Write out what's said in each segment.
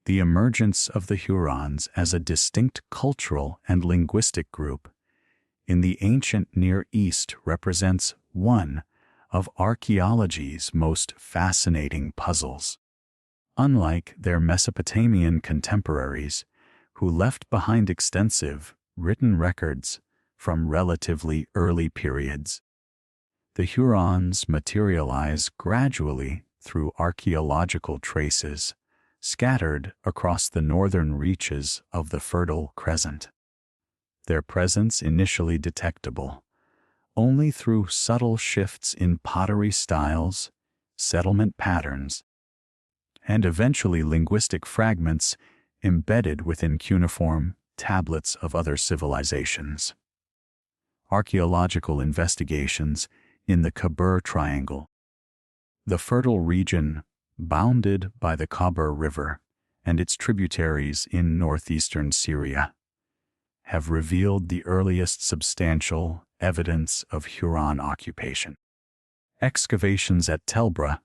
The emergence of the Hurons as a distinct cultural and linguistic group in the ancient Near East represents one of archaeology's most fascinating puzzles. Unlike their Mesopotamian contemporaries, who left behind extensive written records from relatively early periods, the Hurons materialize gradually through archaeological traces scattered across the northern reaches of the Fertile Crescent. Their presence initially detectable only through subtle shifts in pottery styles, settlement patterns, and eventually linguistic fragments embedded within cuneiform tablets of other civilizations. Archaeological investigations in the Khabur Triangle, the fertile region bounded by the Khabur River and its tributaries in northeastern Syria, have revealed the earliest substantial evidence of Huron occupation. Excavations at Telbra,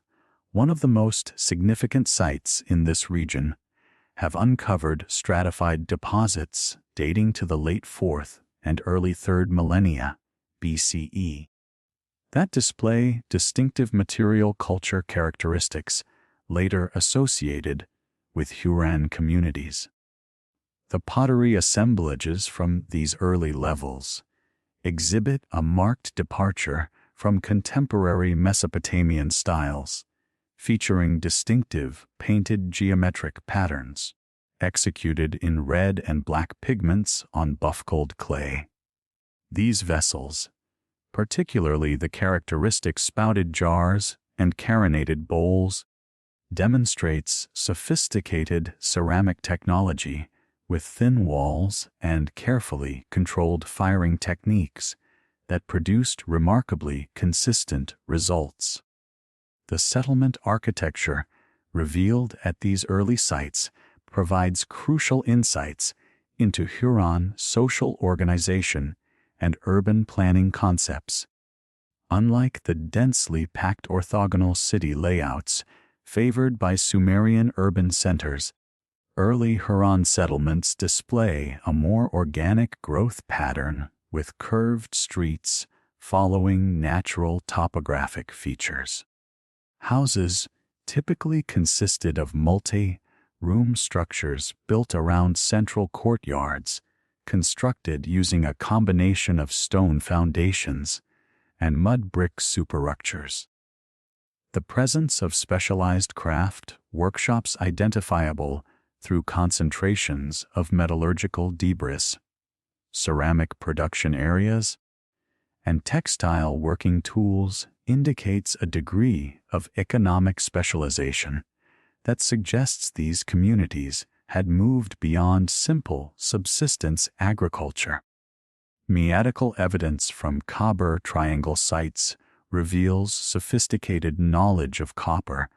one of the most significant sites in this region, have uncovered stratified deposits dating to the late 4th and early 3rd millennia BCE that display distinctive material culture characteristics later associated with Huron communities. The pottery assemblages from these early levels exhibit a marked departure from contemporary Mesopotamian styles, featuring distinctive painted geometric patterns executed in red and black pigments on buff-coaled clay. These vessels, particularly the characteristic spouted jars and carinated bowls, demonstrates sophisticated ceramic technology with thin walls and carefully controlled firing techniques that produced remarkably consistent results. The settlement architecture revealed at these early sites provides crucial insights into Huron social organization and urban planning concepts. Unlike the densely packed orthogonal city layouts favored by Sumerian urban centers, early Huron settlements display a more organic growth pattern with curved streets following natural topographic features. Houses typically consisted of multi-room structures built around central courtyards, constructed using a combination of stone foundations and mud brick superstructures. The presence of specialized craft workshops identifiable through concentrations of metallurgical debris, ceramic production areas, and textile working tools indicates a degree of economic specialization that suggests these communities had moved beyond simple subsistence agriculture. Meadical evidence from Khabur Triangle sites reveals sophisticated knowledge of copper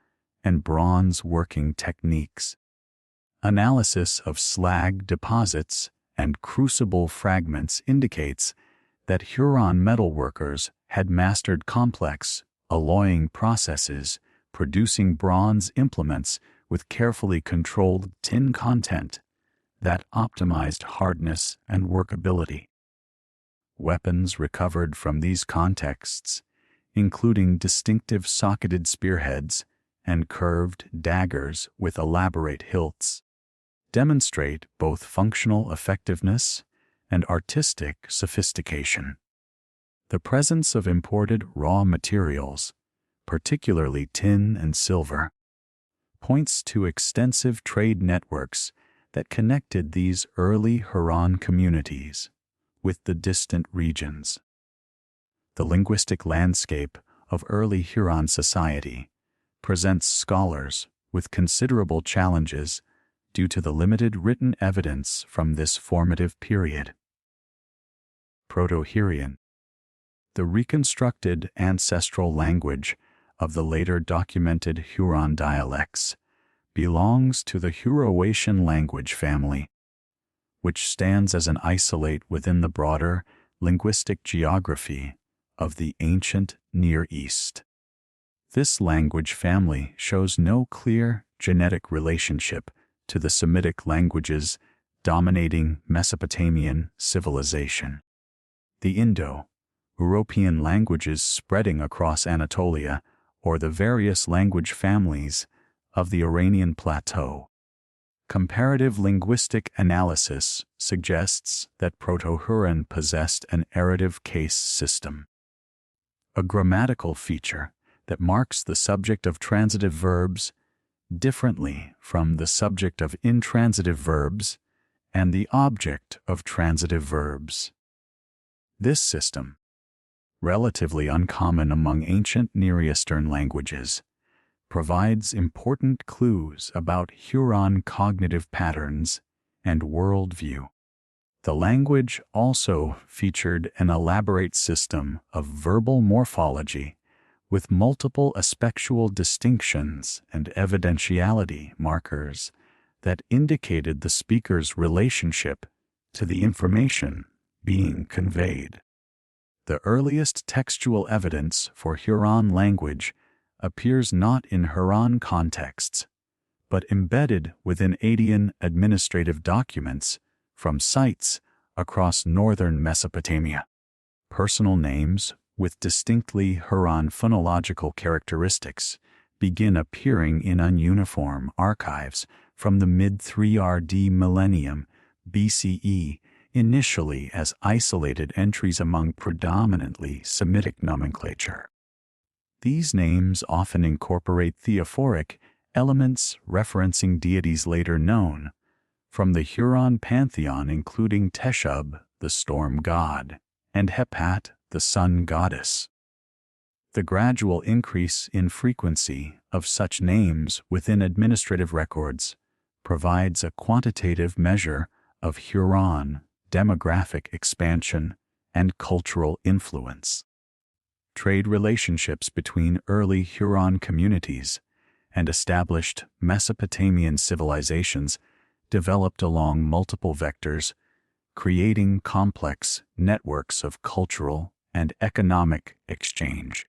and bronze working techniques. Analysis of slag deposits and crucible fragments indicates that Huron metalworkers had mastered complex, alloying processes, producing bronze implements with carefully controlled tin content that optimized hardness and workability. Weapons recovered from these contexts, including distinctive socketed spearheads and curved daggers with elaborate hilts, demonstrate both functional effectiveness and artistic sophistication. The presence of imported raw materials, particularly tin and silver, points to extensive trade networks that connected these early Huron communities with the distant regions. The linguistic landscape of early Huron society presents scholars with considerable challenges due to the limited written evidence from this formative period. Proto-Hurrian, the reconstructed ancestral language of the later documented Huron dialects, belongs to the Huroatian language family, which stands as an isolate within the broader linguistic geography of the ancient Near East. This language family shows no clear genetic relationship to the Semitic languages dominating Mesopotamian civilization. The Indo-European languages spreading across Anatolia, or the various language families of the Iranian plateau. Comparative linguistic analysis suggests that Proto-Hurran possessed an errative case system, a grammatical feature that marks the subject of transitive verbs differently from the subject of intransitive verbs and the object of transitive verbs. This system, relatively uncommon among ancient Near Eastern languages, provides important clues about Huron cognitive patterns and worldview. The language also featured an elaborate system of verbal morphology with multiple aspectual distinctions and evidentiality markers that indicated the speaker's relationship to the information being conveyed. The earliest textual evidence for Huron language appears not in Huron contexts, but embedded within Akkadian administrative documents from sites across northern Mesopotamia. Personal names with distinctly Huron phonological characteristics begin appearing in ununiform archives from the mid-3rd millennium BCE, initially as isolated entries among predominantly Semitic nomenclature. These names often incorporate theophoric elements referencing deities later known from the Huron pantheon, including Teshub, the storm god, and Hepat, the sun goddess. The gradual increase in frequency of such names within administrative records provides a quantitative measure of Huron demographic expansion and cultural influence. Trade relationships between early Huron communities and established Mesopotamian civilizations developed along multiple vectors, creating complex networks of cultural and economic exchange.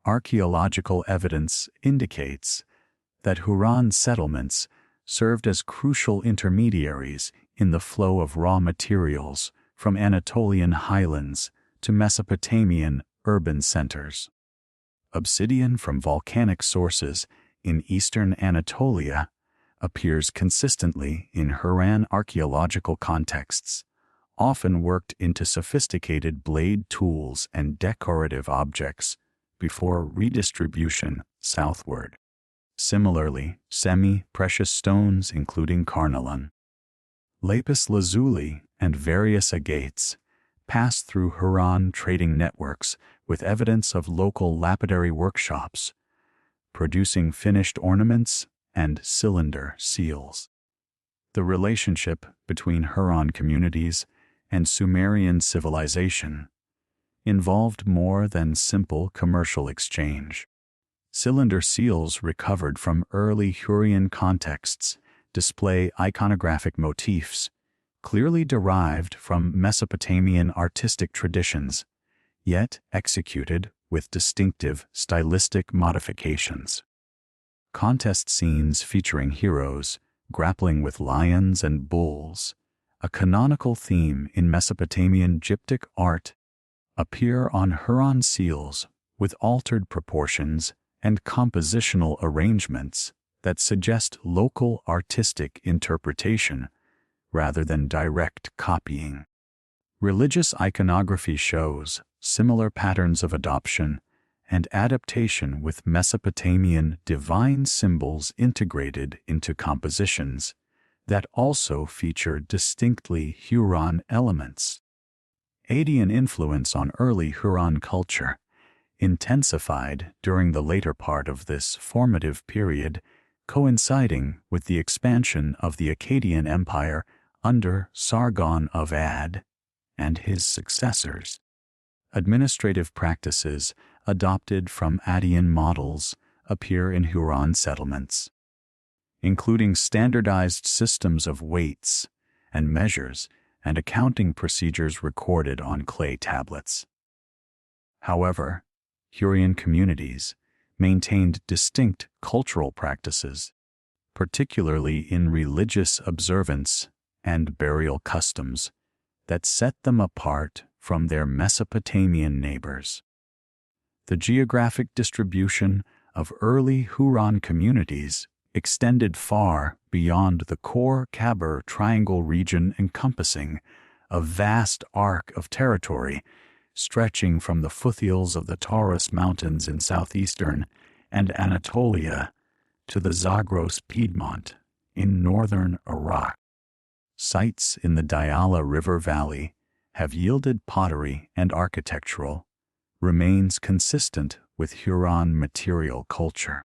Archaeological evidence indicates that Huron settlements served as crucial intermediaries in the flow of raw materials from Anatolian highlands to Mesopotamian urban centers. Obsidian from volcanic sources in eastern Anatolia appears consistently in Hurran archaeological contexts, often worked into sophisticated blade tools and decorative objects before redistribution southward. Similarly, semi-precious stones including carnelian, lapis lazuli, and various agates pass through Huron trading networks with evidence of local lapidary workshops, producing finished ornaments and cylinder seals. The relationship between Huron communities and Sumerian civilization involved more than simple commercial exchange. Cylinder seals recovered from early Hurrian contexts display iconographic motifs clearly derived from Mesopotamian artistic traditions, yet executed with distinctive stylistic modifications. Contest scenes featuring heroes grappling with lions and bulls, a canonical theme in Mesopotamian gyptic art, appear on Huron seals with altered proportions and compositional arrangements that suggest local artistic interpretation rather than direct copying. Religious iconography shows similar patterns of adoption and adaptation with Mesopotamian divine symbols integrated into compositions that also feature distinctly Huron elements. Akkadian influence on early Huron culture intensified during the later part of this formative period, coinciding with the expansion of the Akkadian Empire under Sargon of Akkad and his successors. Administrative practices adopted from Akkadian models appear in Huron settlements, including standardized systems of weights and measures and accounting procedures recorded on clay tablets. However, Hurrian communities maintained distinct cultural practices, particularly in religious observance and burial customs, that set them apart from their Mesopotamian neighbors. The geographic distribution of early Huron communities extended far beyond the core Khyber Triangle region, encompassing a vast arc of territory stretching from the foothills of the Taurus Mountains in southeastern and Anatolia to the Zagros Piedmont in northern Iraq. Sites in the Diyala River Valley have yielded pottery and architectural remains consistent with Huron material culture,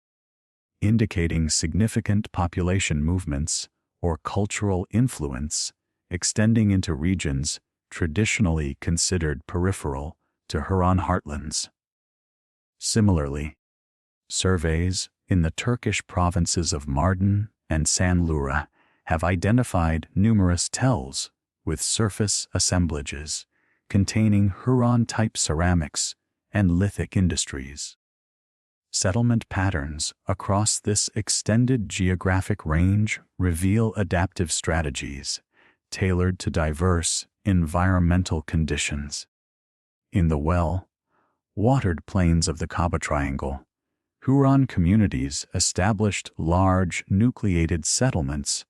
indicating significant population movements or cultural influence extending into regions traditionally considered peripheral to Huron heartlands. Similarly, surveys in the Turkish provinces of Mardin and Sanlura have identified numerous tells with surface assemblages containing Huron-type ceramics and lithic industries. Settlement patterns across this extended geographic range reveal adaptive strategies tailored to diverse environmental conditions. In the well-watered plains of the Kaaba Triangle, Huron communities established large nucleated settlements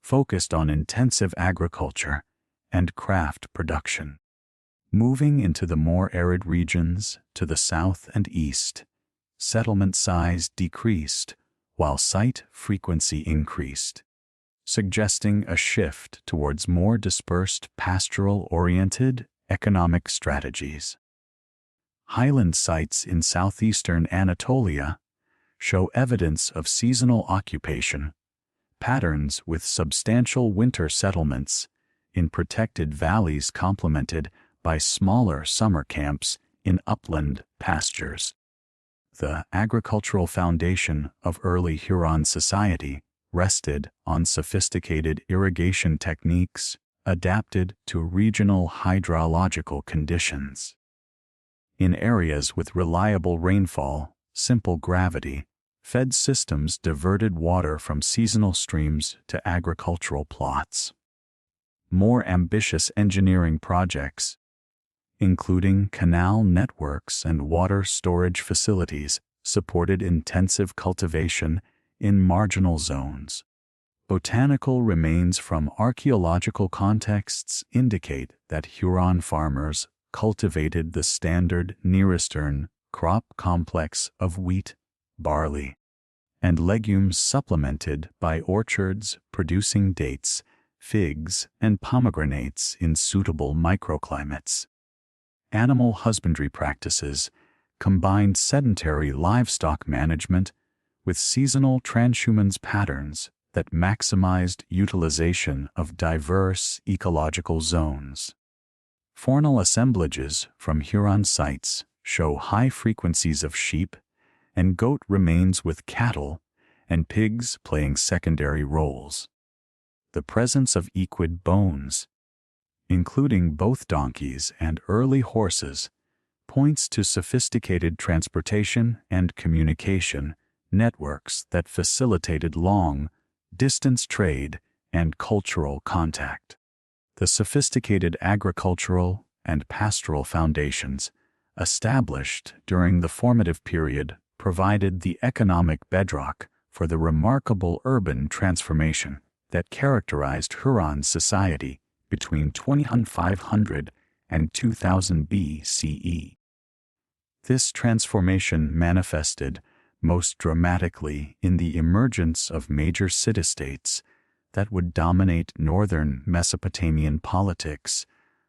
focused on intensive agriculture and craft production. Moving into the more arid regions to the south and east, settlement size decreased while site frequency increased, suggesting a shift towards more dispersed pastoral-oriented economic strategies. Highland sites in southeastern Anatolia show evidence of seasonal occupation patterns with substantial winter settlements in protected valleys complemented by smaller summer camps in upland pastures. The agricultural foundation of early Huron society rested on sophisticated irrigation techniques adapted to regional hydrological conditions. In areas with reliable rainfall, simple gravity fed systems diverted water from seasonal streams to agricultural plots. More ambitious engineering projects, including canal networks and water storage facilities, supported intensive cultivation in marginal zones. Botanical remains from archaeological contexts indicate that Huron farmers cultivated the standard Near-Eastern crop complex of wheat, barley, and legumes supplemented by orchards producing dates, figs, and pomegranates in suitable microclimates. Animal husbandry practices combined sedentary livestock management with seasonal transhumance patterns that maximized utilization of diverse ecological zones. Faunal assemblages from Huron sites show high frequencies of sheep and goat remains with cattle and pigs playing secondary roles. The presence of equid bones, including both donkeys and early horses, points to sophisticated transportation and communication networks that facilitated long-distance trade and cultural contact. The sophisticated agricultural and pastoral foundations established during the formative period provided the economic bedrock for the remarkable urban transformation that characterized Huron society between 2500 and 2000 BCE. This transformation manifested most dramatically in the emergence of major city-states that would dominate northern Mesopotamian politics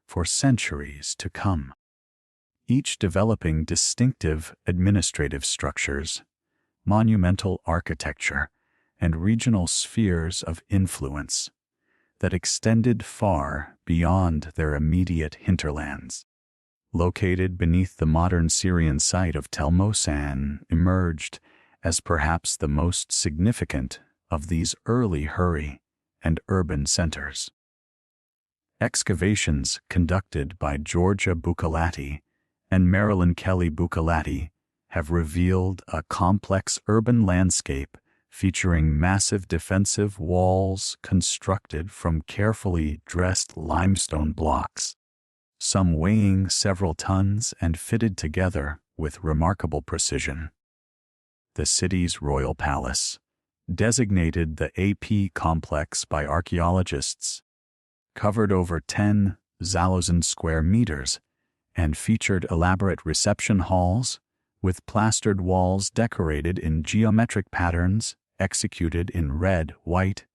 for centuries to come, each developing distinctive administrative structures, monumental architecture, and regional spheres of influence that extended far beyond their immediate hinterlands. Located beneath the modern Syrian site of Tel Mosan, emerged as perhaps the most significant of these early Hurri and urban centers. Excavations conducted by Georgia Bucalati and Marilyn Kelly Bucalati have revealed a complex urban landscape featuring massive defensive walls constructed from carefully dressed limestone blocks, some weighing several tons and fitted together with remarkable precision. The city's royal palace, designated the AP complex by archaeologists, covered over 10,000 square meters and featured elaborate reception halls with plastered walls decorated in geometric patterns executed in red, white,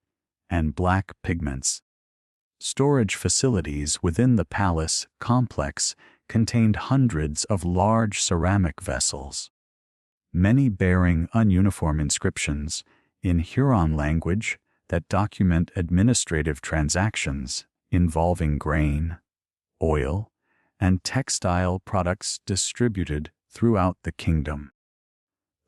and black pigments. Storage facilities within the palace complex contained hundreds of large ceramic vessels, many bearing ununiform inscriptions in Huron language that document administrative transactions involving grain, oil, and textile products distributed throughout the kingdom.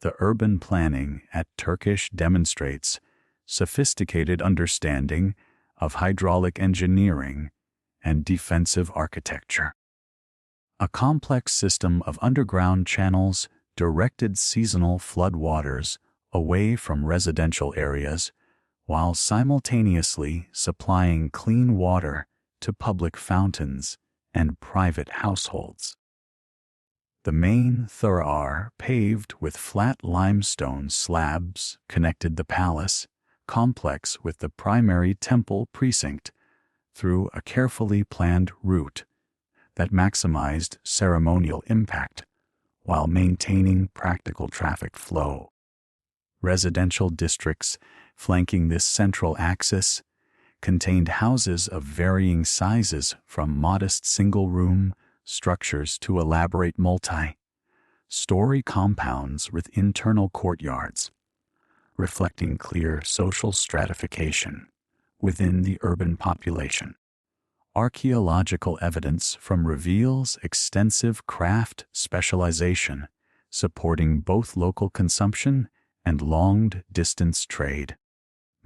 The urban planning at Turkish demonstrates sophisticated understanding of hydraulic engineering and defensive architecture. A complex system of underground channels directed seasonal flood waters away from residential areas while simultaneously supplying clean water to public fountains and private households. The main thoroughfare, paved with flat limestone slabs, connected the palace complex with the primary temple precinct through a carefully planned route that maximized ceremonial impact while maintaining practical traffic flow. Residential districts flanking this central axis contained houses of varying sizes from modest single-room structures to elaborate multi-story compounds with internal courtyards, reflecting clear social stratification within the urban population. Archaeological evidence reveals extensive craft specialization, supporting both local consumption and long-distance trade.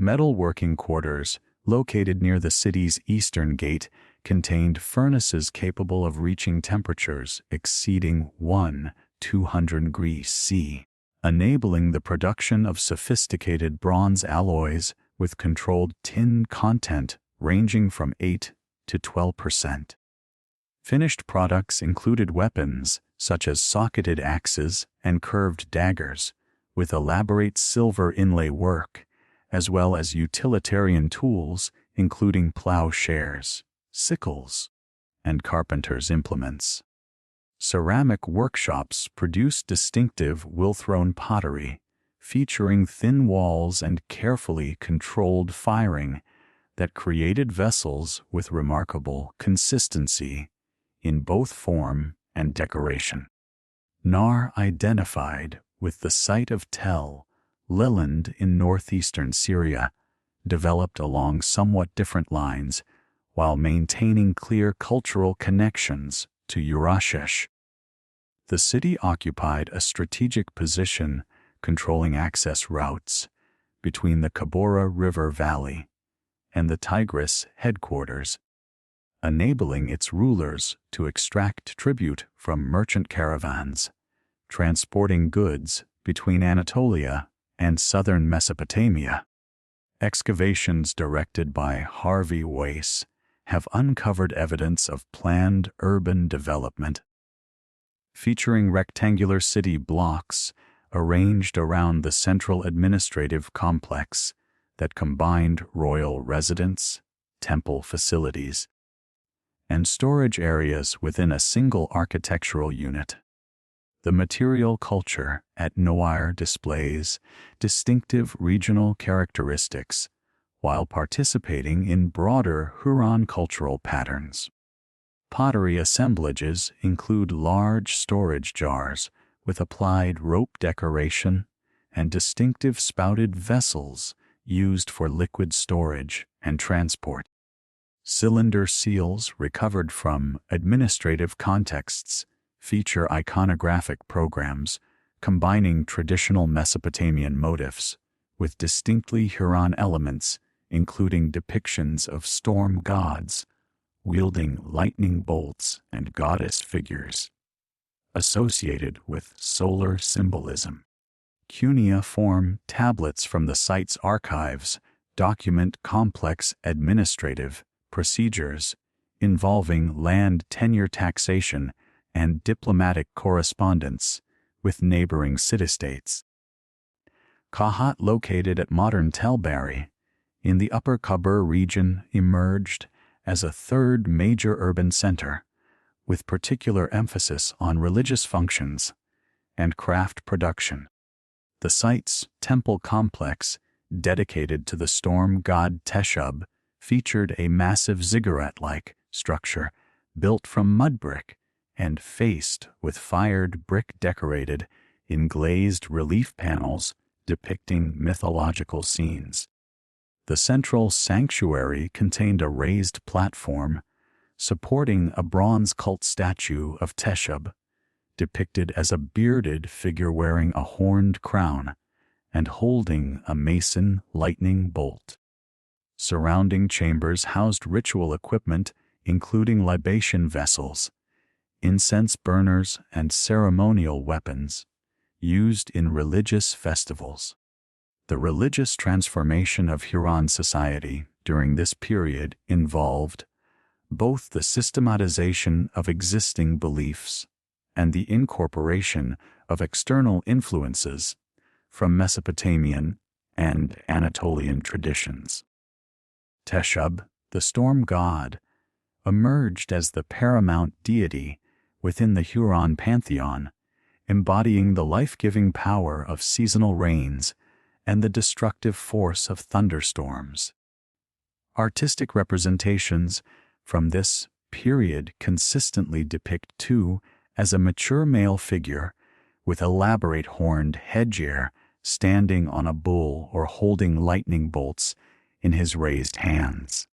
Metalworking quarters, located near the city's eastern gate, contained furnaces capable of reaching temperatures exceeding 200 degrees C, enabling the production of sophisticated bronze alloys with controlled tin content ranging from 8 to 12%. Finished products included weapons such as socketed axes and curved daggers, with elaborate silver inlay work, as well as utilitarian tools including plowshares, sickles, and carpenter's implements. Ceramic workshops produced distinctive will-thrown pottery, featuring thin walls and carefully controlled firing that created vessels with remarkable consistency in both form and decoration. NAR identified with the site of Tel Leland in northeastern Syria, developed along somewhat different lines while maintaining clear cultural connections to Urashish. The city occupied a strategic position controlling access routes between the Kabora River Valley and the Tigris headquarters, enabling its rulers to extract tribute from merchant caravans, transporting goods between Anatolia and southern Mesopotamia. Excavations directed by Harvey Weiss have uncovered evidence of planned urban development, featuring rectangular city blocks arranged around the central administrative complex that combined royal residence, temple facilities, and storage areas within a single architectural unit. The material culture at Noir displays distinctive regional characteristics while participating in broader Huron cultural patterns. Pottery assemblages include large storage jars with applied rope decoration and distinctive spouted vessels used for liquid storage and transport. Cylinder seals recovered from administrative contexts feature iconographic programs combining traditional Mesopotamian motifs with distinctly Huron elements, including depictions of storm gods wielding lightning bolts and goddess figures associated with solar symbolism. cuneiform tablets from the site's archives document complex administrative procedures involving land tenure taxation and diplomatic correspondence with neighboring city-states. Kahat, located at modern Telbury, in the Upper Khabur region, emerged as a third major urban center, with particular emphasis on religious functions and craft production. The site's temple complex, dedicated to the storm god Teshub, featured a massive ziggurat-like structure built from mud brick and faced with fired brick decorated in glazed relief panels depicting mythological scenes. The central sanctuary contained a raised platform supporting a bronze cult statue of Teshub, depicted as a bearded figure wearing a horned crown and holding a mason lightning bolt. Surrounding chambers housed ritual equipment, including libation vessels, incense burners, and ceremonial weapons used in religious festivals. The religious transformation of Huron society during this period involved both the systematization of existing beliefs and the incorporation of external influences from Mesopotamian and Anatolian traditions. Teshub, the storm god, emerged as the paramount deity within the Huron pantheon, embodying the life-giving power of seasonal rains and the destructive force of thunderstorms. Artistic representations from this period consistently depict Tu as a mature male figure with elaborate horned headgear, standing on a bull or holding lightning bolts in his raised hands.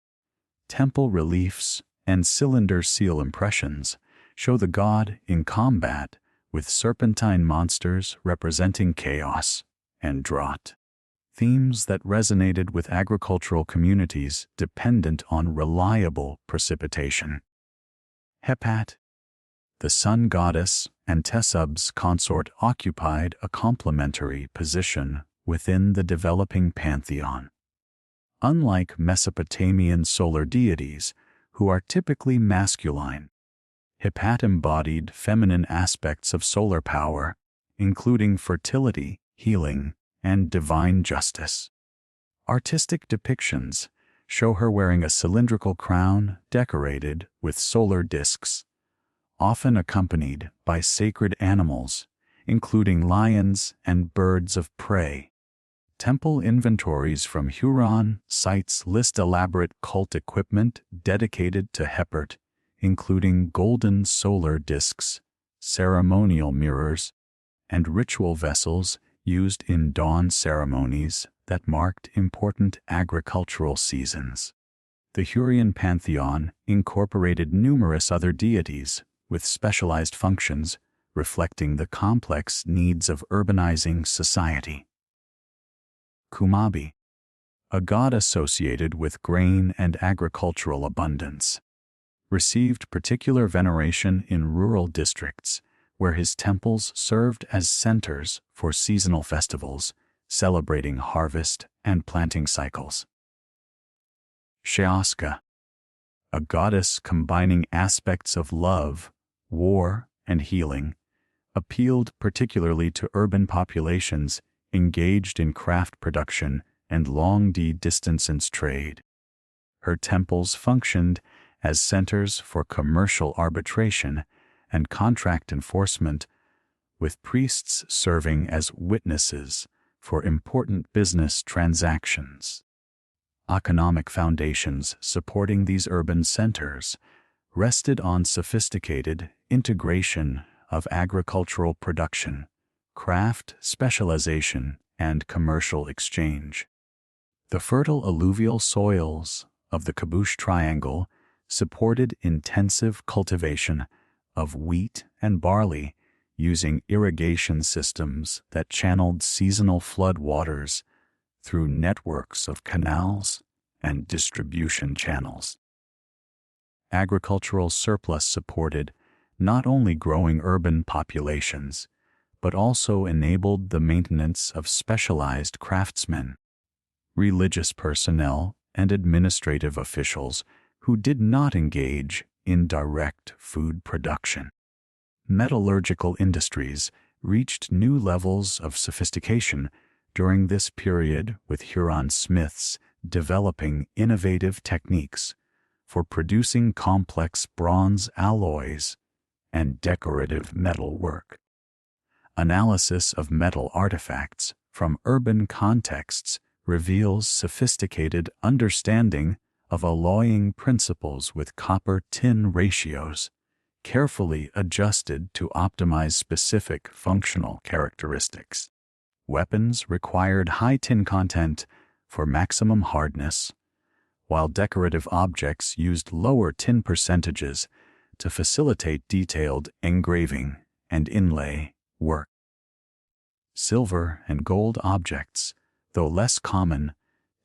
Temple reliefs and cylinder seal impressions show the god in combat with serpentine monsters representing chaos and drought, themes that resonated with agricultural communities dependent on reliable precipitation. Hepat, the sun goddess and Teshub's consort, occupied a complementary position within the developing pantheon. Unlike Mesopotamian solar deities, who are typically masculine, Hepat embodied feminine aspects of solar power, including fertility, healing, and divine justice. Artistic depictions show her wearing a cylindrical crown decorated with solar discs, often accompanied by sacred animals, including lions and birds of prey. Temple inventories from Huron sites list elaborate cult equipment dedicated to Hepert, including golden solar discs, ceremonial mirrors, and ritual vessels used in dawn ceremonies that marked important agricultural seasons. The Hurrian pantheon incorporated numerous other deities with specialized functions, reflecting the complex needs of urbanizing society. Kumabi, a god associated with grain and agricultural abundance, received particular veneration in rural districts where his temples served as centers for seasonal festivals, celebrating harvest and planting cycles. Sheaska, a goddess combining aspects of love, war, and healing, appealed particularly to urban populations engaged in craft production and long-distance trade. Her temples functioned as centers for commercial arbitration and contract enforcement, with priests serving as witnesses for important business transactions. Economic foundations supporting these urban centers rested on sophisticated integration of agricultural production, craft specialization, and commercial exchange. The fertile alluvial soils of the Kabush Triangle supported intensive cultivation of wheat and barley using irrigation systems that channeled seasonal flood waters through networks of canals and distribution channels. Agricultural surplus supported not only growing urban populations, but also enabled the maintenance of specialized craftsmen, religious personnel, and administrative officials who did not engage in direct food production. Metallurgical industries reached new levels of sophistication during this period, with Huron smiths developing innovative techniques for producing complex bronze alloys and decorative metal work. Analysis of metal artifacts from urban contexts reveals sophisticated understanding of alloying principles with copper-tin ratios, carefully adjusted to optimize specific functional characteristics. Weapons required high tin content for maximum hardness, while decorative objects used lower tin percentages to facilitate detailed engraving and inlay work. Silver and gold objects, though less common,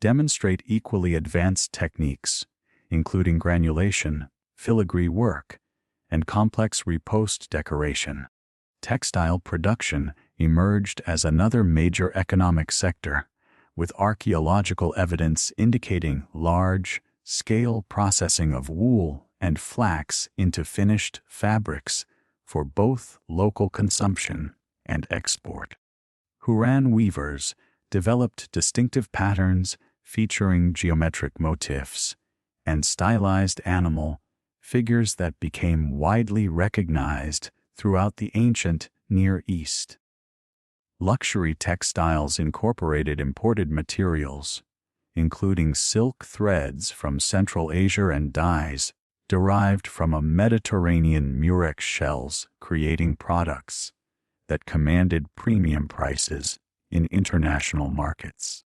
demonstrate equally advanced techniques, including granulation, filigree work, and complex riposte decoration. Textile production emerged as another major economic sector, with archaeological evidence indicating large-scale processing of wool and flax into finished fabrics for both local consumption and export. Huron weavers developed distinctive patterns featuring geometric motifs and stylized animal figures that became widely recognized throughout the ancient Near East. Luxury textiles incorporated imported materials, including silk threads from Central Asia and dyes derived from a Mediterranean murex shells, creating products that commanded premium prices in international markets.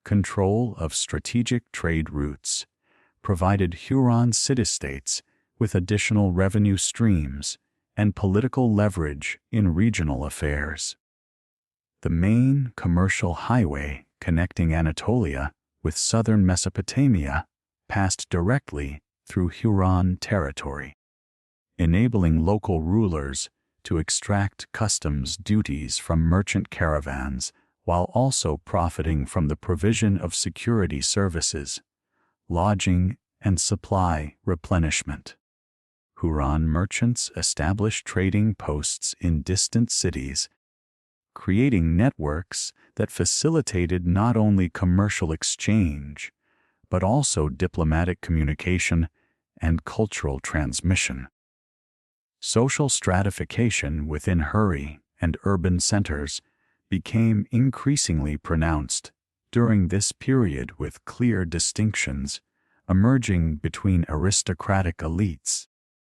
Control of strategic trade routes provided Huron city-states with additional revenue streams and political leverage in regional affairs. The main commercial highway connecting Anatolia with southern Mesopotamia passed directly through Huron territory, enabling local rulers to extract customs duties from merchant caravans while also profiting from the provision of security services, lodging, and supply replenishment. Huron merchants established trading posts in distant cities, creating networks that facilitated not only commercial exchange, but also diplomatic communication and cultural transmission. Social stratification within Hurry and urban centers became increasingly pronounced during this period, with clear distinctions emerging between aristocratic elites,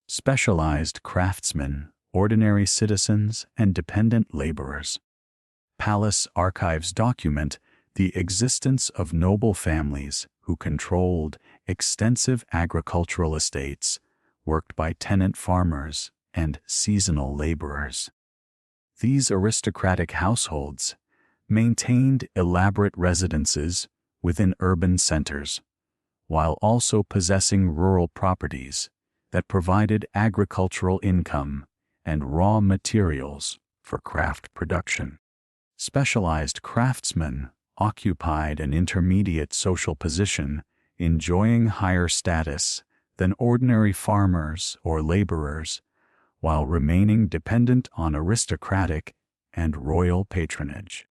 specialized craftsmen, ordinary citizens, and dependent laborers. Palace archives document the existence of noble families who controlled extensive agricultural estates worked by tenant farmers and seasonal laborers. These aristocratic households maintained elaborate residences within urban centers, while also possessing rural properties that provided agricultural income and raw materials for craft production. Specialized craftsmen occupied an intermediate social position, enjoying higher status than ordinary farmers or laborers, while remaining dependent on aristocratic and royal patronage.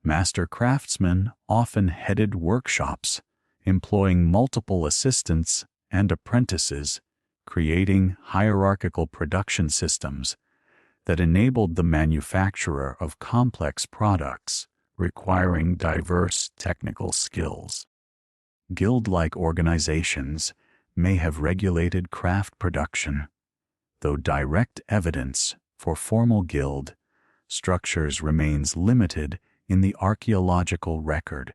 Master craftsmen often headed workshops, employing multiple assistants and apprentices, creating hierarchical production systems that enabled the manufacture of complex products requiring diverse technical skills. Guild-like organizations may have regulated craft production, though direct evidence for formal guild structures remains limited in the archaeological record.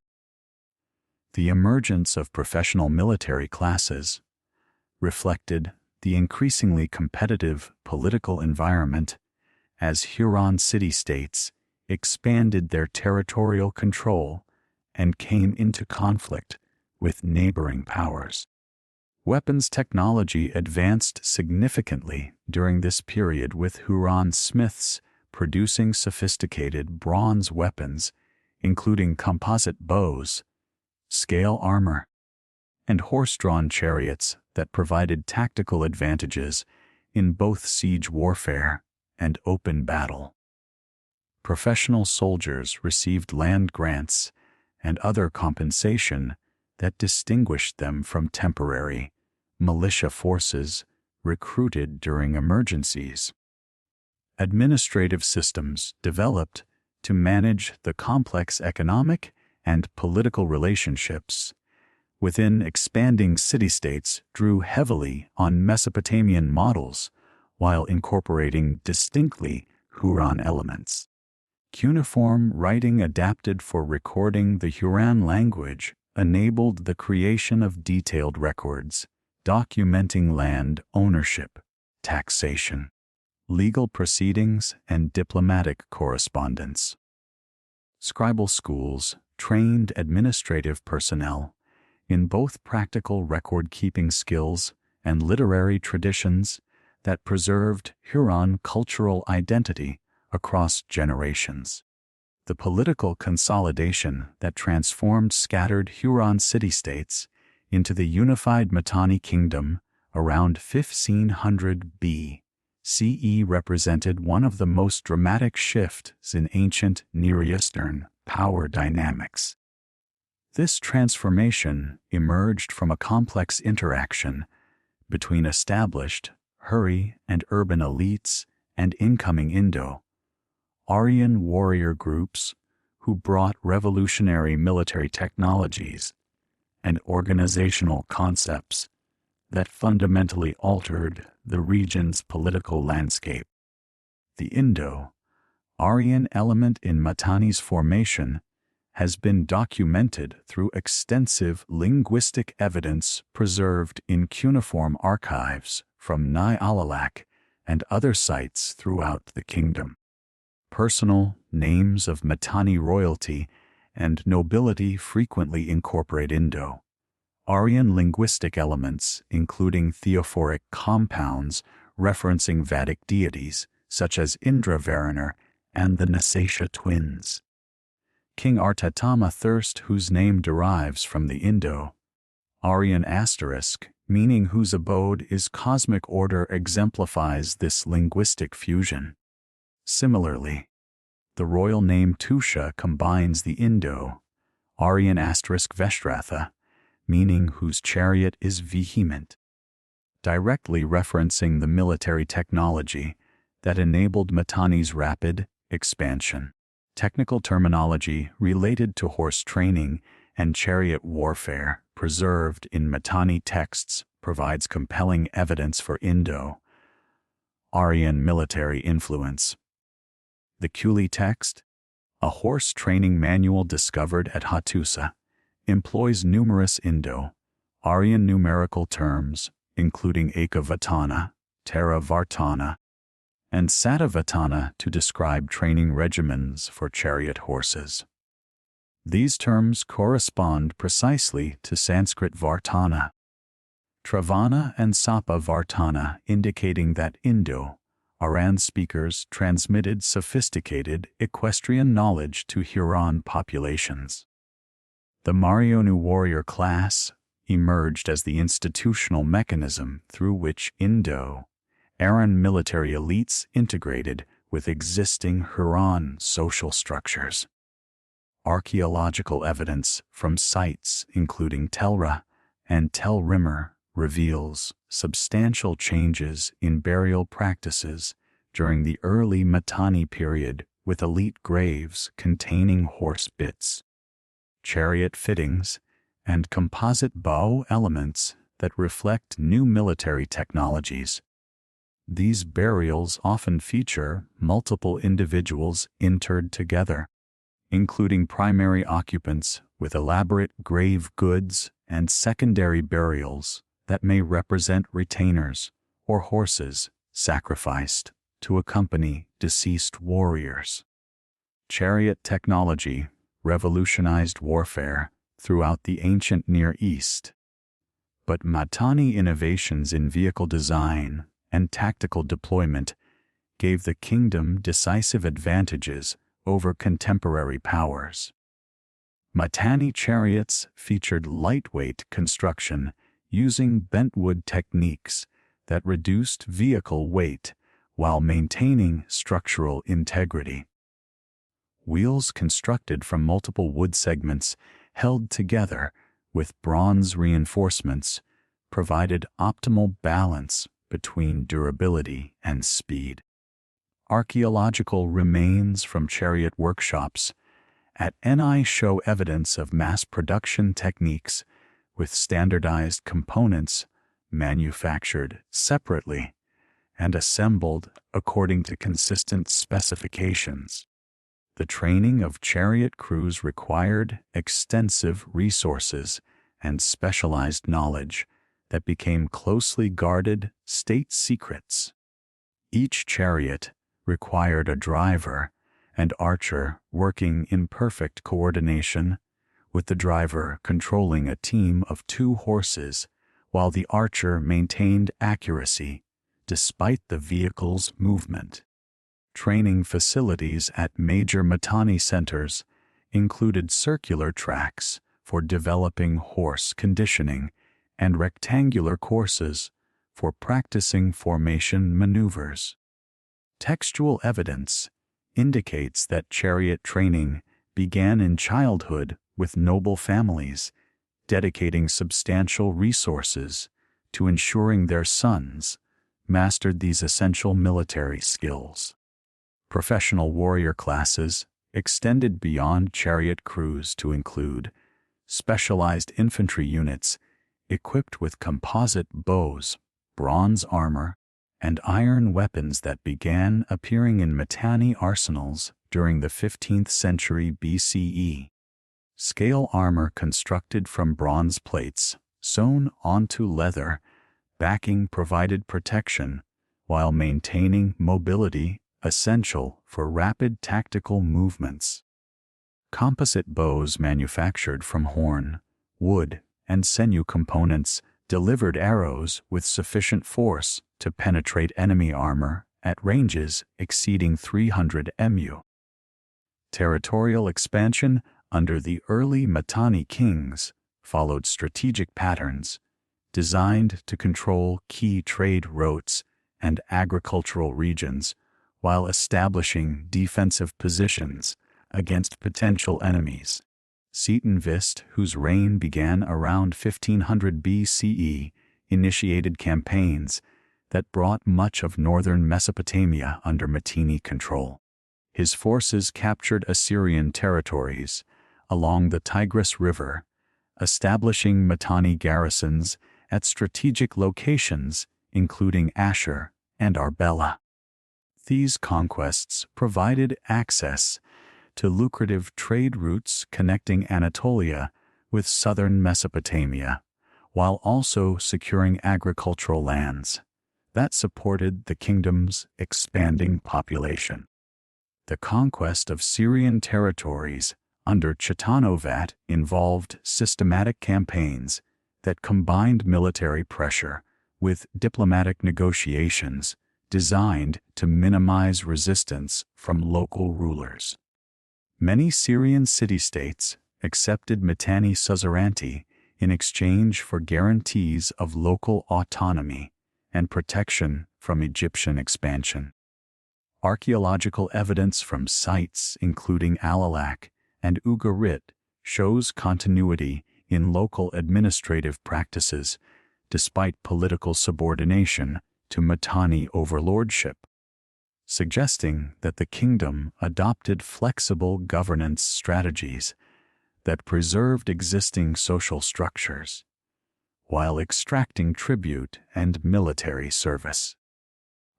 The emergence of professional military classes reflected the increasingly competitive political environment as Huron city-states expanded their territorial control and came into conflict with neighboring powers. Weapons technology advanced significantly during this period, with Huron smiths producing sophisticated bronze weapons, including composite bows, scale armor, and horse-drawn chariots that provided tactical advantages in both siege warfare and open battle. Professional soldiers received land grants and other compensation that distinguished them from temporary militia forces recruited during emergencies. Administrative systems developed to manage the complex economic and political relationships within expanding city-states drew heavily on Mesopotamian models while incorporating distinctly Huron elements. Cuneiform writing adapted for recording the Huron language enabled the creation of detailed records documenting land ownership, taxation, legal proceedings, and diplomatic correspondence. Scribal schools trained administrative personnel in both practical record-keeping skills and literary traditions that preserved Huron cultural identity across generations. The political consolidation that transformed scattered Huron city-states into the unified Mitanni Kingdom around 1500 BCE represented one of the most dramatic shifts in ancient Near Eastern power dynamics. This transformation emerged from a complex interaction between established Hurri and urban elites and incoming Indo-Aryan warrior groups who brought revolutionary military technologies and organizational concepts that fundamentally altered the region's political landscape. The Indo-Aryan element in Mitanni's formation has been documented through extensive linguistic evidence preserved in cuneiform archives from Nyarlathotep and other sites throughout the kingdom. Personal names of Mitanni royalty and nobility frequently incorporate Indo-Aryan linguistic elements, including theophoric compounds referencing Vedic deities such as Indra Varuna and the Nasasha twins. King Artatama I, whose name derives from the Indo-Aryan asterisk, meaning whose abode is cosmic order, exemplifies this linguistic fusion. Similarly, the royal name Tusha combines the Indo-Aryan asterisk Veshratha, meaning whose chariot is vehement, directly referencing the military technology that enabled Mitanni's rapid expansion. Technical terminology related to horse training and chariot warfare preserved in Mitanni texts provides compelling evidence for Indo-Aryan military influence. The Kuli text, a horse training manual discovered at Hattusa, employs numerous Indo-Aryan numerical terms, including Ekavatana, Teravartana, and Satavatana to describe training regimens for chariot horses. These terms correspond precisely to Sanskrit Vartana, Travana, and Sapa Vartana, indicating that Indo-Aryan speakers transmitted sophisticated equestrian knowledge to Huron populations. The Marionu warrior class emerged as the institutional mechanism through which Indo-Aryan military elites integrated with existing Huron social structures. Archaeological evidence from sites including Telra and Tel Rimmer reveals substantial changes in burial practices during the early Mitanni period, with elite graves containing horse bits, chariot fittings, and composite bow elements that reflect new military technologies. These burials often feature multiple individuals interred together, including primary occupants with elaborate grave goods and secondary burials that may represent retainers or horses sacrificed to accompany deceased warriors. Chariot technology revolutionized warfare throughout the ancient Near East, but Mitanni innovations in vehicle design and tactical deployment gave the kingdom decisive advantages over contemporary powers. Mitanni chariots featured lightweight construction using bentwood techniques that reduced vehicle weight while maintaining structural integrity. Wheels constructed from multiple wood segments held together with bronze reinforcements provided optimal balance between durability and speed. Archaeological remains from chariot workshops at NI show evidence of mass production techniques with standardized components manufactured separately and assembled according to consistent specifications. The training of chariot crews required extensive resources and specialized knowledge that became closely guarded state secrets. Each chariot required a driver and archer working in perfect coordination, with the driver controlling a team of 2 horses while the archer maintained accuracy despite the vehicle's movement. Training facilities at major Mitanni centers included circular tracks for developing horse conditioning and rectangular courses for practicing formation maneuvers. Textual evidence indicates that chariot training began in childhood with noble families, dedicating substantial resources to ensuring their sons mastered these essential military skills. Professional warrior classes extended beyond chariot crews to include specialized infantry units equipped with composite bows, bronze armor, and iron weapons that began appearing in Mitanni arsenals during the 15th century BCE. Scale armor constructed from bronze plates sewn onto leather backing provided protection while maintaining mobility essential for rapid tactical movements. Composite bows manufactured from horn, wood, and sinew components delivered arrows with sufficient force to penetrate enemy armor at ranges exceeding 300 mu. Territorial expansion under the early Mitanni kings followed strategic patterns designed to control key trade routes and agricultural regions while establishing defensive positions against potential enemies. Setonvist, whose reign began around 1500 BCE, initiated campaigns that brought much of northern Mesopotamia under Mitanni control. His forces captured Assyrian territories along the Tigris River, establishing Mitanni garrisons at strategic locations including Ashur and Arbela. These conquests provided access to lucrative trade routes connecting Anatolia with southern Mesopotamia, while also securing agricultural lands that supported the kingdom's expanding population. The conquest of Syrian territories under Chetanovat involved systematic campaigns that combined military pressure with diplomatic negotiations designed to minimize resistance from local rulers. Many Syrian city-states accepted Mitanni suzerainty in exchange for guarantees of local autonomy and protection from Egyptian expansion. Archaeological evidence from sites including Alalak and Ugarit shows continuity in local administrative practices despite political subordination to Mitanni overlordship, suggesting that the kingdom adopted flexible governance strategies that preserved existing social structures while extracting tribute and military service.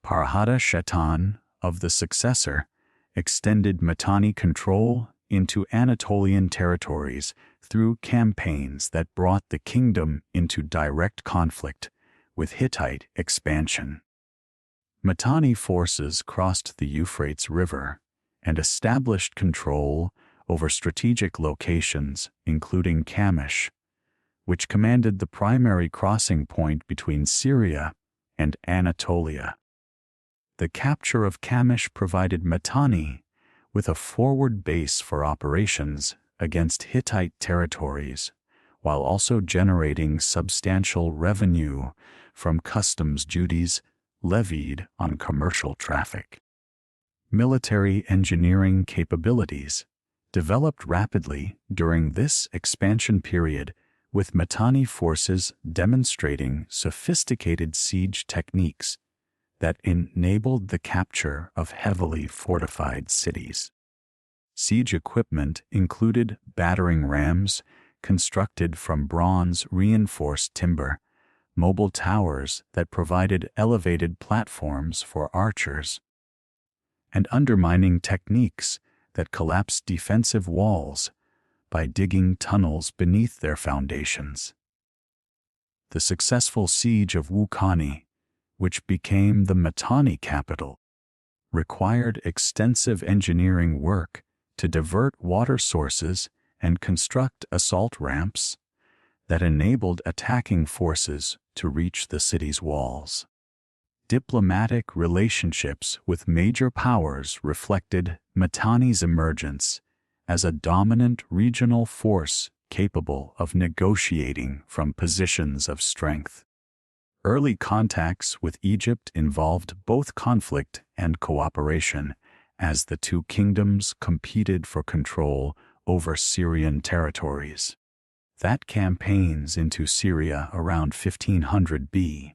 Parhata Shaitan of the successor extended Mitanni control into Anatolian territories through campaigns that brought the kingdom into direct conflict with Hittite expansion. Mitanni forces crossed the Euphrates River and established control over strategic locations including Kamish, which commanded the primary crossing point between Syria and Anatolia. The capture of Kamish provided Mitanni with a forward base for operations against Hittite territories, while also generating substantial revenue from customs duties levied on commercial traffic. Military engineering capabilities developed rapidly during this expansion period, with Mitanni forces demonstrating sophisticated siege techniques that enabled the capture of heavily fortified cities. Siege equipment included battering rams constructed from bronze-reinforced timber, mobile towers that provided elevated platforms for archers, and undermining techniques that collapsed defensive walls by digging tunnels beneath their foundations. The successful siege of Wukani, which became the Mitanni capital, required extensive engineering work to divert water sources and construct assault ramps that enabled attacking forces to reach the city's walls. Diplomatic relationships with major powers reflected Mitanni's emergence as a dominant regional force capable of negotiating from positions of strength. Early contacts with Egypt involved both conflict and cooperation, as the two kingdoms competed for control over Syrian territories. That campaigns into Syria around 1500 BCE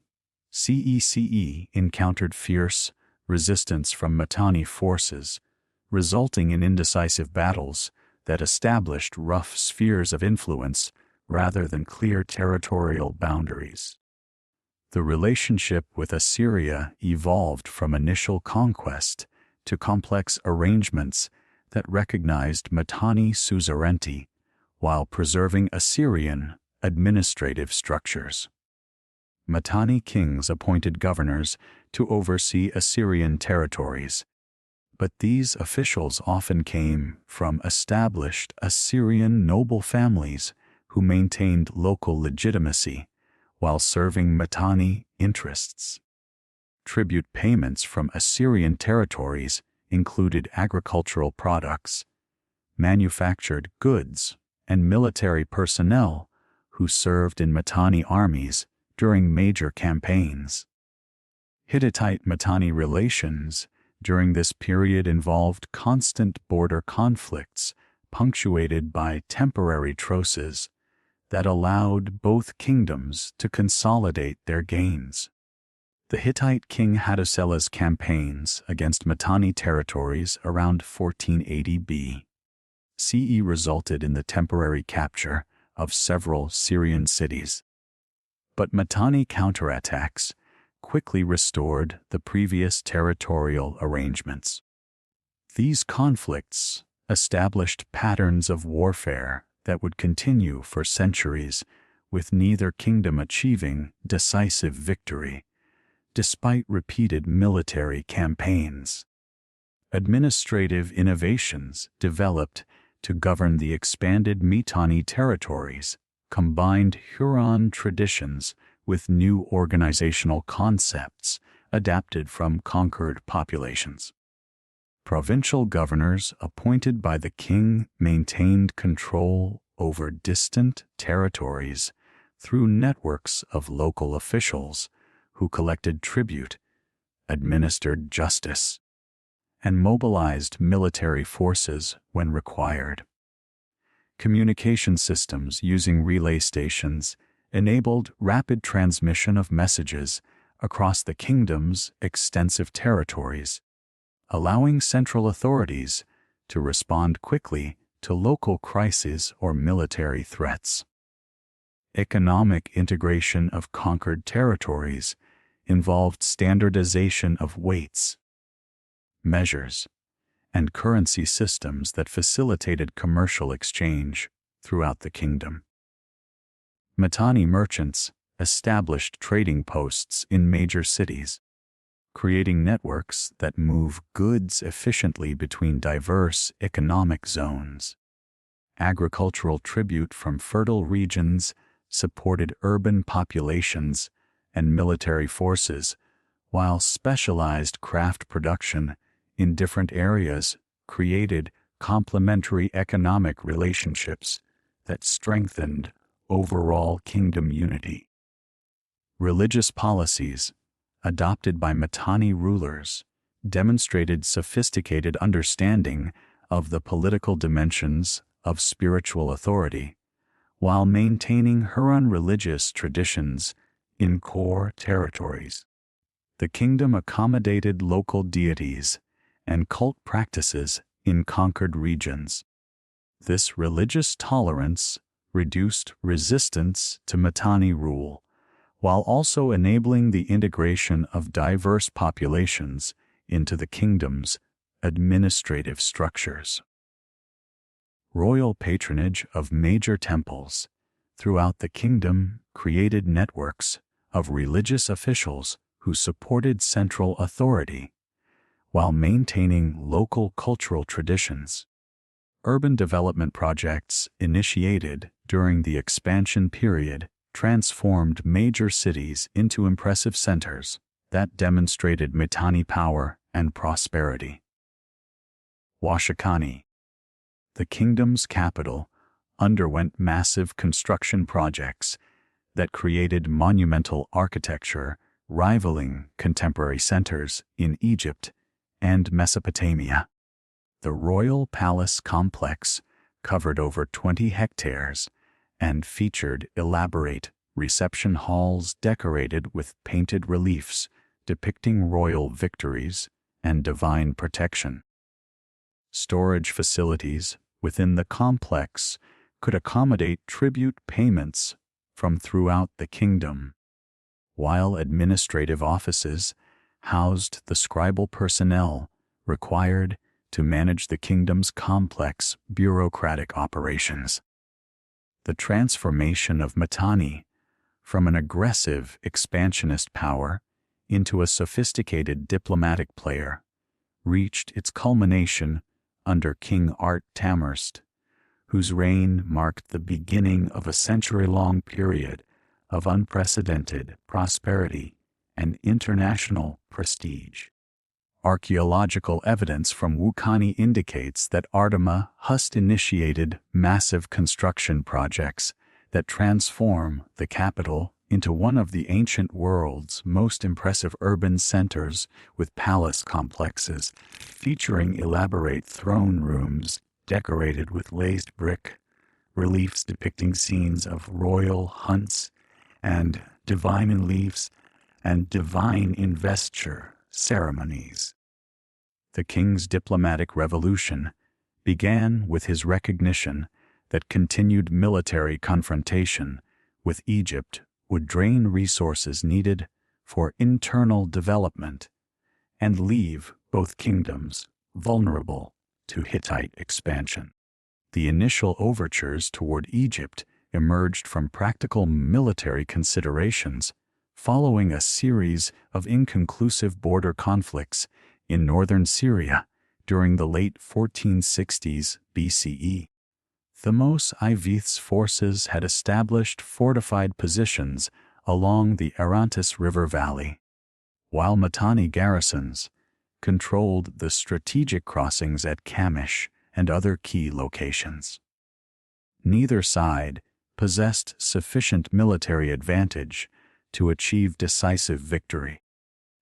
encountered fierce resistance from Mitanni forces, resulting in indecisive battles that established rough spheres of influence rather than clear territorial boundaries. The relationship with Assyria evolved from initial conquest to complex arrangements that recognized Mitanni suzerainty while preserving Assyrian administrative structures. Mitanni kings appointed governors to oversee Assyrian territories, but these officials often came from established Assyrian noble families who maintained local legitimacy while serving Mitanni interests. Tribute payments from Assyrian territories included agricultural products, manufactured goods, and military personnel who served in Mitanni armies during major campaigns. Hittite-Mitanni relations during this period involved constant border conflicts punctuated by temporary truces that allowed both kingdoms to consolidate their gains. The Hittite king Hattusela's campaigns against Mitanni territories around 1480 BCE resulted in the temporary capture of several Syrian cities. But Mitanni counterattacks quickly restored the previous territorial arrangements. These conflicts established patterns of warfare that would continue for centuries, with neither kingdom achieving decisive victory, despite repeated military campaigns. Administrative innovations developed to govern the expanded Mitanni territories, combined Huron traditions with new organizational concepts adapted from conquered populations. Provincial governors appointed by the king maintained control over distant territories through networks of local officials who collected tribute, administered justice, and mobilized military forces when required. Communication systems using relay stations enabled rapid transmission of messages across the kingdom's extensive territories, allowing central authorities to respond quickly to local crises or military threats. Economic integration of conquered territories involved standardization of weights, measures, and currency systems that facilitated commercial exchange throughout the kingdom. Mitanni merchants established trading posts in major cities, creating networks that move goods efficiently between diverse economic zones. Agricultural tribute from fertile regions supported urban populations and military forces, while specialized craft production in different areas created complementary economic relationships that strengthened overall kingdom unity. Religious policies adopted by Mitanni rulers demonstrated sophisticated understanding of the political dimensions of spiritual authority, while maintaining Huron religious traditions in core territories. The kingdom accommodated local deities and cult practices in conquered regions. This religious tolerance reduced resistance to Mitanni rule, while also enabling the integration of diverse populations into the kingdom's administrative structures. Royal patronage of major temples throughout the kingdom created networks of religious officials who supported central authority while maintaining local cultural traditions. Urban development projects initiated during the expansion period transformed major cities into impressive centers that demonstrated Mitanni power and prosperity. Washakanee, the kingdom's capital, underwent massive construction projects that created monumental architecture rivaling contemporary centers in Egypt and Mesopotamia. The royal palace complex covered over 20 hectares and featured elaborate reception halls decorated with painted reliefs depicting royal victories and divine protection. Storage facilities within the complex could accommodate tribute payments from throughout the kingdom, while administrative offices housed the scribal personnel required to manage the kingdom's complex bureaucratic operations. The transformation of Mitanni from an aggressive expansionist power into a sophisticated diplomatic player reached its culmination under King Art Tamerst, whose reign marked the beginning of a century-long period of unprecedented prosperity and international prestige. Archaeological evidence from Wukani indicates that Artema Hust initiated massive construction projects that transform the capital into one of the ancient world's most impressive urban centers, with palace complexes featuring elaborate throne rooms decorated with glazed brick, reliefs depicting scenes of royal hunts and divine investiture ceremonies. The king's diplomatic revolution began with his recognition that continued military confrontation with Egypt would drain resources needed for internal development and leave both kingdoms vulnerable to Hittite expansion. The initial overtures toward Egypt emerged from practical military considerations following a series of inconclusive border conflicts in northern Syria during the late 1460s BCE. Thamos Iveth's forces had established fortified positions along the Orontes River Valley, while Mitanni garrisons controlled the strategic crossings at Kamish and other key locations. Neither side possessed sufficient military advantage to achieve decisive victory,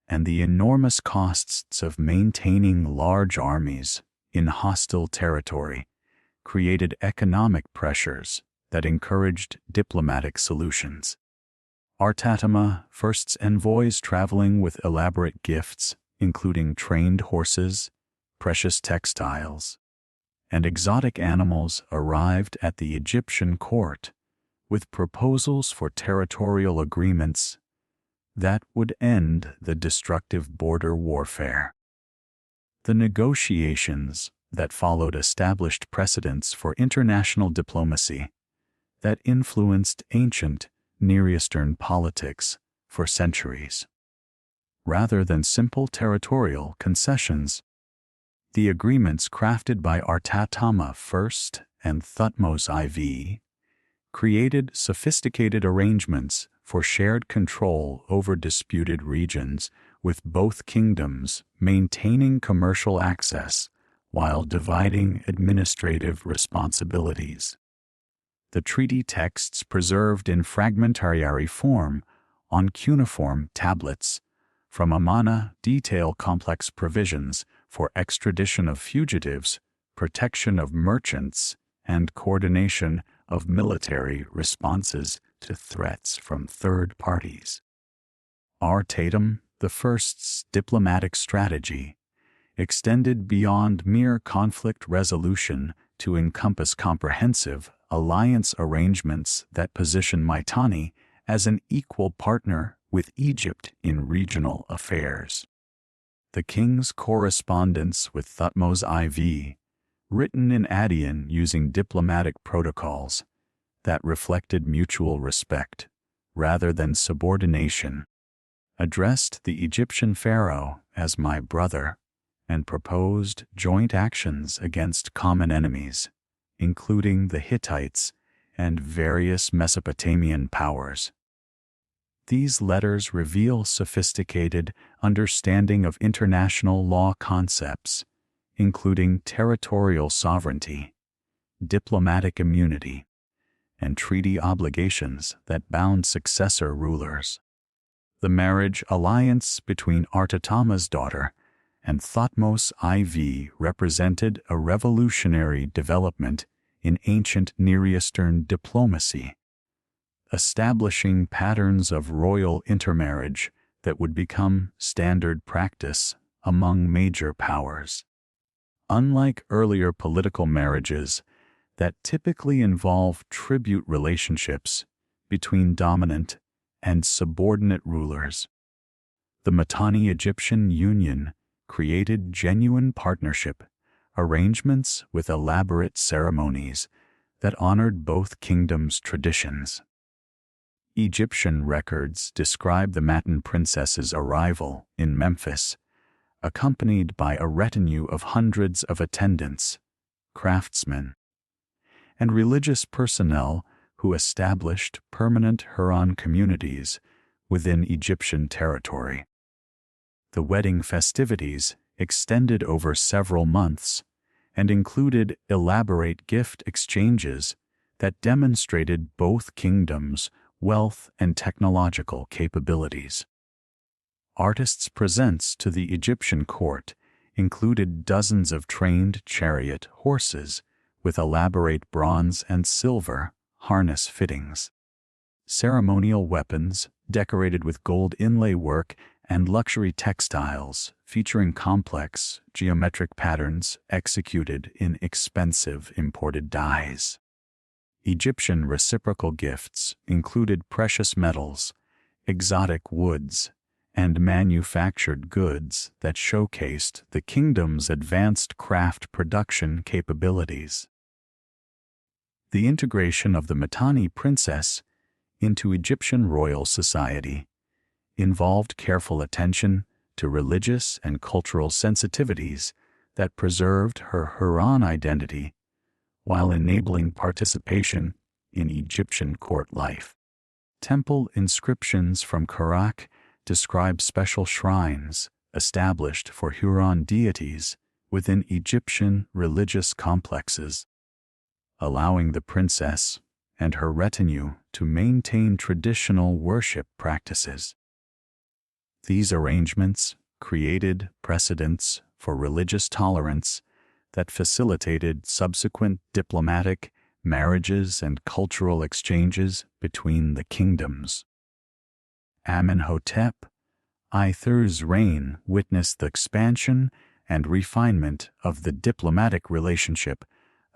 and the enormous costs of maintaining large armies in hostile territory created economic pressures that encouraged diplomatic solutions. Artatama First's envoys traveling with elaborate gifts, including trained horses, precious textiles, and exotic animals, arrived at the Egyptian court with proposals for territorial agreements that would end the destructive border warfare. The negotiations that followed established precedents for international diplomacy that influenced ancient Near Eastern politics for centuries. Rather than simple territorial concessions, the agreements crafted by Artatama I and Thutmose IV created sophisticated arrangements for shared control over disputed regions, with both kingdoms maintaining commercial access while dividing administrative responsibilities. The treaty texts preserved in fragmentary form on cuneiform tablets from Amana detail complex provisions for extradition of fugitives, protection of merchants, and coordination of military responses to threats from third parties. Tatum I's diplomatic strategy extended beyond mere conflict resolution to encompass comprehensive alliance arrangements that position Mitanni as an equal partner with Egypt in regional affairs. The king's correspondence with Thutmose IV, written in Adian using diplomatic protocols that reflected mutual respect rather than subordination, addressed the Egyptian pharaoh as my brother and proposed joint actions against common enemies, including the Hittites and various Mesopotamian powers. These letters reveal sophisticated understanding of international law concepts, including territorial sovereignty, diplomatic immunity, and treaty obligations that bound successor rulers. The marriage alliance between Artatama's daughter and Thutmose IV represented a revolutionary development in ancient Near Eastern diplomacy, establishing patterns of royal intermarriage that would become standard practice among major powers. Unlike earlier political marriages that typically involve tribute relationships between dominant and subordinate rulers, the Mitanni-Egyptian union created genuine partnership arrangements with elaborate ceremonies that honored both kingdoms' traditions. Egyptian records describe the Matan princess's arrival in Memphis, accompanied by a retinue of hundreds of attendants, craftsmen, and religious personnel who established permanent Huron communities within Egyptian territory. The wedding festivities extended over several months and included elaborate gift exchanges that demonstrated both kingdoms' wealth and technological capabilities. Artists' presents to the Egyptian court included dozens of trained chariot horses with elaborate bronze and silver harness fittings, ceremonial weapons decorated with gold inlay work, and luxury textiles featuring complex geometric patterns executed in expensive imported dyes. Egyptian reciprocal gifts included precious metals, exotic woods, and manufactured goods that showcased the kingdom's advanced craft production capabilities. The integration of the Mitanni princess into Egyptian royal society involved careful attention to religious and cultural sensitivities that preserved her Huron identity while enabling participation in Egyptian court life. Temple inscriptions from Karak describe special shrines established for Huron deities within Egyptian religious complexes, allowing the princess and her retinue to maintain traditional worship practices. These arrangements created precedents for religious tolerance that facilitated subsequent diplomatic, marriages, and cultural exchanges between the kingdoms. Amenhotep III's reign witnessed the expansion and refinement of the diplomatic relationship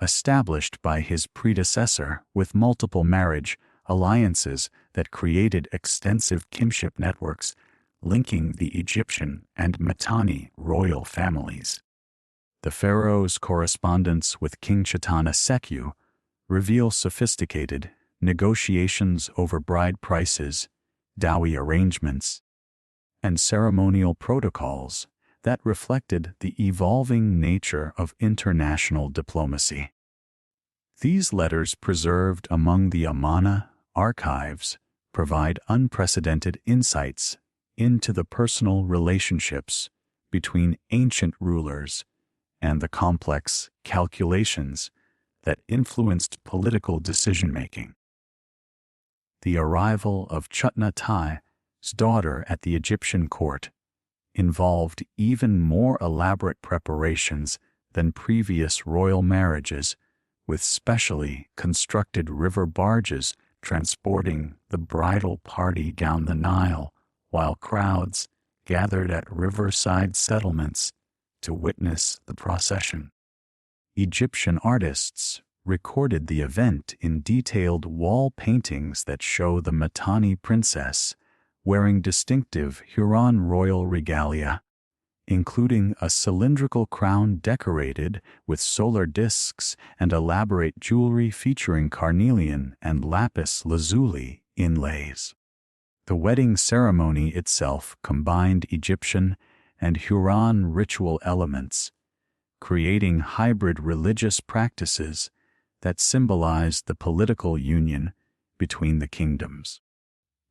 established by his predecessor with multiple marriage alliances that created extensive kinship networks linking the Egyptian and Mitanni royal families. The pharaoh's correspondence with King Chitana Sekju reveals sophisticated negotiations over bride prices, dowry arrangements, and ceremonial protocols that reflected the evolving nature of international diplomacy. These letters preserved among the Amarna archives provide unprecedented insights into the personal relationships between ancient rulers and the complex calculations that influenced political decision-making. The arrival of Chutnatai's daughter at the Egyptian court involved even more elaborate preparations than previous royal marriages, with specially constructed river barges transporting the bridal party down the Nile, while crowds gathered at riverside settlements to witness the procession. Egyptian artists recorded the event in detailed wall paintings that show the Mitanni princess wearing distinctive Huron royal regalia, including a cylindrical crown decorated with solar discs and elaborate jewelry featuring carnelian and lapis lazuli inlays. The wedding ceremony itself combined Egyptian and Huron ritual elements, creating hybrid religious practices that symbolized the political union between the kingdoms.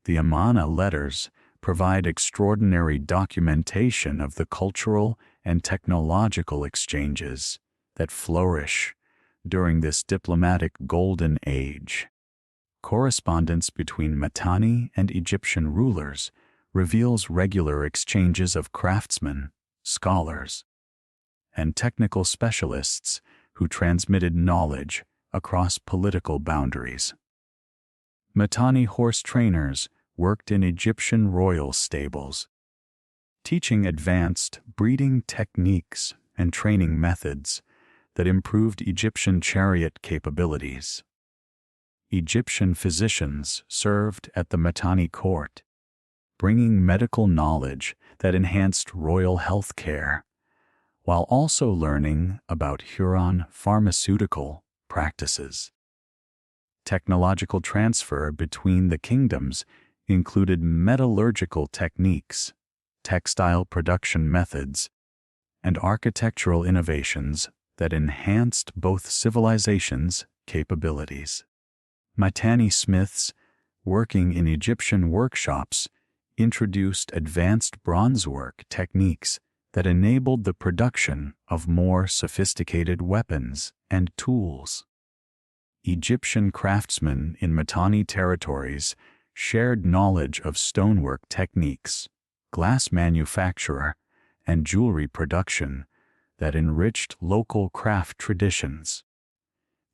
The Amarna letters provide extraordinary documentation of the cultural and technological exchanges that flourish during this diplomatic golden age. Correspondence between Mitanni and Egyptian rulers reveals regular exchanges of craftsmen, scholars, and technical specialists who transmitted knowledge across political boundaries. Mitanni horse trainers worked in Egyptian royal stables, teaching advanced breeding techniques and training methods that improved Egyptian chariot capabilities. Egyptian physicians served at the Mitanni court, bringing medical knowledge that enhanced royal health care, while also learning about Huron pharmaceutical practices. Technological transfer between the kingdoms included metallurgical techniques, textile production methods, and architectural innovations that enhanced both civilizations' capabilities. Mitanni smiths working in Egyptian workshops introduced advanced bronzework techniques that enabled the production of more sophisticated weapons and tools. Egyptian craftsmen in Mitanni territories shared knowledge of stonework techniques, glass manufacture, and jewelry production that enriched local craft traditions.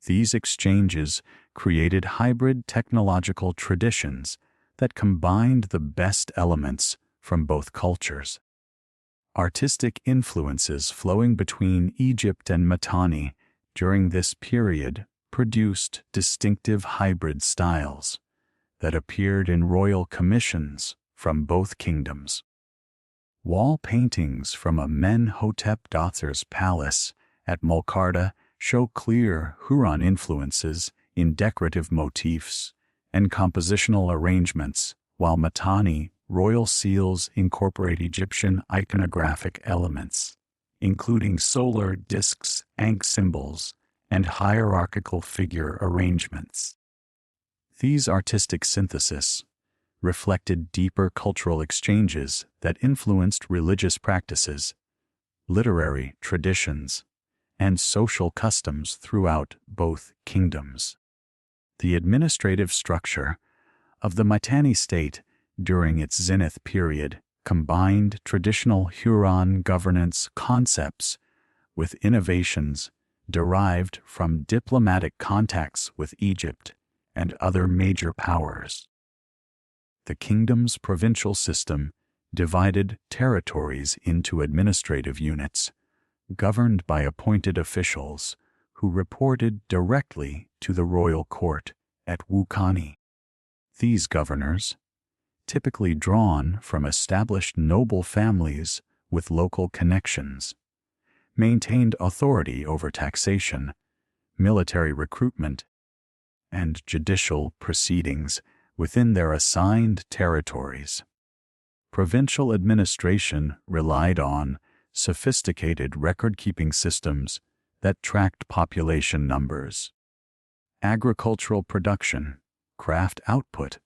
These exchanges created hybrid technological traditions that combined the best elements from both cultures. Artistic influences flowing between Egypt and Mitanni during this period produced distinctive hybrid styles that appeared in royal commissions from both kingdoms. Wall paintings from Amenhotep III's palace at Mulkarta show clear Huron influences in decorative motifs and compositional arrangements, while Mitanni royal seals incorporate Egyptian iconographic elements, including solar discs, Ankh symbols, and hierarchical figure arrangements. These artistic syntheses reflected deeper cultural exchanges that influenced religious practices, literary traditions, and social customs throughout both kingdoms. The administrative structure of the Mitanni state during its zenith period combined traditional Huron governance concepts with innovations derived from diplomatic contacts with Egypt and other major powers. The kingdom's provincial system divided territories into administrative units, governed by appointed officials who reported directly to the royal court at Wukani. These governors, typically drawn from established noble families with local connections, maintained authority over taxation, military recruitment, and judicial proceedings within their assigned territories. Provincial administration relied on sophisticated record-keeping systems that tracked population numbers, agricultural production, craft output,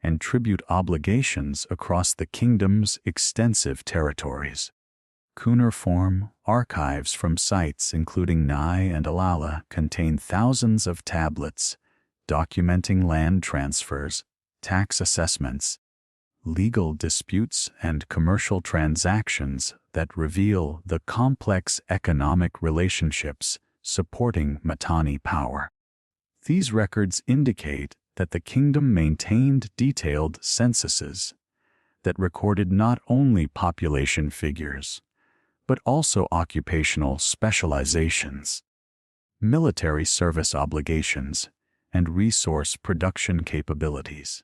and tribute obligations across the kingdom's extensive territories. Cuneiform archives from sites including Nai and Alala contain thousands of tablets documenting land transfers, tax assessments, legal disputes, and commercial transactions that reveal the complex economic relationships supporting Mitanni power. These records indicate that the kingdom maintained detailed censuses that recorded not only population figures, but also occupational specializations, military service obligations, and resource production capabilities.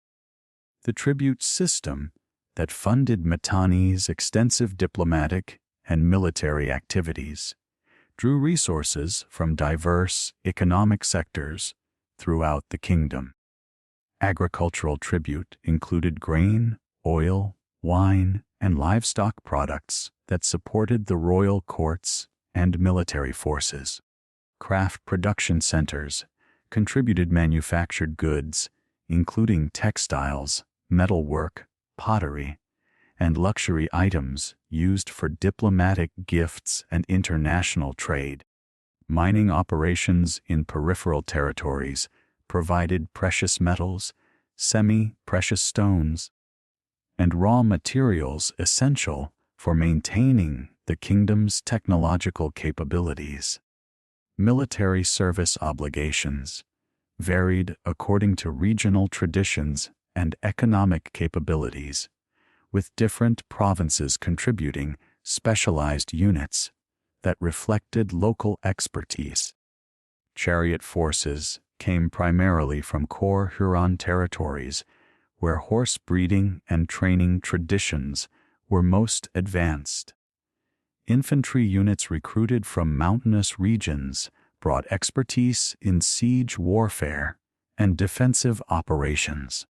The tribute system that funded Mitanni's extensive diplomatic and military activities drew resources from diverse economic sectors throughout the kingdom. Agricultural tribute included grain, oil, wine, and livestock products that supported the royal courts and military forces. Craft production centers contributed manufactured goods, including textiles, metalwork, pottery, and luxury items used for diplomatic gifts and international trade. Mining operations in peripheral territories provided precious metals, semi-precious stones, and raw materials essential for maintaining the kingdom's technological capabilities. Military service obligations varied according to regional traditions and economic capabilities, with different provinces contributing specialized units that reflected local expertise. Chariot forces came primarily from core Huron territories, where horse breeding and training traditions were most advanced. Infantry units recruited from mountainous regions brought expertise in siege warfare and defensive operations.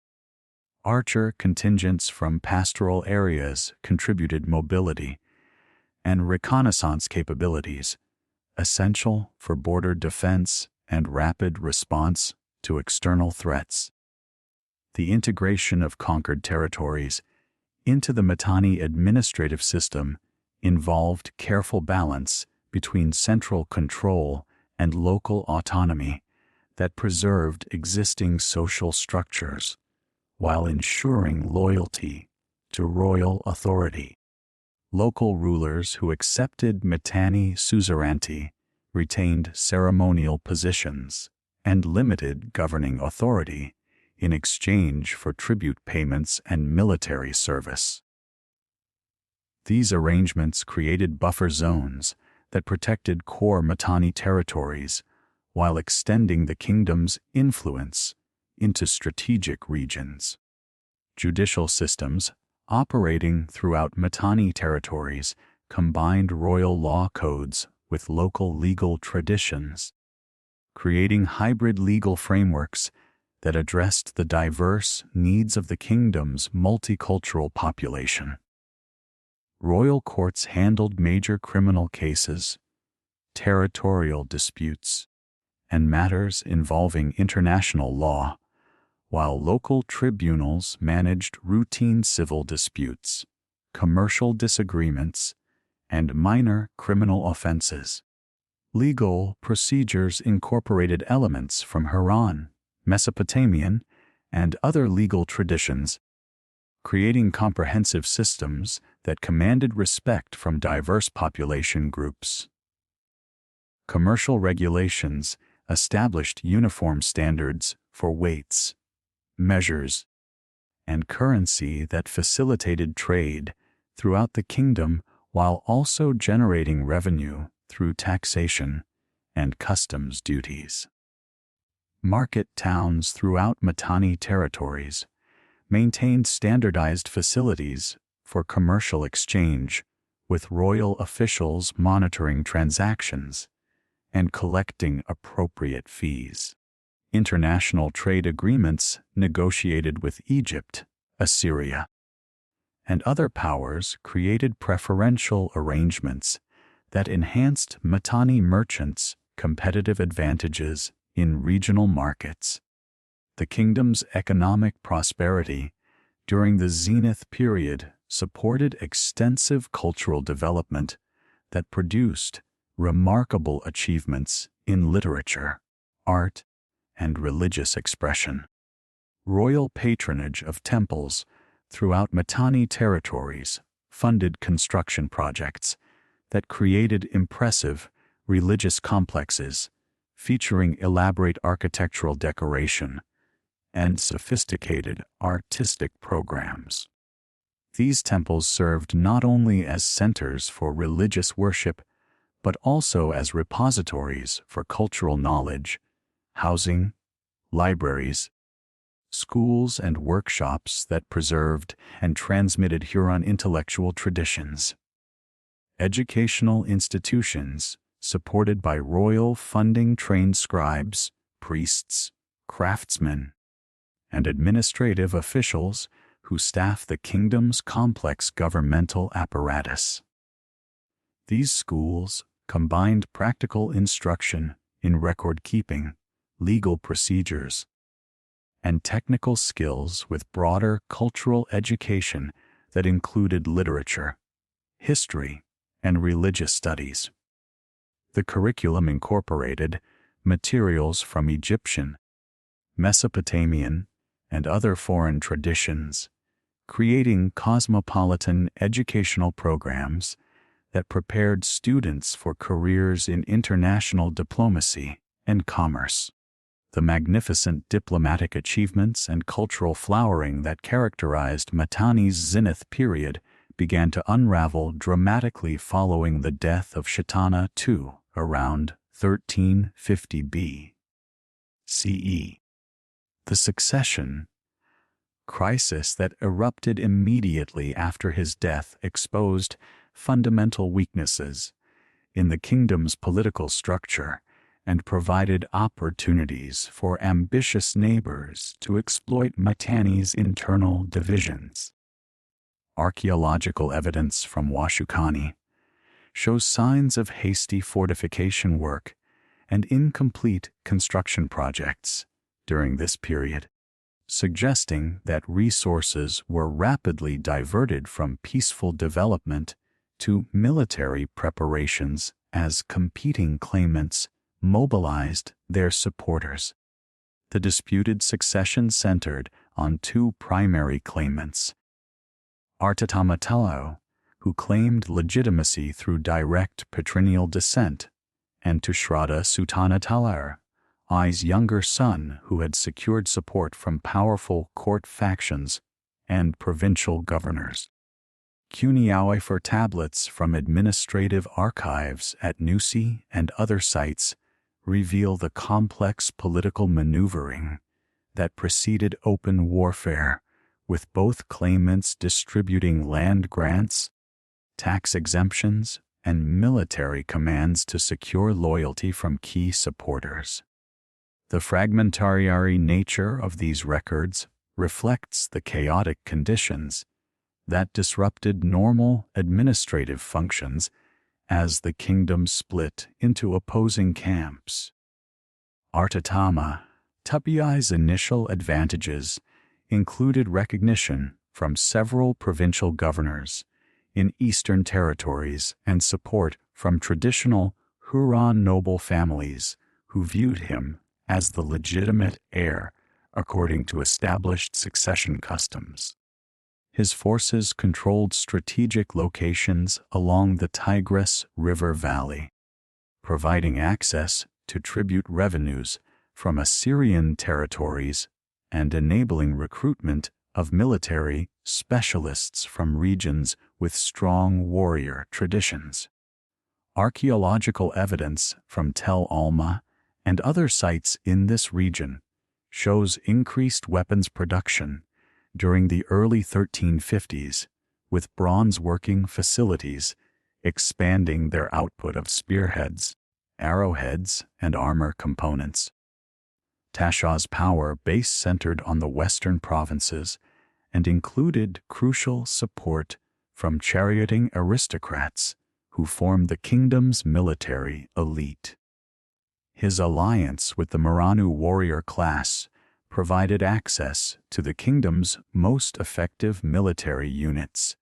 Archer contingents from pastoral areas contributed mobility and reconnaissance capabilities, essential for border defense and rapid response to external threats. The integration of conquered territories into the Mitanni administrative system involved careful balance between central control and local autonomy that preserved existing social structures while ensuring loyalty to royal authority. Local rulers who accepted Mitanni suzerainty retained ceremonial positions and limited governing authority in exchange for tribute payments and military service. These arrangements created buffer zones that protected core Mitanni territories while extending the kingdom's influence into strategic regions. Judicial systems operating throughout Mitanni territories combined royal law codes with local legal traditions, creating hybrid legal frameworks that addressed the diverse needs of the kingdom's multicultural population. Royal courts handled major criminal cases, territorial disputes, and matters involving international law, while local tribunals managed routine civil disputes, commercial disagreements, and minor criminal offenses. Legal procedures incorporated elements from Huron, Mesopotamian, and other legal traditions, creating comprehensive systems that commanded respect from diverse population groups. Commercial regulations established uniform standards for weights, measures, and currency that facilitated trade throughout the kingdom while also generating revenue through taxation and customs duties. Market towns throughout Mitanni territories maintained standardized facilities for commercial exchange, with royal officials monitoring transactions and collecting appropriate fees. International trade agreements negotiated with Egypt, Assyria, and other powers created preferential arrangements that enhanced Mitanni merchants' competitive advantages in regional markets. The kingdom's economic prosperity during the Zenith period supported extensive cultural development that produced remarkable achievements in literature, art, and religious expression. Royal patronage of temples throughout Mitanni territories funded construction projects that created impressive religious complexes featuring elaborate architectural decoration and sophisticated artistic programs. These temples served not only as centers for religious worship, but also as repositories for cultural knowledge, housing, libraries, schools, and workshops that preserved and transmitted Huron intellectual traditions. Educational institutions, supported by royal funding, trained scribes, priests, craftsmen, and administrative officials who staff the kingdom's complex governmental apparatus. These schools combined practical instruction in record-keeping, legal procedures, and technical skills with broader cultural education that included literature, history, and religious studies. The curriculum incorporated materials from Egyptian, Mesopotamian, and other foreign traditions, creating cosmopolitan educational programs that prepared students for careers in international diplomacy and commerce. The magnificent diplomatic achievements and cultural flowering that characterized Mitanni's Zenith period began to unravel dramatically following the death of Shetana II around 1350 BCE. The succession crisis that erupted immediately after his death exposed fundamental weaknesses in the kingdom's political structure and provided opportunities for ambitious neighbors to exploit Mitanni's internal divisions. Archaeological evidence from Washukani shows signs of hasty fortification work and incomplete construction projects during this period, suggesting that resources were rapidly diverted from peaceful development to military preparations as competing claimants mobilized their supporters. The disputed succession centered on two primary claimants: Artatamatalo, who claimed legitimacy through direct patrilineal descent, and Tushrada Sultana Talar, I's younger son, who had secured support from powerful court factions and provincial governors. Cuneifer tablets from administrative archives at Nusi and other sites reveal the complex political maneuvering that preceded open warfare, with both claimants distributing land grants, tax exemptions, and military commands to secure loyalty from key supporters. The fragmentary nature of these records reflects the chaotic conditions that disrupted normal administrative functions as the kingdom split into opposing camps. Artatama Tupiai's initial advantages included recognition from several provincial governors in eastern territories and support from traditional Huron noble families who viewed him as the legitimate heir according to established succession customs. His forces controlled strategic locations along the Tigris River Valley, providing access to tribute revenues from Assyrian territories and enabling recruitment of military specialists from regions with strong warrior traditions. Archaeological evidence from Tel Alma and other sites in this region shows increased weapons production during the early 1350s, with bronze working facilities expanding their output of spearheads, arrowheads, and armor components. Tashaw's power base centered on the western provinces and included crucial support from charioting aristocrats who formed the kingdom's military elite. His alliance with the Maranu warrior class provided access to the kingdom's most effective military units,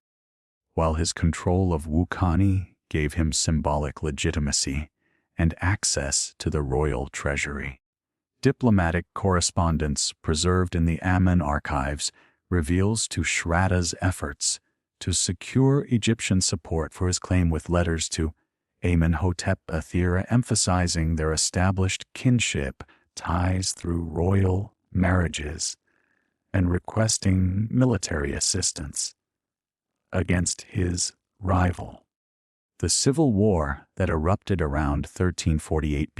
while his control of Wukani gave him symbolic legitimacy and access to the royal treasury. Diplomatic correspondence preserved in the Amun archives reveals Tushratta's efforts to secure Egyptian support for his claim, with letters to Amenhotep III emphasizing their established kinship ties through royal marriages and requesting military assistance against his rival. The civil war that erupted around 1348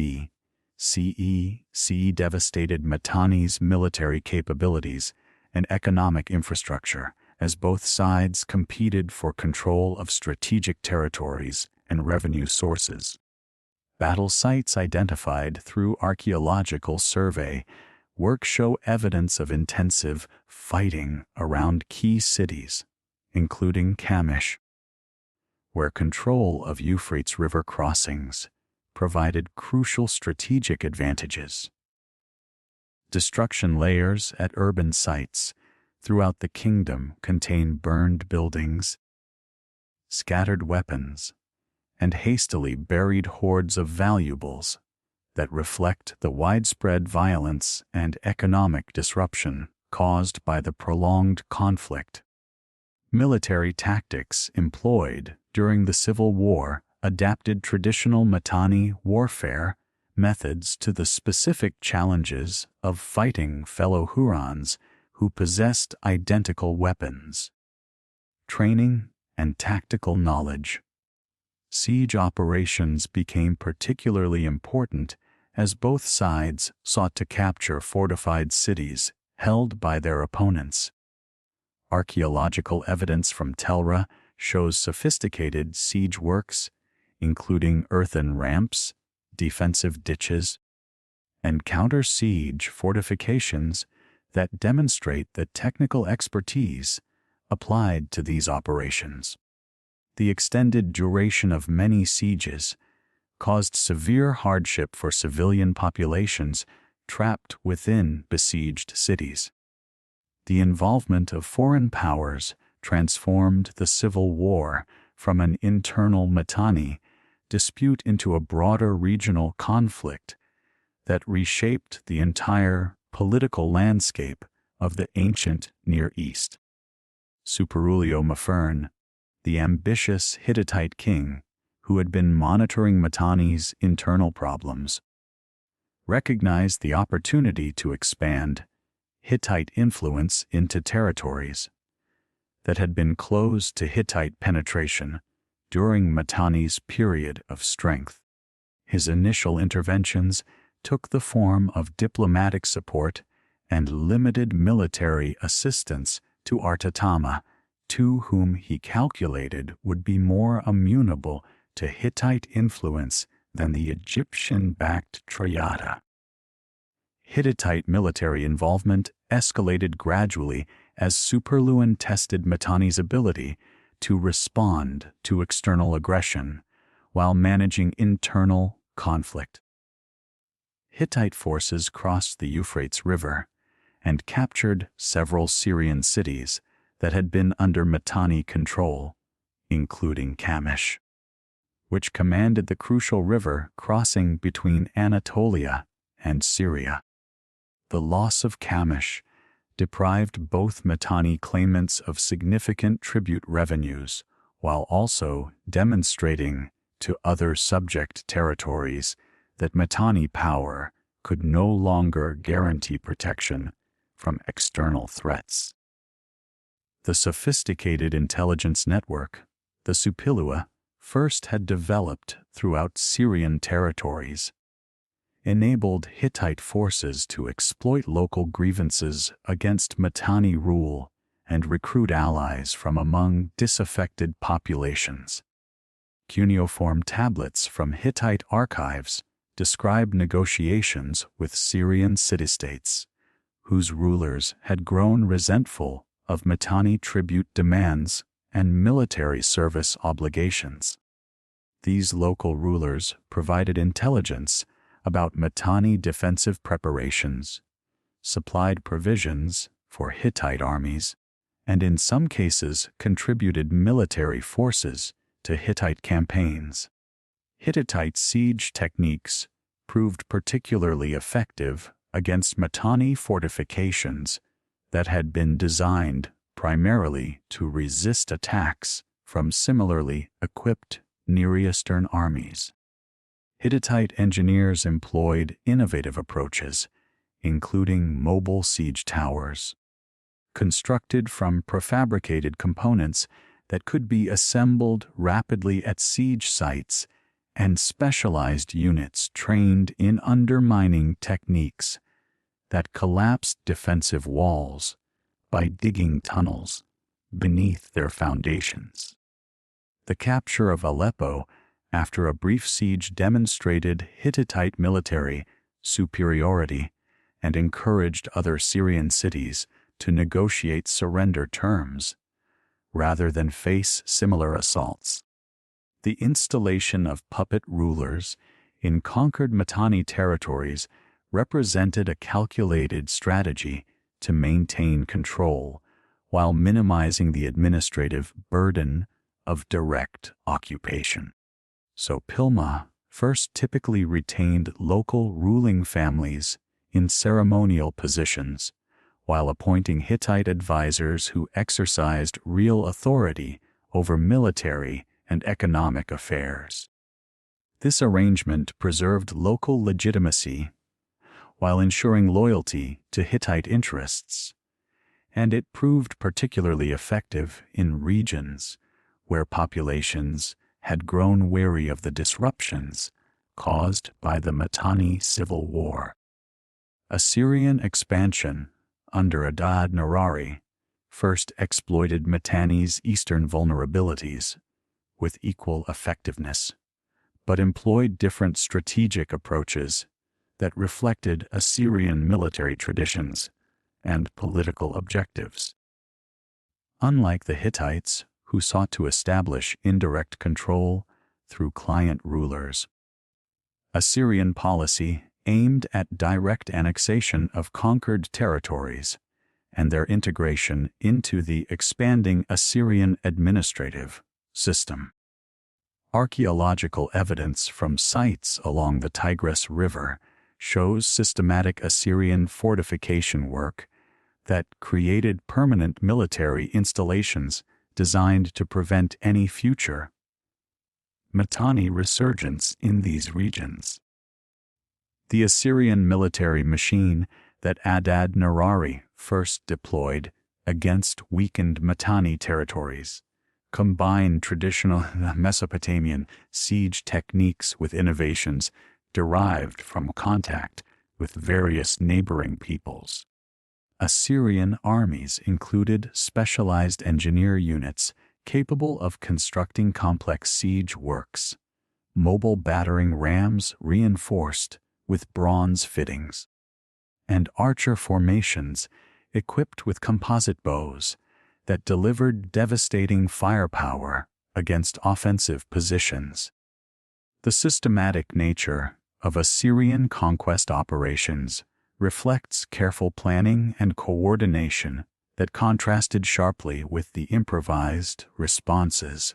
BCE devastated Mitanni's military capabilities and economic infrastructure as both sides competed for control of strategic territories and revenue sources. Battle sites identified through archaeological survey work show evidence of intensive fighting around key cities, including Kamish, where control of Euphrates River crossings provided crucial strategic advantages. Destruction layers at urban sites throughout the kingdom contain burned buildings, scattered weapons, and hastily buried hoards of valuables that reflect the widespread violence and economic disruption caused by the prolonged conflict. Military tactics employed during the Civil War adapted traditional Mitanni warfare methods to the specific challenges of fighting fellow Hurrians who possessed identical weapons. Training and tactical knowledge. Siege operations became particularly important as both sides sought to capture fortified cities held by their opponents. Archaeological evidence from Telra shows sophisticated siege works, including earthen ramps, defensive ditches, and counter-siege fortifications that demonstrate the technical expertise applied to these operations. The extended duration of many sieges caused severe hardship for civilian populations trapped within besieged cities. The involvement of foreign powers transformed the Civil War from an internal Mitanni dispute into a broader regional conflict that reshaped the entire political landscape of the ancient Near East. Superulio Mafern, the ambitious Hittite king who had been monitoring Mitanni's internal problems, recognized the opportunity to expand Hittite influence into territories that had been closed to Hittite penetration during Mitanni's period of strength. His initial interventions took the form of diplomatic support and limited military assistance to Artatama, to whom he calculated would be more amenable to Hittite influence than the Egyptian-backed Triada. Hittite military involvement escalated gradually as Superluan tested Mitanni's ability to respond to external aggression while managing internal conflict. Hittite forces crossed the Euphrates River and captured several Syrian cities that had been under Mitanni control, including Kamish, which commanded the crucial river crossing between Anatolia and Syria. The loss of Kamish deprived both Mitanni claimants of significant tribute revenues, while also demonstrating to other subject territories that Mitanni power could no longer guarantee protection from external threats. The sophisticated intelligence network, the Supilua, first had developed throughout Syrian territories, enabled Hittite forces to exploit local grievances against Mitanni rule and recruit allies from among disaffected populations. Cuneiform tablets from Hittite archives describe negotiations with Syrian city-states, whose rulers had grown resentful of Mitanni tribute demands and military service obligations. These local rulers provided intelligence about Mitanni defensive preparations, supplied provisions for Hittite armies, and in some cases contributed military forces to Hittite campaigns. Hittite siege techniques proved particularly effective against Mitanni fortifications that had been designed primarily to resist attacks from similarly equipped Near Eastern armies. Hittite engineers employed innovative approaches, including mobile siege towers, constructed from prefabricated components that could be assembled rapidly at siege sites, and specialized units trained in undermining techniques that collapsed defensive walls by digging tunnels beneath their foundations. The capture of Aleppo after a brief siege demonstrated Hittite military superiority and encouraged other Syrian cities to negotiate surrender terms rather than face similar assaults. The installation of puppet rulers in conquered Mitanni territories represented a calculated strategy to maintain control while minimizing the administrative burden of direct occupation. So Pilma first typically retained local ruling families in ceremonial positions, while appointing Hittite advisors who exercised real authority over military and economic affairs. This arrangement preserved local legitimacy while ensuring loyalty to Hittite interests, and it proved particularly effective in regions where populations had grown wary of the disruptions caused by the Mitanni civil war. Assyrian expansion under Adad-Nirari first exploited Mitanni's eastern vulnerabilities with equal effectiveness, but employed different strategic approaches that reflected Assyrian military traditions and political objectives. Unlike the Hittites, who sought to establish indirect control through client rulers, Assyrian policy aimed at direct annexation of conquered territories and their integration into the expanding Assyrian administrative system. Archaeological evidence from sites along the Tigris River shows systematic Assyrian fortification work that created permanent military installations designed to prevent any future Mitanni resurgence in these regions. The Assyrian military machine that Adad-Nirari first deployed against weakened Mitanni territories combined traditional Mesopotamian siege techniques with innovations derived from contact with various neighboring peoples. Assyrian armies included specialized engineer units capable of constructing complex siege works, mobile battering rams reinforced with bronze fittings, and archer formations equipped with composite bows that delivered devastating firepower against offensive positions. The systematic nature of Assyrian conquest operations reflects careful planning and coordination that contrasted sharply with the improvised responses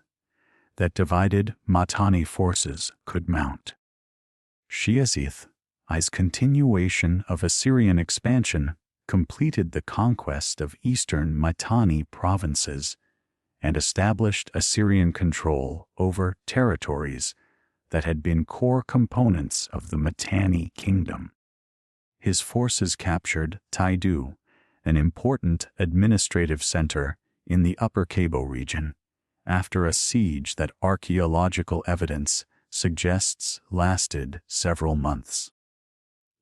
that divided Mitanni forces could mount. Shiazith's continuation of Assyrian expansion completed the conquest of eastern Mitanni provinces and established Assyrian control over territories that had been core components of the Mitanni kingdom. His forces captured Taidu, an important administrative center in the Upper Cabo region, after a siege that archaeological evidence suggests lasted several months.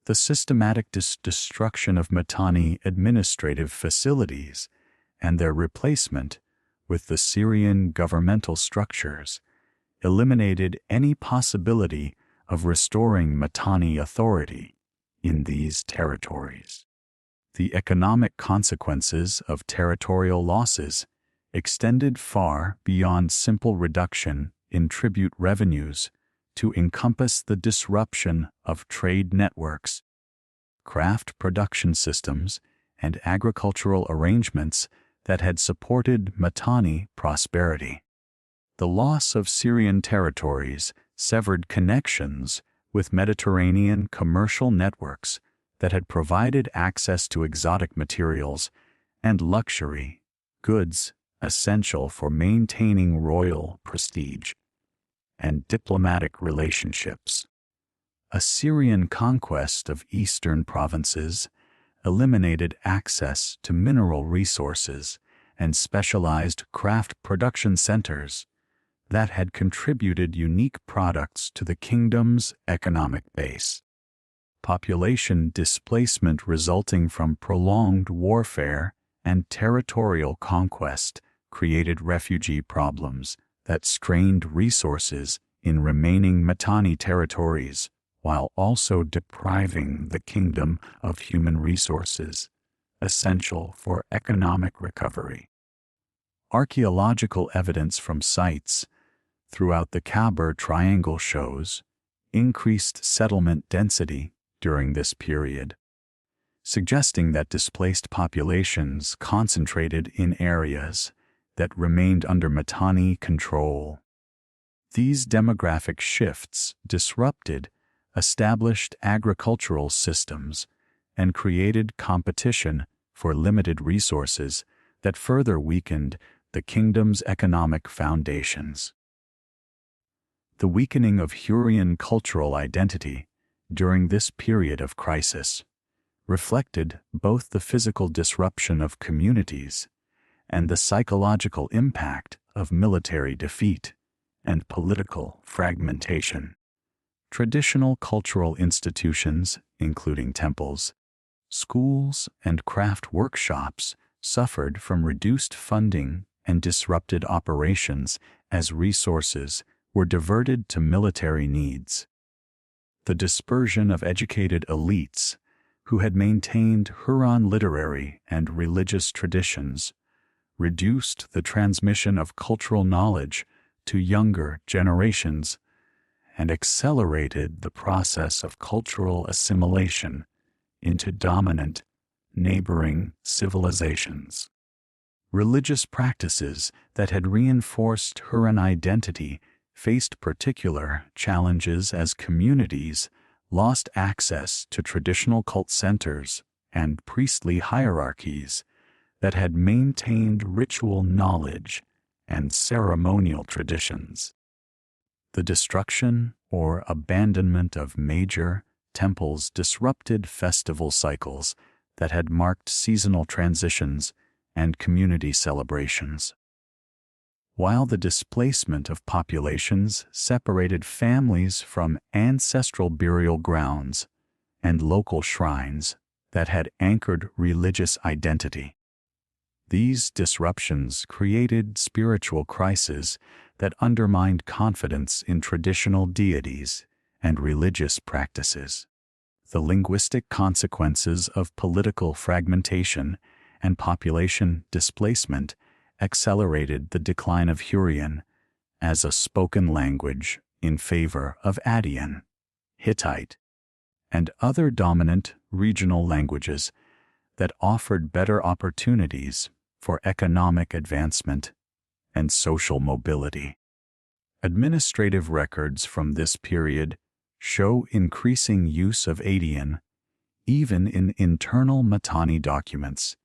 The systematic destruction of Mitanni administrative facilities and their replacement with the Syrian governmental structures eliminated any possibility of restoring Mitanni authority in these territories. The economic consequences of territorial losses extended far beyond simple reduction in tribute revenues to encompass the disruption of trade networks, craft production systems, and agricultural arrangements that had supported Mitanni prosperity. The loss of Syrian territories severed connections with Mediterranean commercial networks that had provided access to exotic materials and luxury goods essential for maintaining royal prestige and diplomatic relationships. Assyrian conquest of eastern provinces eliminated access to mineral resources and specialized craft production centers that had contributed unique products to the kingdom's economic base. Population displacement resulting from prolonged warfare and territorial conquest created refugee problems that strained resources in remaining Mitanni territories, while also depriving the kingdom of human resources essential for economic recovery. Archaeological evidence from sites throughout the Khabar Triangle shows increased settlement density during this period, suggesting that displaced populations concentrated in areas that remained under Mitanni control. These demographic shifts disrupted established agricultural systems and created competition for limited resources that further weakened the kingdom's economic foundations. The weakening of Hurrian cultural identity during this period of crisis reflected both the physical disruption of communities and the psychological impact of military defeat and political fragmentation. Traditional cultural institutions, including temples, schools, and craft workshops, suffered from reduced funding and disrupted operations as resources were diverted to military needs. The dispersion of educated elites who had maintained Huron literary and religious traditions reduced the transmission of cultural knowledge to younger generations and accelerated the process of cultural assimilation into dominant neighboring civilizations. Religious practices that had reinforced Huron identity faced particular challenges as communities lost access to traditional cult centers and priestly hierarchies that had maintained ritual knowledge and ceremonial traditions. The destruction or abandonment of major temples disrupted festival cycles that had marked seasonal transitions and community celebrations. While the displacement of populations separated families from ancestral burial grounds and local shrines that had anchored religious identity, these disruptions created spiritual crises that undermined confidence in traditional deities and religious practices. The linguistic consequences of political fragmentation and population displacement accelerated the decline of Hurrian as a spoken language in favor of Adian, Hittite, and other dominant regional languages that offered better opportunities for economic advancement and social mobility. Administrative records from this period show increasing use of Adian even in internal Mitanni documents,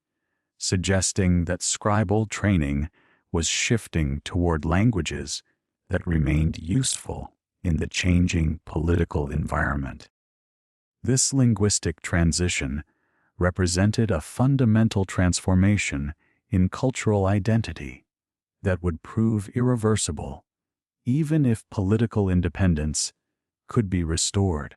suggesting that scribal training was shifting toward languages that remained useful in the changing political environment. This linguistic transition represented a fundamental transformation in cultural identity that would prove irreversible, even if political independence could be restored.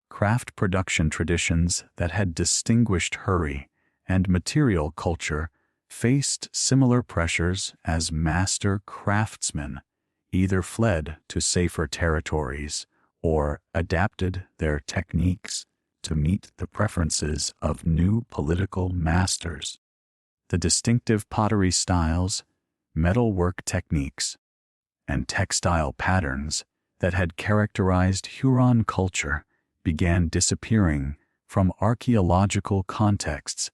Craft production traditions that had distinguished Hurry and material culture faced similar pressures as master craftsmen either fled to safer territories or adapted their techniques to meet the preferences of new political masters. The distinctive pottery styles, metalwork techniques, and textile patterns that had characterized Huron culture began disappearing from archaeological contexts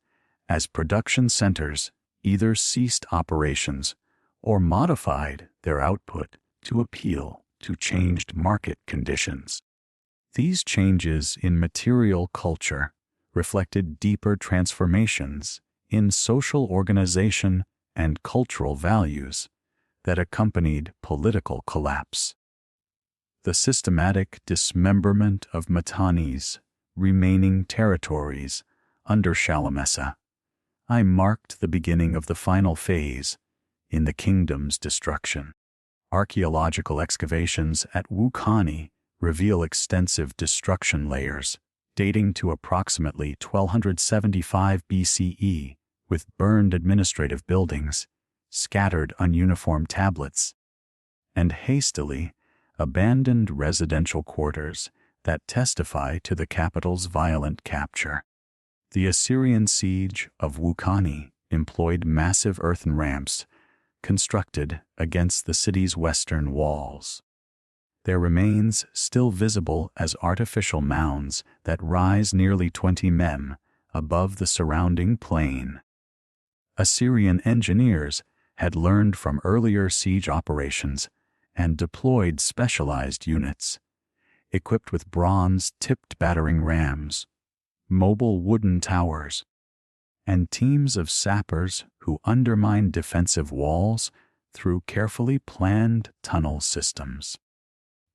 as production centers either ceased operations or modified their output to appeal to changed market conditions. These changes in material culture reflected deeper transformations in social organization and cultural values that accompanied political collapse. The systematic dismemberment of Mitanni's remaining territories under Shalmaneser I marked the beginning of the final phase in the kingdom's destruction. Archaeological excavations at Wukani reveal extensive destruction layers dating to approximately 1275 BCE, with burned administrative buildings, scattered ununiform tablets, and hastily abandoned residential quarters that testify to the capital's violent capture. The Assyrian siege of Wukani employed massive earthen ramps constructed against the city's western walls. Their remains still visible as artificial mounds that rise nearly 20 mem above the surrounding plain. Assyrian engineers had learned from earlier siege operations and deployed specialized units, equipped with bronze-tipped battering rams, mobile wooden towers, and teams of sappers who undermined defensive walls through carefully planned tunnel systems.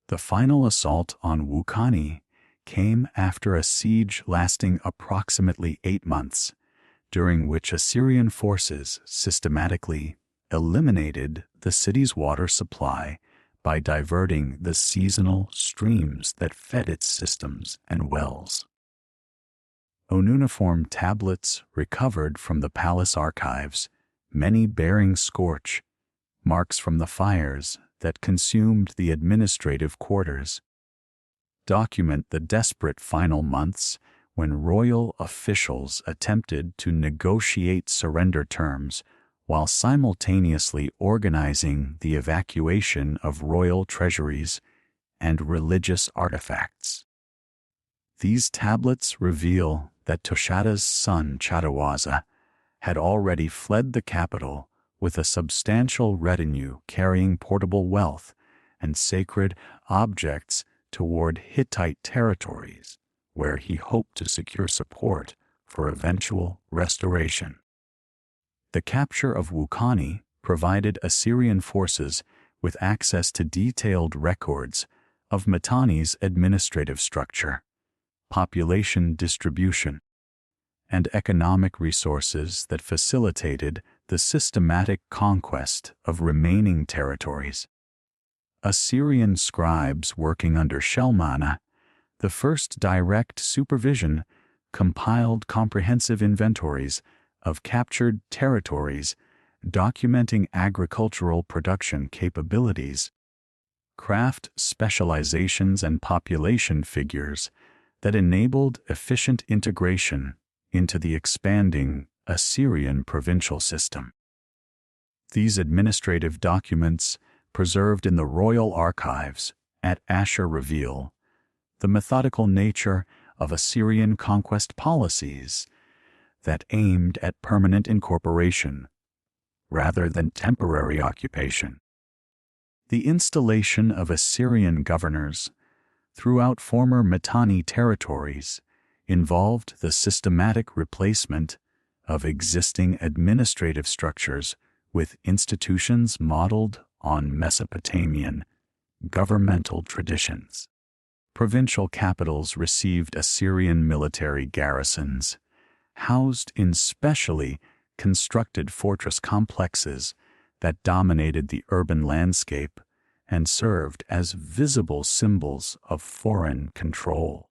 The final assault on Wukani came after a siege lasting approximately 8 months, during which Assyrian forces systematically eliminated the city's water supply by diverting the seasonal streams that fed its systems and wells. Ununiform tablets recovered from the palace archives, many bearing scorch marks from the fires that consumed the administrative quarters, document the desperate final months when royal officials attempted to negotiate surrender terms while simultaneously organizing the evacuation of royal treasuries and religious artifacts. These tablets reveal that Toshada's son Chadawaza had already fled the capital with a substantial retinue carrying portable wealth and sacred objects toward Hittite territories, where he hoped to secure support for eventual restoration. The capture of Wukani provided Assyrian forces with access to detailed records of Mitanni's administrative structure, population distribution, and economic resources that facilitated the systematic conquest of remaining territories. Assyrian scribes working under Shalmaneser, the first direct supervision, compiled comprehensive inventories of captured territories, documenting agricultural production capabilities, craft specializations, and population figures that enabled efficient integration into the expanding Assyrian provincial system. These administrative documents, preserved in the royal archives at Ashur, reveal the methodical nature of Assyrian conquest policies that aimed at permanent incorporation rather than temporary occupation. The installation of Assyrian governors throughout former Mitanni territories involved the systematic replacement of existing administrative structures with institutions modeled on Mesopotamian governmental traditions. Provincial capitals received Assyrian military garrisons, housed in specially constructed fortress complexes that dominated the urban landscape and served as visible symbols of foreign control.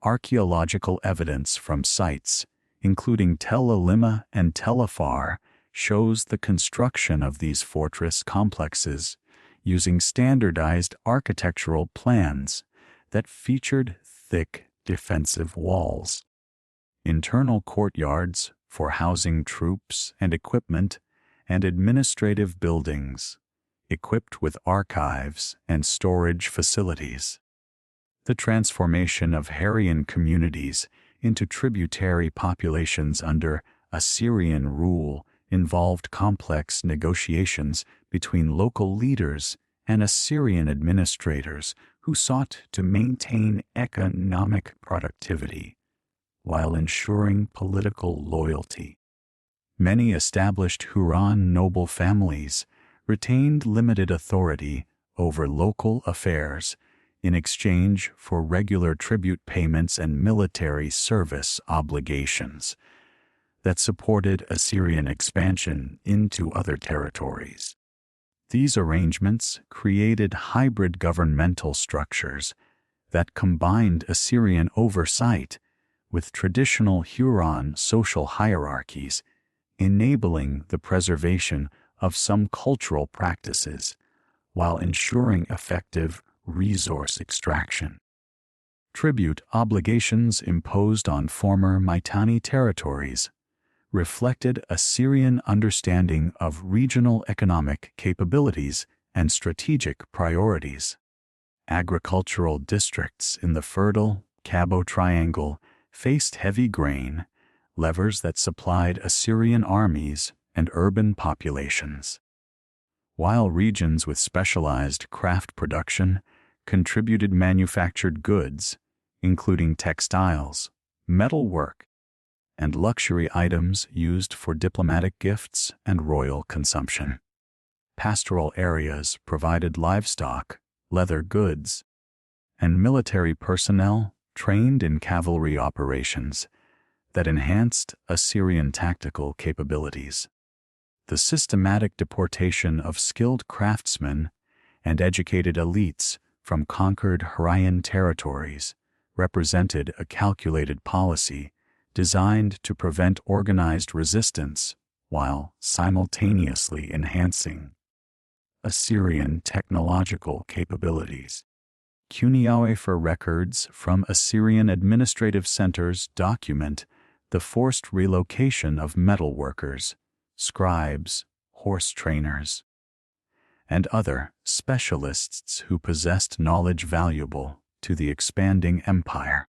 Archaeological evidence from sites, including Tel Elima and Tel Afar, shows the construction of these fortress complexes using standardized architectural plans that featured thick defensive walls, internal courtyards for housing troops and equipment, and administrative buildings equipped with archives and storage facilities. The transformation of Hurrian communities into tributary populations under Assyrian rule involved complex negotiations between local leaders and Assyrian administrators who sought to maintain economic productivity while ensuring political loyalty. Many established Huron noble families retained limited authority over local affairs in exchange for regular tribute payments and military service obligations that supported Assyrian expansion into other territories. These arrangements created hybrid governmental structures that combined Assyrian oversight with traditional Huron social hierarchies, enabling the preservation of some cultural practices while ensuring effective resource extraction. Tribute obligations imposed on former Mitanni territories reflected Assyrian understanding of regional economic capabilities and strategic priorities. Agricultural districts in the fertile Cabo Triangle faced heavy grain, levers that supplied Assyrian armies and urban populations, while regions with specialized craft production contributed manufactured goods, including textiles, metalwork, and luxury items used for diplomatic gifts and royal consumption. Pastoral areas provided livestock, leather goods, and military personnel trained in cavalry operations that enhanced Assyrian tactical capabilities. The systematic deportation of skilled craftsmen and educated elites from conquered Hurrian territories represented a calculated policy designed to prevent organized resistance while simultaneously enhancing Assyrian technological capabilities. Cuneifer records from Assyrian administrative centers document the forced relocation of metalworkers, scribes, horse trainers, and other specialists who possessed knowledge valuable to the expanding empire.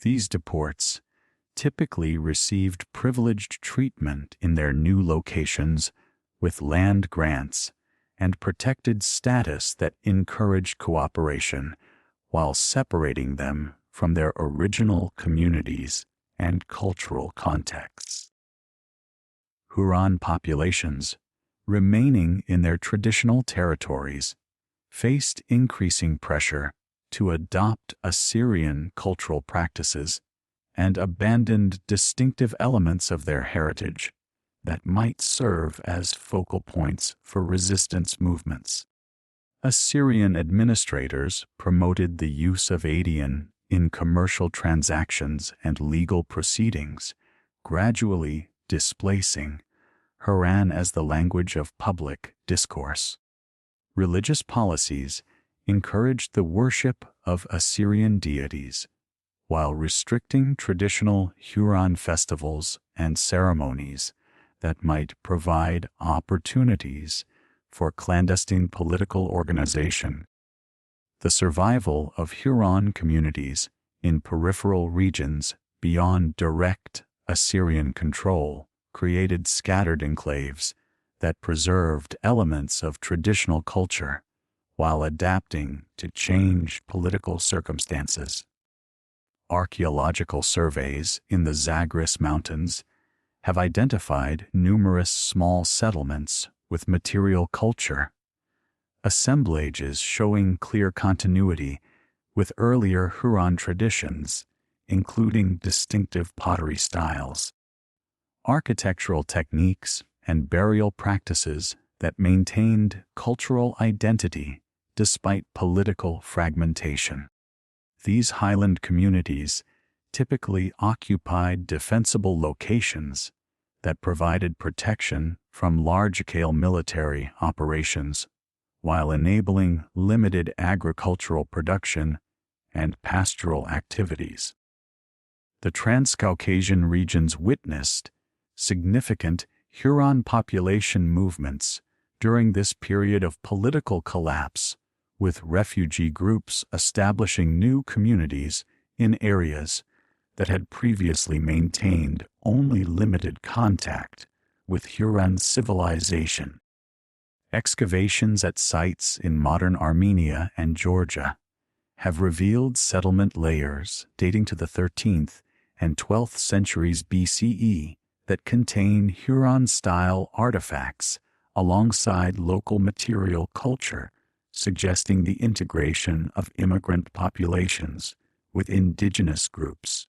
These deports typically received privileged treatment in their new locations with land grants and protected status that encouraged cooperation while separating them from their original communities and cultural contexts. Huron populations, remaining in their traditional territories, faced increasing pressure to adopt Assyrian cultural practices and abandoned distinctive elements of their heritage that might serve as focal points for resistance movements. Assyrian administrators promoted the use of Adian in commercial transactions and legal proceedings, gradually displacing Haran as the language of public discourse. Religious policies encouraged the worship of Assyrian deities, while restricting traditional Huron festivals and ceremonies that might provide opportunities for clandestine political organization. The survival of Huron communities in peripheral regions beyond direct Assyrian control created scattered enclaves that preserved elements of traditional culture while adapting to changed political circumstances. Archaeological surveys in the Zagros Mountains have identified numerous small settlements with material culture, assemblages showing clear continuity with earlier Huron traditions, including distinctive pottery styles, architectural techniques, and burial practices that maintained cultural identity despite political fragmentation. These highland communities typically occupied defensible locations that provided protection from large-scale military operations while enabling limited agricultural production and pastoral activities. The Transcaucasian regions witnessed significant Huron population movements during this period of political collapse, with refugee groups establishing new communities in areas that had previously maintained only limited contact with Huron civilization. Excavations at sites in modern Armenia and Georgia have revealed settlement layers dating to the 13th and 12th centuries BCE that contain Huron-style artifacts alongside local material culture, suggesting the integration of immigrant populations with indigenous groups.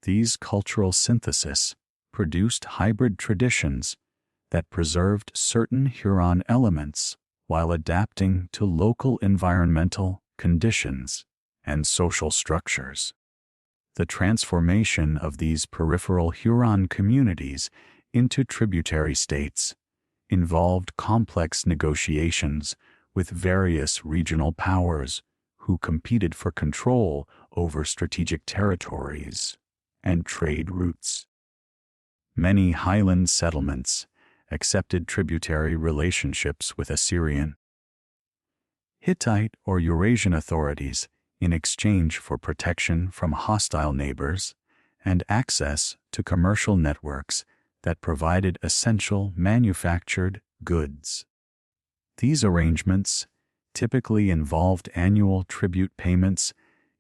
These cultural syntheses produced hybrid traditions that preserved certain Huron elements while adapting to local environmental conditions and social structures. The transformation of these peripheral Huron communities into tributary states involved complex negotiations with various regional powers who competed for control over strategic territories and trade routes. Many highland settlements accepted tributary relationships with Assyrian, Hittite, or Eurasian authorities in exchange for protection from hostile neighbors and access to commercial networks that provided essential manufactured goods. These arrangements typically involved annual tribute payments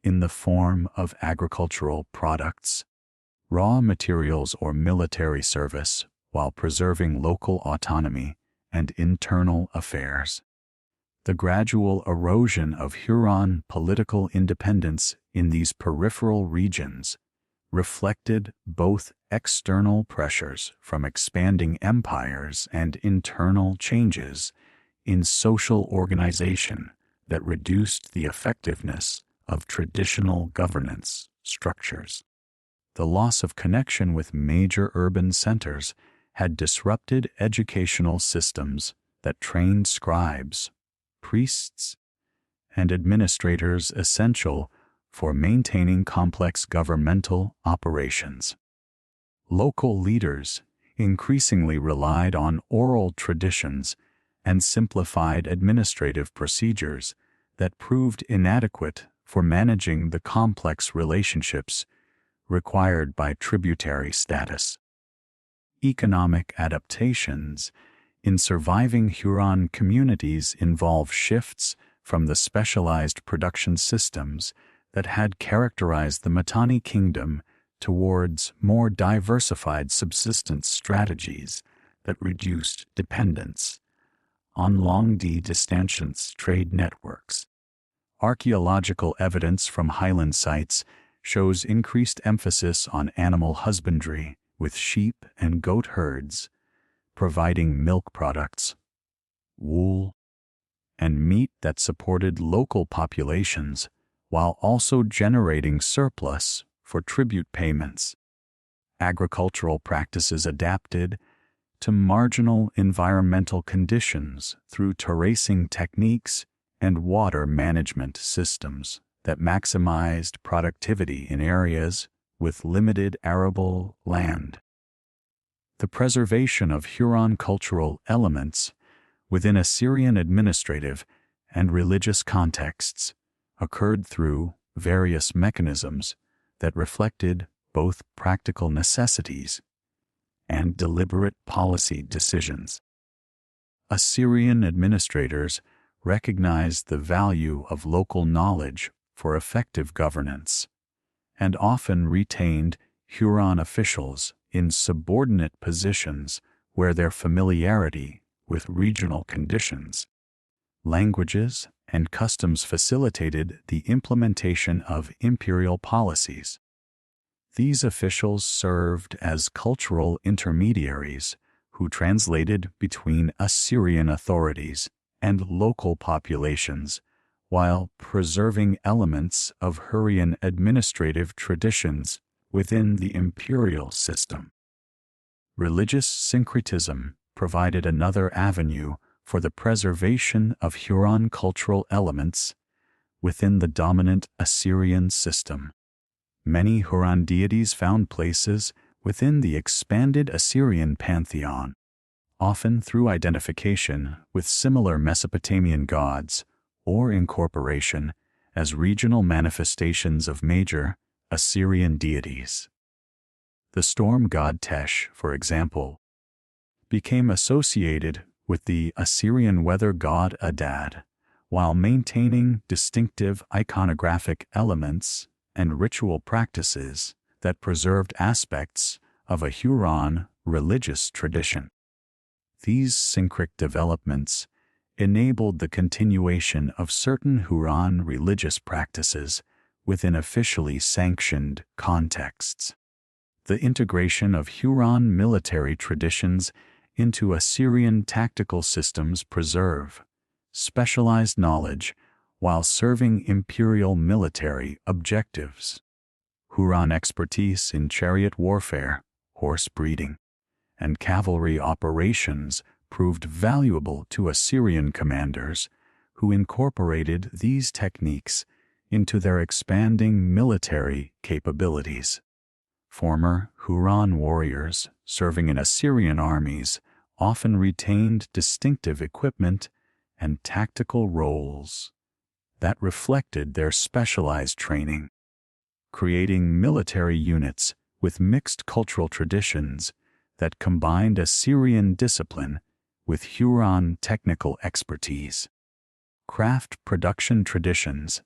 in the form of agricultural products, raw materials, or military service, while preserving local autonomy and internal affairs. The gradual erosion of Huron political independence in these peripheral regions reflected both external pressures from expanding empires and internal changes in social organization that reduced the effectiveness of traditional governance structures. The loss of connection with major urban centers had disrupted educational systems that trained scribes, priests, and administrators essential for maintaining complex governmental operations. Local leaders increasingly relied on oral traditions and simplified administrative procedures that proved inadequate for managing the complex relationships required by tributary status. Economic adaptations in surviving Huron communities involve shifts from the specialized production systems that had characterized the Mitanni Kingdom towards more diversified subsistence strategies that reduced dependence on long-distance trade networks. Archaeological evidence from highland sites shows increased emphasis on animal husbandry, with sheep and goat herds providing milk products, wool, and meat that supported local populations while also generating surplus for tribute payments. Agricultural practices adapted to marginal environmental conditions through terracing techniques and water management systems that maximized productivity in areas with limited arable land. The preservation of Huron cultural elements within Assyrian administrative and religious contexts occurred through various mechanisms that reflected both practical necessities and deliberate policy decisions. Assyrian administrators recognized the value of local knowledge for effective governance, and often retained Huron officials in subordinate positions where their familiarity with regional conditions, languages, and customs facilitated the implementation of imperial policies. These officials served as cultural intermediaries who translated between Assyrian authorities and local populations while preserving elements of Hurrian administrative traditions within the imperial system. Religious syncretism provided another avenue for the preservation of Huron cultural elements within the dominant Assyrian system. Many Huron deities found places within the expanded Assyrian pantheon, often through identification with similar Mesopotamian gods or incorporation as regional manifestations of major Assyrian deities. The storm god Tesh, for example, became associated with the Assyrian weather god Adad, while maintaining distinctive iconographic elements and ritual practices that preserved aspects of a Huron religious tradition. These syncretic developments enabled the continuation of certain Huron religious practices within officially sanctioned contexts. The integration of Huron military traditions into Assyrian tactical systems preserve specialized knowledge while serving imperial military objectives. Huron expertise in chariot warfare, horse breeding, and cavalry operations proved valuable to Assyrian commanders who incorporated these techniques into their expanding military capabilities. Former Huron warriors serving in Assyrian armies often retained distinctive equipment and tactical roles that reflected their specialized training. Creating military units with mixed cultural traditions that combined Assyrian discipline with Huron technical expertise. Craft production traditions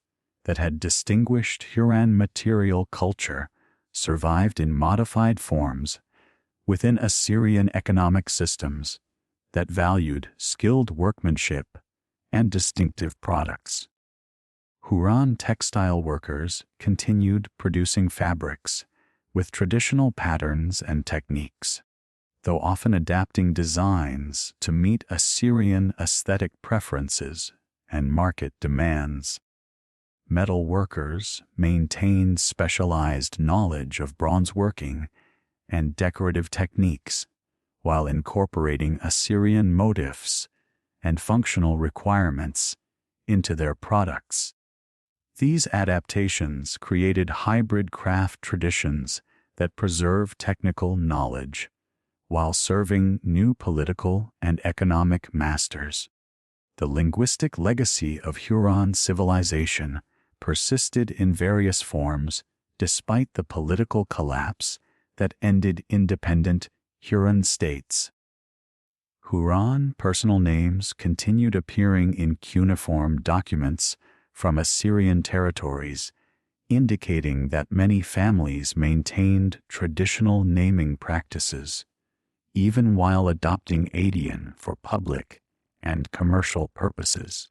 that had distinguished Huron material culture survived in modified forms within Assyrian economic systems that valued skilled workmanship and distinctive products. Huron textile workers continued producing fabrics with traditional patterns and techniques, though often adapting designs to meet Assyrian aesthetic preferences and market demands. Metal workers maintained specialized knowledge of bronze working and decorative techniques while incorporating Assyrian motifs and functional requirements into their products. These adaptations created hybrid craft traditions that preserve technical knowledge while serving new political and economic masters. The linguistic legacy of Huron civilization persisted in various forms despite the political collapse that ended independent Huron states. Huron personal names continued appearing in cuneiform documents from Assyrian territories, indicating that many families maintained traditional naming practices, even while adopting Adian for public and commercial purposes.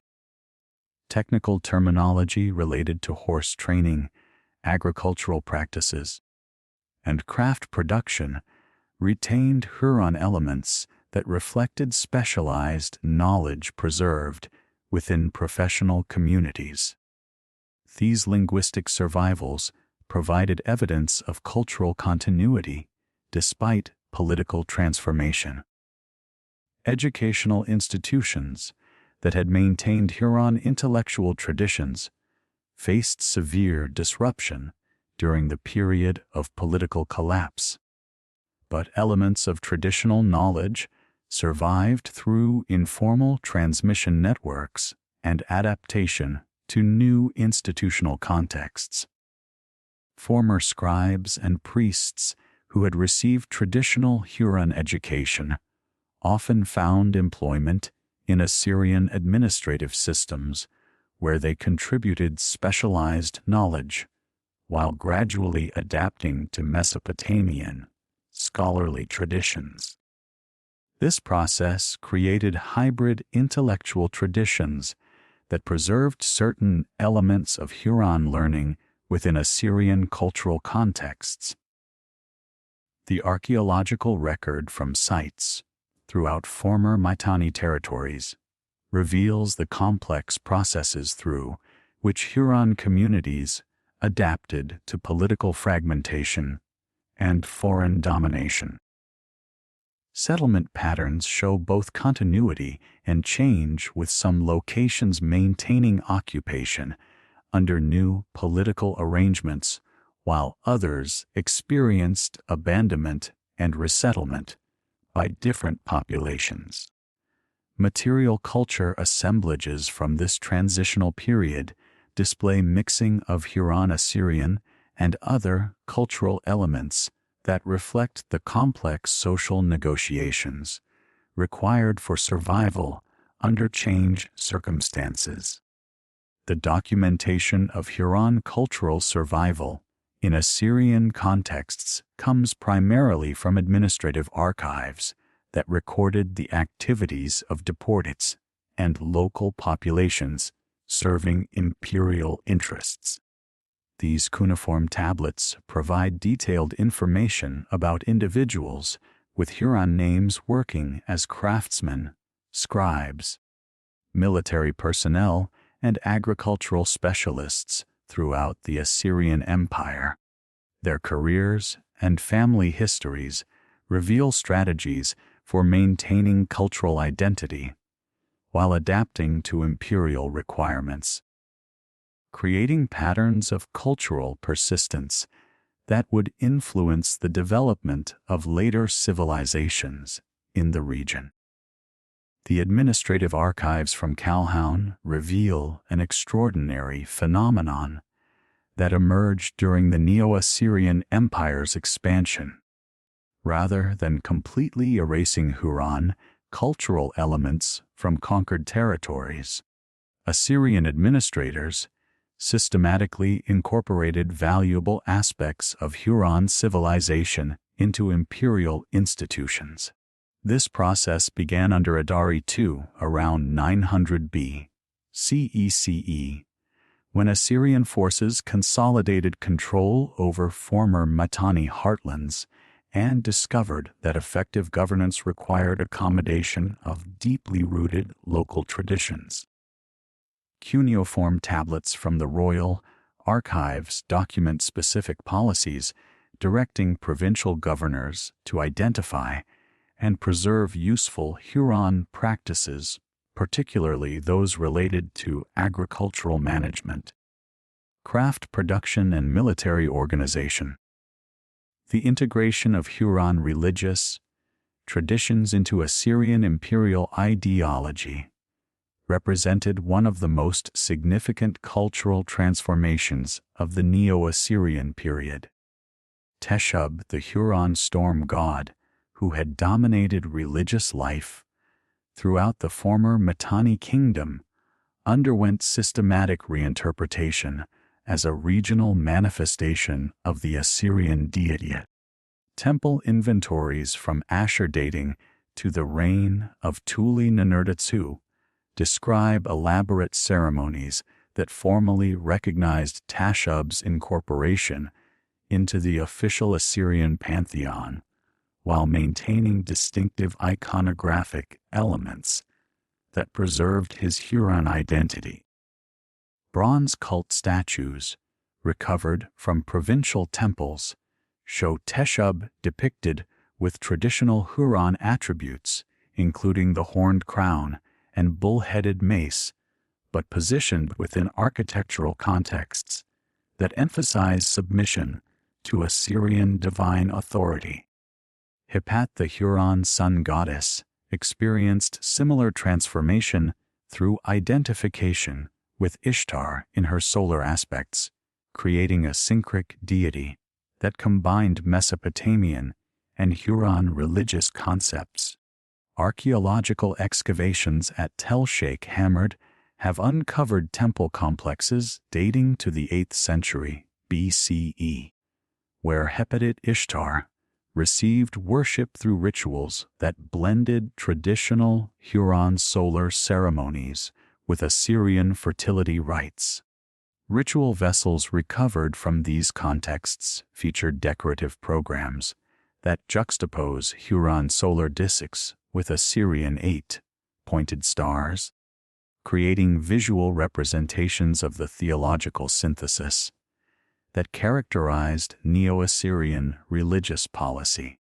Technical terminology related to horse training, agricultural practices, and craft production retained Huron elements that reflected specialized knowledge preserved within professional communities. These linguistic survivals provided evidence of cultural continuity despite political transformation. Educational institutions that had maintained Huron intellectual traditions faced severe disruption during the period of political collapse. But elements of traditional knowledge survived through informal transmission networks and adaptation to new institutional contexts. Former scribes and priests who had received traditional Huron education often found employment in Assyrian administrative systems where they contributed specialized knowledge while gradually adapting to Mesopotamian scholarly traditions. This process created hybrid intellectual traditions that preserved certain elements of Huron learning within Assyrian cultural contexts. The archaeological record from sites throughout former Mitanni territories reveals the complex processes through which Huron communities adapted to political fragmentation and foreign domination. Settlement patterns show both continuity and change, with some locations maintaining occupation under new political arrangements, while others experienced abandonment and resettlement by different populations. Material culture assemblages from this transitional period display mixing of Huron Assyrian and other cultural elements that reflect the complex social negotiations required for survival under change circumstances. The documentation of Huron cultural survival in Assyrian contexts comes primarily from administrative archives that recorded the activities of deportees and local populations serving imperial interests. These cuneiform tablets provide detailed information about individuals with Huron names working as craftsmen, scribes, military personnel, and agricultural specialists throughout the Assyrian Empire. Their careers and family histories reveal strategies for maintaining cultural identity while adapting to imperial requirements, creating patterns of cultural persistence that would influence the development of later civilizations in the region. The administrative archives from Calhoun reveal an extraordinary phenomenon that emerged during the Neo-Assyrian Empire's expansion. Rather than completely erasing Huron cultural elements from conquered territories, Assyrian administrators systematically incorporated valuable aspects of Huron civilization into imperial institutions. This process began under Adari II around 900 BCE, when Assyrian forces consolidated control over former Mitanni heartlands and discovered that effective governance required accommodation of deeply rooted local traditions. Cuneiform tablets from the royal archives document specific policies directing provincial governors to identify and preserve useful Huron practices, particularly those related to agricultural management, craft production, and military organization. The integration of Huron religious traditions into Assyrian imperial ideology represented one of the most significant cultural transformations of the Neo-Assyrian period. Teshub, the Huron storm god, who had dominated religious life throughout the former Mitanni kingdom, underwent systematic reinterpretation as a regional manifestation of the Assyrian deity. Temple inventories from Ashur dating to the reign of Tuli-Ninurta describe elaborate ceremonies that formally recognized Teshub's incorporation into the official Assyrian pantheon, while maintaining distinctive iconographic elements that preserved his Huron identity. Bronze cult statues, recovered from provincial temples, show Teshub depicted with traditional Huron attributes, including the horned crown and bull-headed mace, but positioned within architectural contexts that emphasize submission to Assyrian divine authority. Hippat, the Huron sun goddess, experienced similar transformation through identification with Ishtar in her solar aspects, creating a syncretic deity that combined Mesopotamian and Huron religious concepts. Archaeological excavations at Tel Sheikh Hamad have uncovered temple complexes dating to the 8th century BCE, where Hephaestus Ishtar received worship through rituals that blended traditional Huron solar ceremonies with Assyrian fertility rites. Ritual vessels recovered from these contexts featured decorative programs that juxtapose Huron solar discs with Assyrian 8-pointed stars, creating visual representations of the theological synthesis that characterized Neo-Assyrian religious policy.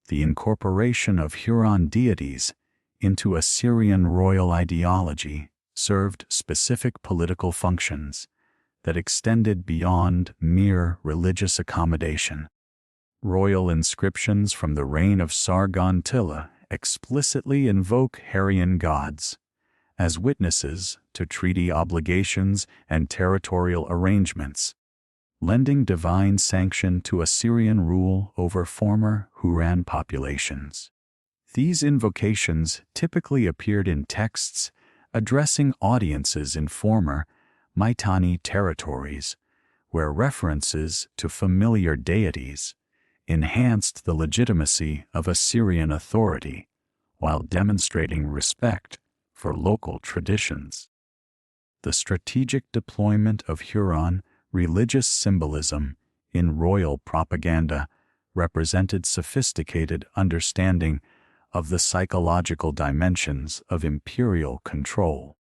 The incorporation of Huron deities into Assyrian royal ideology served specific political functions that extended beyond mere religious accommodation. Royal inscriptions from the reign of Sargon-Tilla explicitly invoke Hurrian gods as witnesses to treaty obligations and territorial arrangements, lending divine sanction to Assyrian rule over former Hurran populations. These invocations typically appeared in texts addressing audiences in former Mitanni territories, where references to familiar deities enhanced the legitimacy of Assyrian authority while demonstrating respect for local traditions. The strategic deployment of Huron religious symbolism in royal propaganda represented sophisticated understanding of the psychological dimensions of imperial control.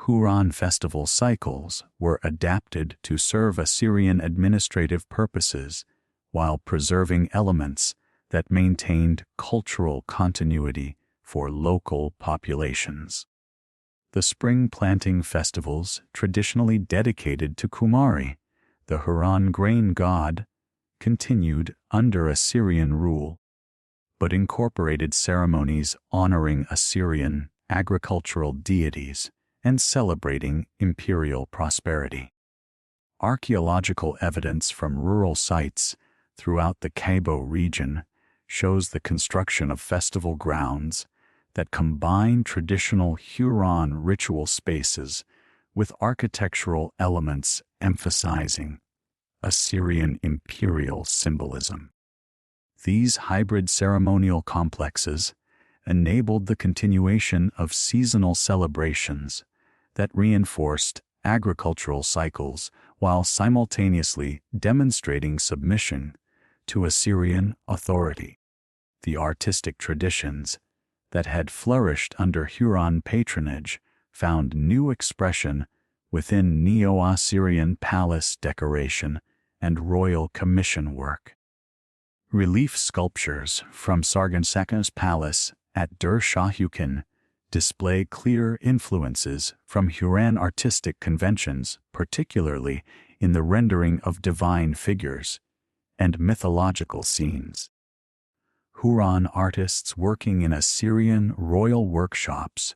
Huron festival cycles were adapted to serve Assyrian administrative purposes while preserving elements that maintained cultural continuity for local populations. The spring planting festivals, traditionally dedicated to Kumari, the Huron grain god, continued under Assyrian rule, but incorporated ceremonies honoring Assyrian agricultural deities and celebrating imperial prosperity. Archaeological evidence from rural sites throughout the Cabo region shows the construction of festival grounds that combine traditional Huron ritual spaces with architectural elements emphasizing Assyrian imperial symbolism. These hybrid ceremonial complexes enabled the continuation of seasonal celebrations that reinforced agricultural cycles while simultaneously demonstrating submission to Assyrian authority. The artistic traditions that had flourished under Huron patronage found new expression within Neo-Assyrian palace decoration and royal commission work. Relief sculptures from Sargansseka's palace at Dur Shahukin display clear influences from Huron artistic conventions, particularly in the rendering of divine figures and mythological scenes. Huron artists working in Assyrian royal workshops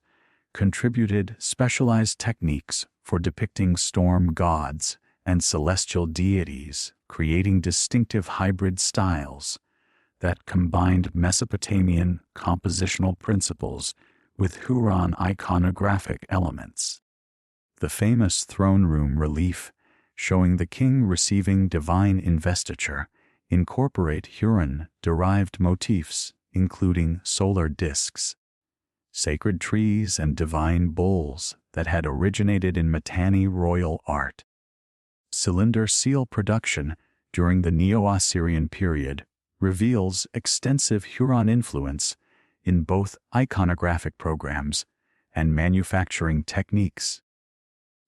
contributed specialized techniques for depicting storm gods and celestial deities, creating distinctive hybrid styles that combined Mesopotamian compositional principles with Huron iconographic elements. The famous throne room relief showing the king receiving divine investiture incorporate Huron-derived motifs, including solar discs, sacred trees, and divine bulls that had originated in Mitanni royal art. Cylinder seal production during the Neo-Assyrian period reveals extensive Huron influence in both iconographic programs and manufacturing techniques.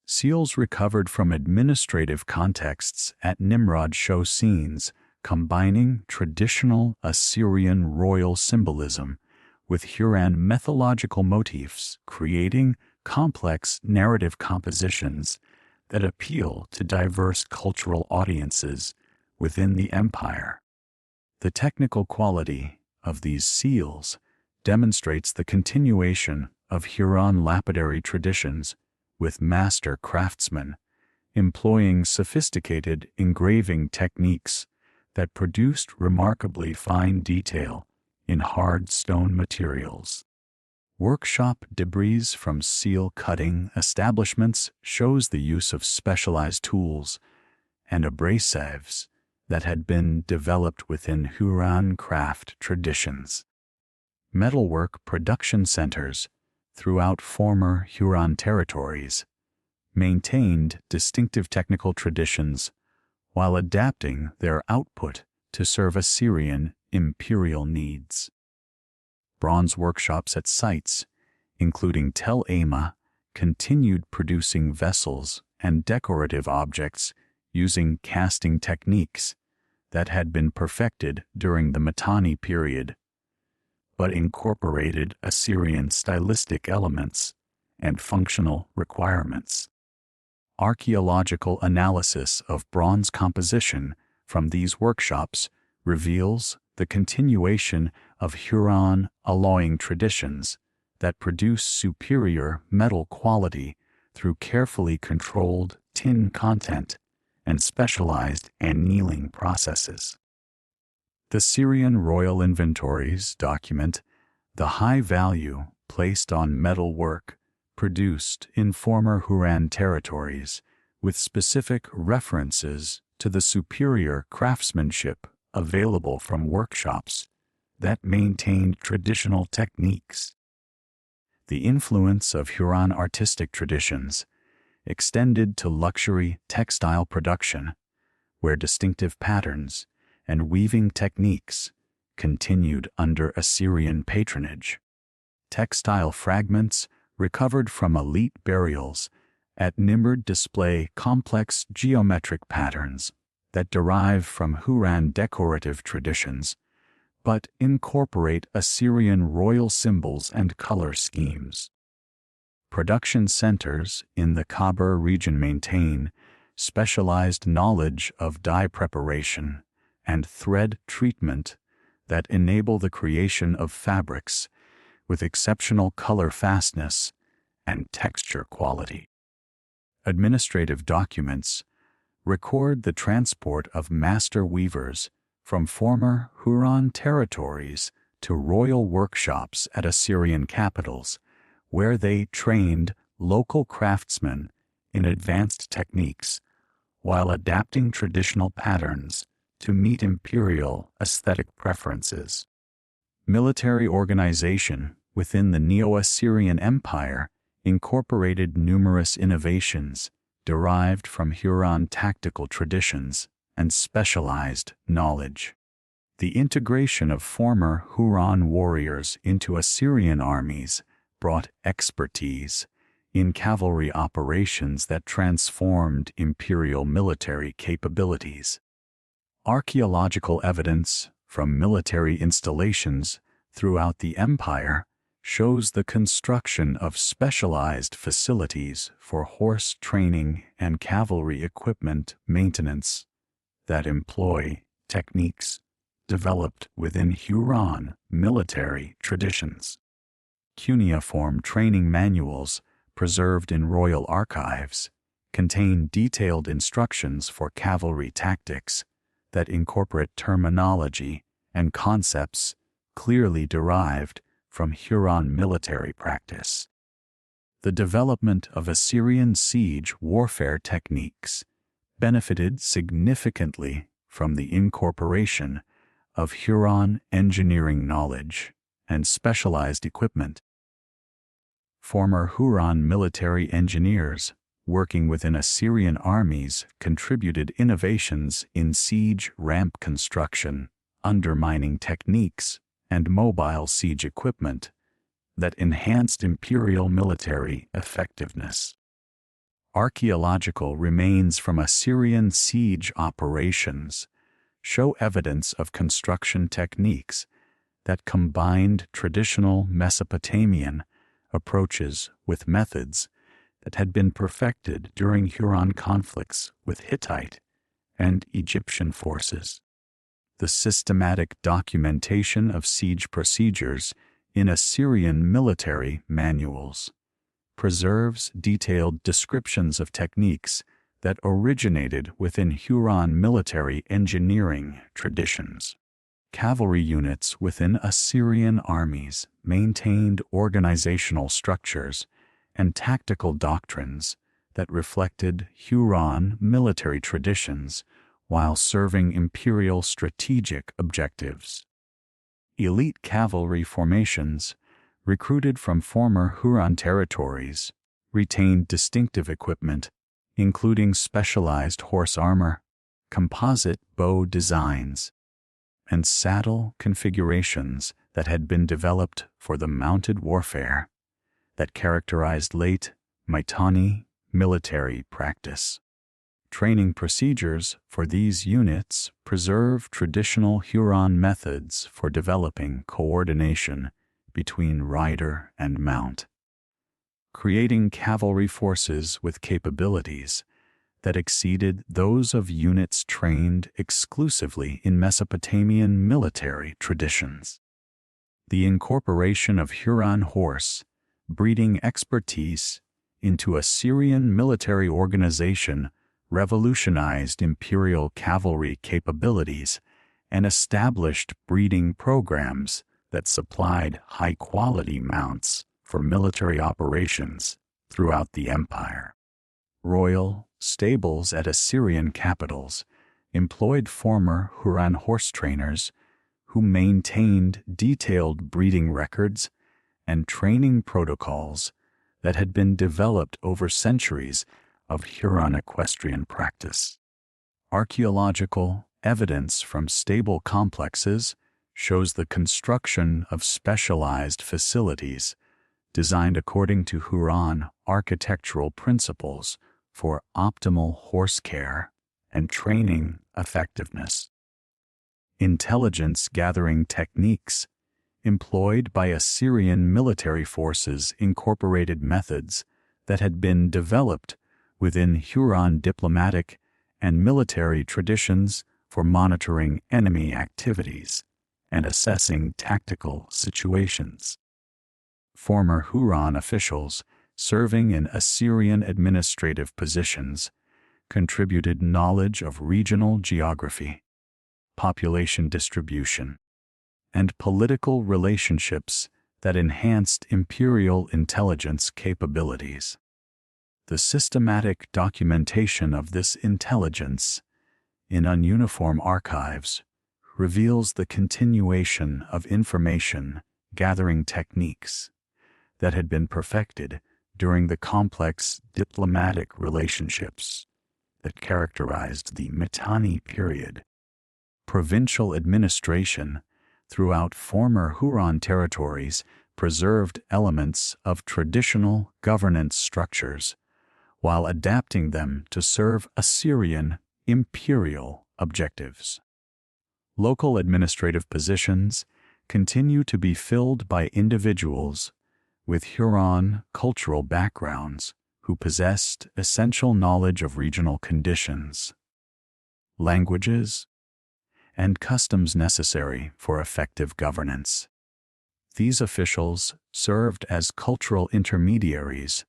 Seals recovered from administrative contexts at Nimrod show scenes combining traditional Assyrian royal symbolism with Huron mythological motifs, creating complex narrative compositions that appeal to diverse cultural audiences within the empire. The technical quality of these seals demonstrates the continuation of Huron lapidary traditions, with master craftsmen employing sophisticated engraving techniques that produced remarkably fine detail in hard stone materials. Workshop debris from seal cutting establishments shows the use of specialized tools and abrasives that had been developed within Huron craft traditions. Metalwork production centers throughout former Huron territories maintained distinctive technical traditions while adapting their output to serve Assyrian imperial needs. Bronze workshops at sites, including Tel Ema, continued producing vessels and decorative objects using casting techniques that had been perfected during the Mitanni period, but incorporated Assyrian stylistic elements and functional requirements. Archaeological analysis of bronze composition from these workshops reveals the continuation of Huron alloying traditions that produce superior metal quality through carefully controlled tin content and specialized annealing processes. The Syrian royal inventories document the high value placed on metal work produced in former Hurran territories, with specific references to the superior craftsmanship available from workshops that maintained traditional techniques. The influence of Huron artistic traditions extended to luxury textile production, where distinctive patterns and weaving techniques continued under Assyrian patronage. Textile fragments recovered from elite burials at Nimrud display complex geometric patterns that derive from Hurran decorative traditions, but incorporate Assyrian royal symbols and color schemes. Production centers in the Khabur region maintain specialized knowledge of dye preparation and thread treatment that enable the creation of fabrics with exceptional color fastness and texture quality. Administrative documents record the transport of master weavers from former Huron territories to royal workshops at Assyrian capitals, where they trained local craftsmen in advanced techniques while adapting traditional patterns to meet imperial aesthetic preferences. Military organization within the Neo-Assyrian Empire incorporated numerous innovations derived from Huron tactical traditions and specialized knowledge. The integration of former Huron warriors into Assyrian armies brought expertise in cavalry operations that transformed imperial military capabilities. Archaeological evidence from military installations throughout the empire shows the construction of specialized facilities for horse training and cavalry equipment maintenance that employ techniques developed within Huron military traditions. Cuneiform training manuals preserved in royal archives contain detailed instructions for cavalry tactics that incorporate terminology and concepts clearly derived from Huron military practice. The development of Assyrian siege warfare techniques benefited significantly from the incorporation of Huron engineering knowledge and specialized equipment. Former Huron military engineers working within Assyrian armies contributed innovations in siege ramp construction, undermining techniques, and mobile siege equipment that enhanced imperial military effectiveness. Archaeological remains from Assyrian siege operations show evidence of construction techniques that combined traditional Mesopotamian approaches with methods that had been perfected during Huron conflicts with Hittite and Egyptian forces. The systematic documentation of siege procedures in Assyrian military manuals preserves detailed descriptions of techniques that originated within Huron military engineering traditions. Cavalry units within Assyrian armies maintained organizational structures and tactical doctrines that reflected Huron military traditions while serving imperial strategic objectives. Elite cavalry formations, recruited from former Huron territories, retained distinctive equipment, including specialized horse armor, composite bow designs, and saddle configurations that had been developed for the mounted warfare that characterized late Mitanni military practice. Training procedures for these units preserve traditional Huron methods for developing coordination between rider and mount, creating cavalry forces with capabilities that exceeded those of units trained exclusively in Mesopotamian military traditions. The incorporation of Huron horse breeding expertise into Assyrian military organization revolutionized imperial cavalry capabilities and established breeding programs that supplied high-quality mounts for military operations throughout the empire. Royal stables at Assyrian capitals employed former Huron horse trainers who maintained detailed breeding records and training protocols that had been developed over centuries of Huron equestrian practice. Archaeological evidence from stable complexes shows the construction of specialized facilities designed according to Huron architectural principles for optimal horse care and training effectiveness. Intelligence gathering techniques employed by Assyrian military forces incorporated methods that had been developed within Huron diplomatic and military traditions for monitoring enemy activities and assessing tactical situations. Former Huron officials serving in Assyrian administrative positions contributed knowledge of regional geography, population distribution, and political relationships that enhanced imperial intelligence capabilities. The systematic documentation of this intelligence in ununiform archives reveals the continuation of information gathering techniques that had been perfected during the complex diplomatic relationships that characterized the Mitanni period. Provincial administration throughout former Huron territories preserved elements of traditional governance structures while adapting them to serve Assyrian imperial objectives. Local administrative positions continue to be filled by individuals with Huron cultural backgrounds who possessed essential knowledge of regional conditions, languages, and customs necessary for effective governance. These officials served as cultural intermediaries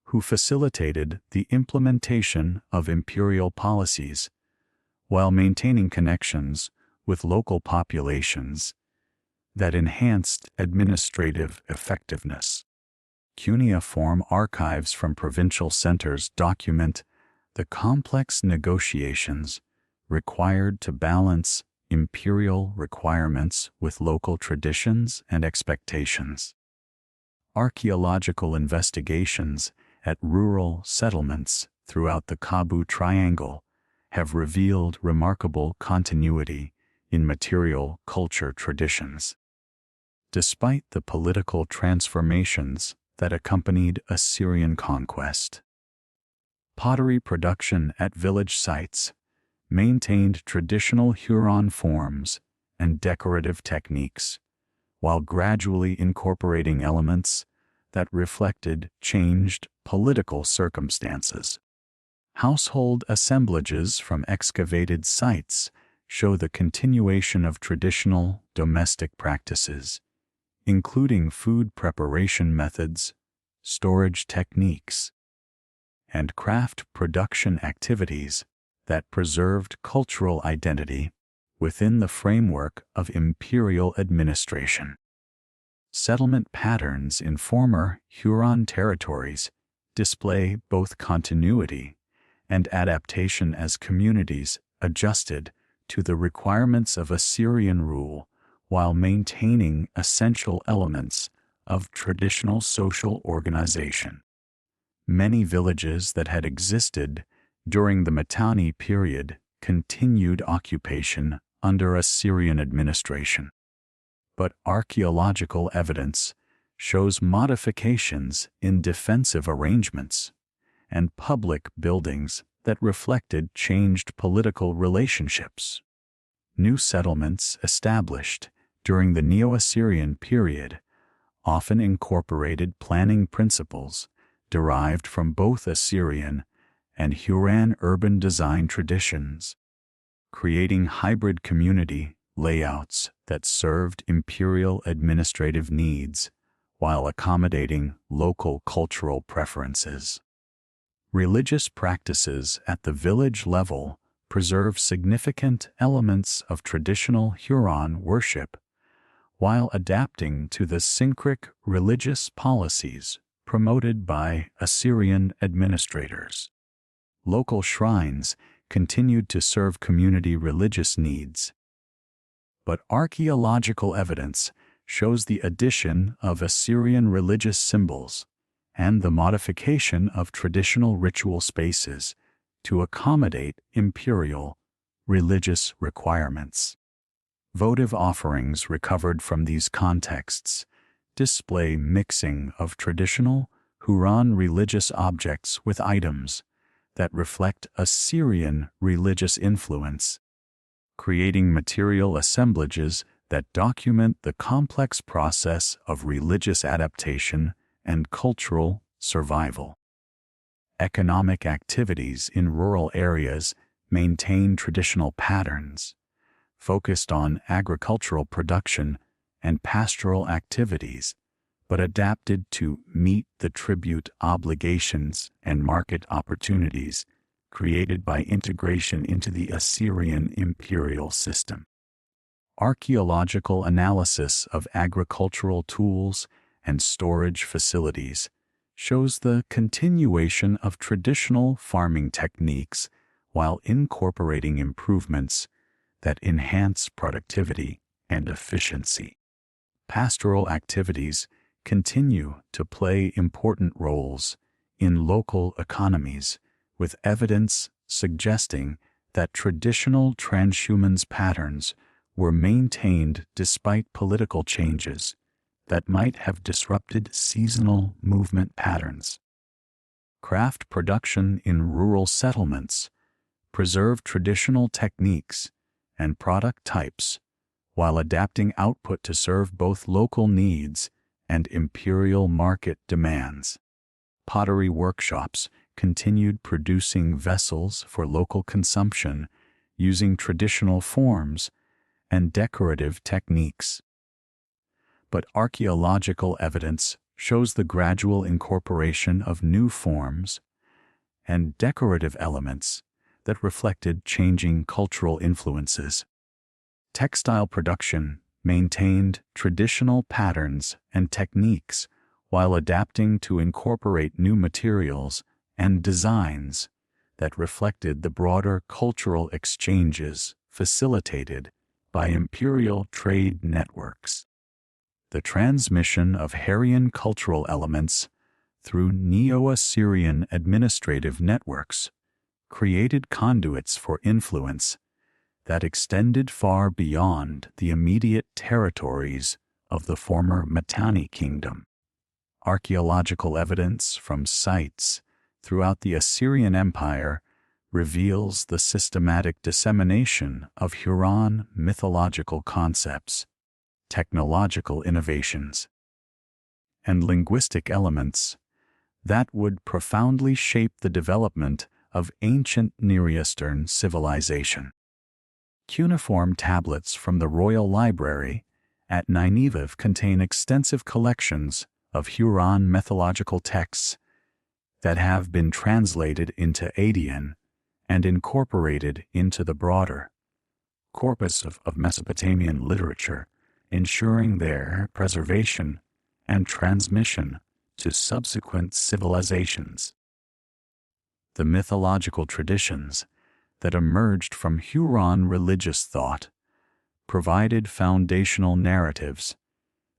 who facilitated the implementation of imperial policies while maintaining connections with local populations that enhanced administrative effectiveness. Cuneiform archives from provincial centers document the complex negotiations required to balance imperial requirements with local traditions and expectations. Archaeological investigations at rural settlements throughout the Kabu Triangle have revealed remarkable continuity in material culture traditions. Despite the political transformations that accompanied Assyrian conquest, pottery production at village sites maintained traditional Huron forms and decorative techniques, while gradually incorporating elements that reflected changed political circumstances. Household assemblages from excavated sites show the continuation of traditional domestic practices, including food preparation methods, storage techniques, and craft production activities that preserved cultural identity within the framework of imperial administration. Settlement patterns in former Huron territories display both continuity and adaptation as communities adjusted to the requirements of Assyrian rule while maintaining essential elements of traditional social organization. Many villages that had existed during the Mitanni period continued occupation under Assyrian administration, but archaeological evidence shows modifications in defensive arrangements and public buildings that reflected changed political relationships. New settlements established during the Neo-Assyrian period often incorporated planning principles derived from both Assyrian and Huron urban design traditions, creating hybrid community layouts that served imperial administrative needs while accommodating local cultural preferences. Religious practices at the village level preserve significant elements of traditional Huron worship while adapting to the syncretic religious policies promoted by Assyrian administrators. Local shrines continued to serve community religious needs, but archaeological evidence shows the addition of Assyrian religious symbols and the modification of traditional ritual spaces to accommodate imperial religious requirements. Votive offerings recovered from these contexts display mixing of traditional Huron religious objects with items that reflect Assyrian religious influence, creating material assemblages that document the complex process of religious adaptation and cultural survival. Economic activities in rural areas maintain traditional patterns, focused on agricultural production and pastoral activities, but adapted to meet the tribute obligations and market opportunities created by integration into the Assyrian imperial system. Archaeological analysis of agricultural tools and storage facilities shows the continuation of traditional farming techniques while incorporating improvements that enhance productivity and efficiency. Pastoral activities continue to play important roles in local economies, with evidence suggesting that traditional transhumance patterns were maintained despite political changes that might have disrupted seasonal movement patterns. Craft production in rural settlements preserved traditional techniques and product types while adapting output to serve both local needs and imperial market demands. Pottery workshops continued producing vessels for local consumption using traditional forms and decorative techniques. But archaeological evidence shows the gradual incorporation of new forms and decorative elements that reflected changing cultural influences. Textile production maintained traditional patterns and techniques while adapting to incorporate new materials and designs that reflected the broader cultural exchanges facilitated by imperial trade networks. The transmission of Hurrian cultural elements through Neo-Assyrian administrative networks created conduits for influence that extended far beyond the immediate territories of the former Mitanni kingdom. Archaeological evidence from sites throughout the Assyrian Empire reveals the systematic dissemination of Huron mythological concepts, technological innovations, and linguistic elements that would profoundly shape the development of ancient Near Eastern civilization. Cuneiform tablets from the Royal Library at Nineveh contain extensive collections of Huron mythological texts that have been translated into Adian and incorporated into the broader corpus of Mesopotamian literature, ensuring their preservation and transmission to subsequent civilizations. The mythological traditions that emerged from Huron religious thought provided foundational narratives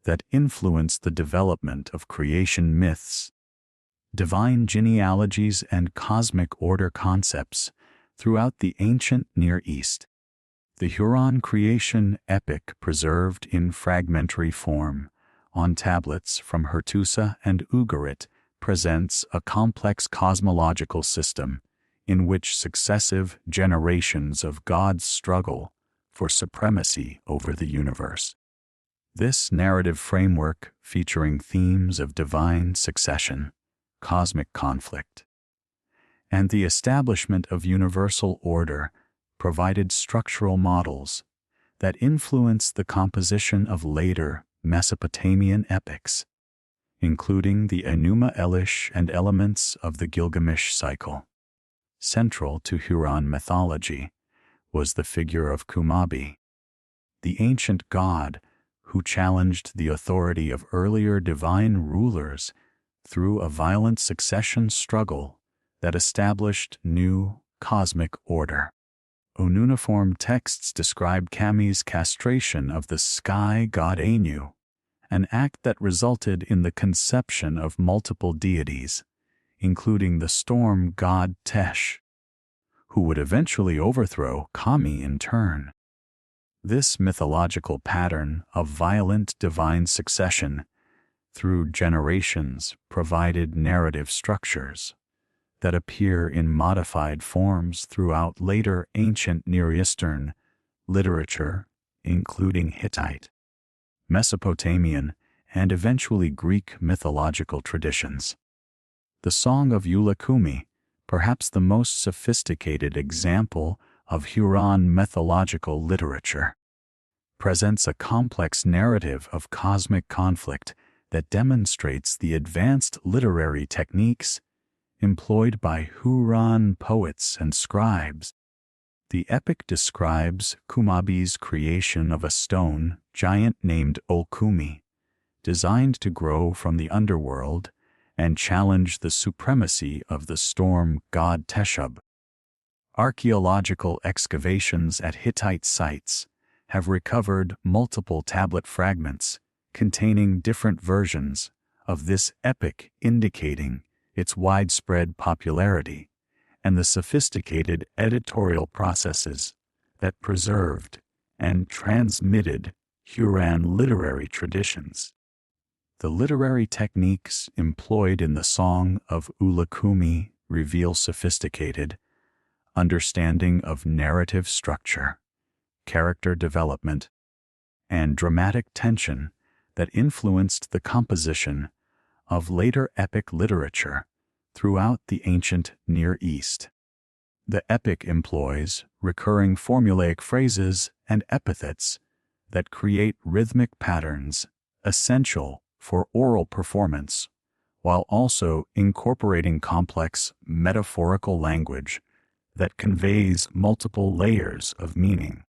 that influenced the development of creation myths, divine genealogies, and cosmic order concepts throughout the ancient Near East. The Huron creation epic, preserved in fragmentary form on tablets from Hattusa and Ugarit, presents a complex cosmological system in which successive generations of gods struggle for supremacy over the universe. This narrative framework, featuring themes of divine succession, cosmic conflict, and the establishment of universal order, provided structural models that influenced the composition of later Mesopotamian epics. including the Enuma Elish and elements of the Gilgamesh cycle. Central to Huron mythology was the figure of Kumabi, the ancient god who challenged the authority of earlier divine rulers through a violent succession struggle that established new cosmic order. Onuniform texts describe Kami's castration of the sky god Anu, an act that resulted in the conception of multiple deities, including the storm god Tesh, who would eventually overthrow Kami in turn. This mythological pattern of violent divine succession through generations provided narrative structures that appear in modified forms throughout later ancient Near Eastern literature, including Hittite, Mesopotamian, and eventually Greek mythological traditions. The Song of Ulakumi, perhaps the most sophisticated example of Huron mythological literature, presents a complex narrative of cosmic conflict that demonstrates the advanced literary techniques employed by Huron poets and scribes. The epic describes Kumabi's creation of a stone giant named Olkumi, designed to grow from the underworld and challenge the supremacy of the storm god Teshub. Archaeological excavations at Hittite sites have recovered multiple tablet fragments containing different versions of this epic, indicating its widespread popularity and the sophisticated editorial processes that preserved and transmitted Huron literary traditions. The literary techniques employed in the Song of Ulakumi reveal sophisticated understanding of narrative structure, character development, and dramatic tension that influenced the composition of later epic literature throughout the ancient Near East. The epic employs recurring formulaic phrases and epithets that create rhythmic patterns essential for oral performance, while also incorporating complex metaphorical language that conveys multiple layers of meaning.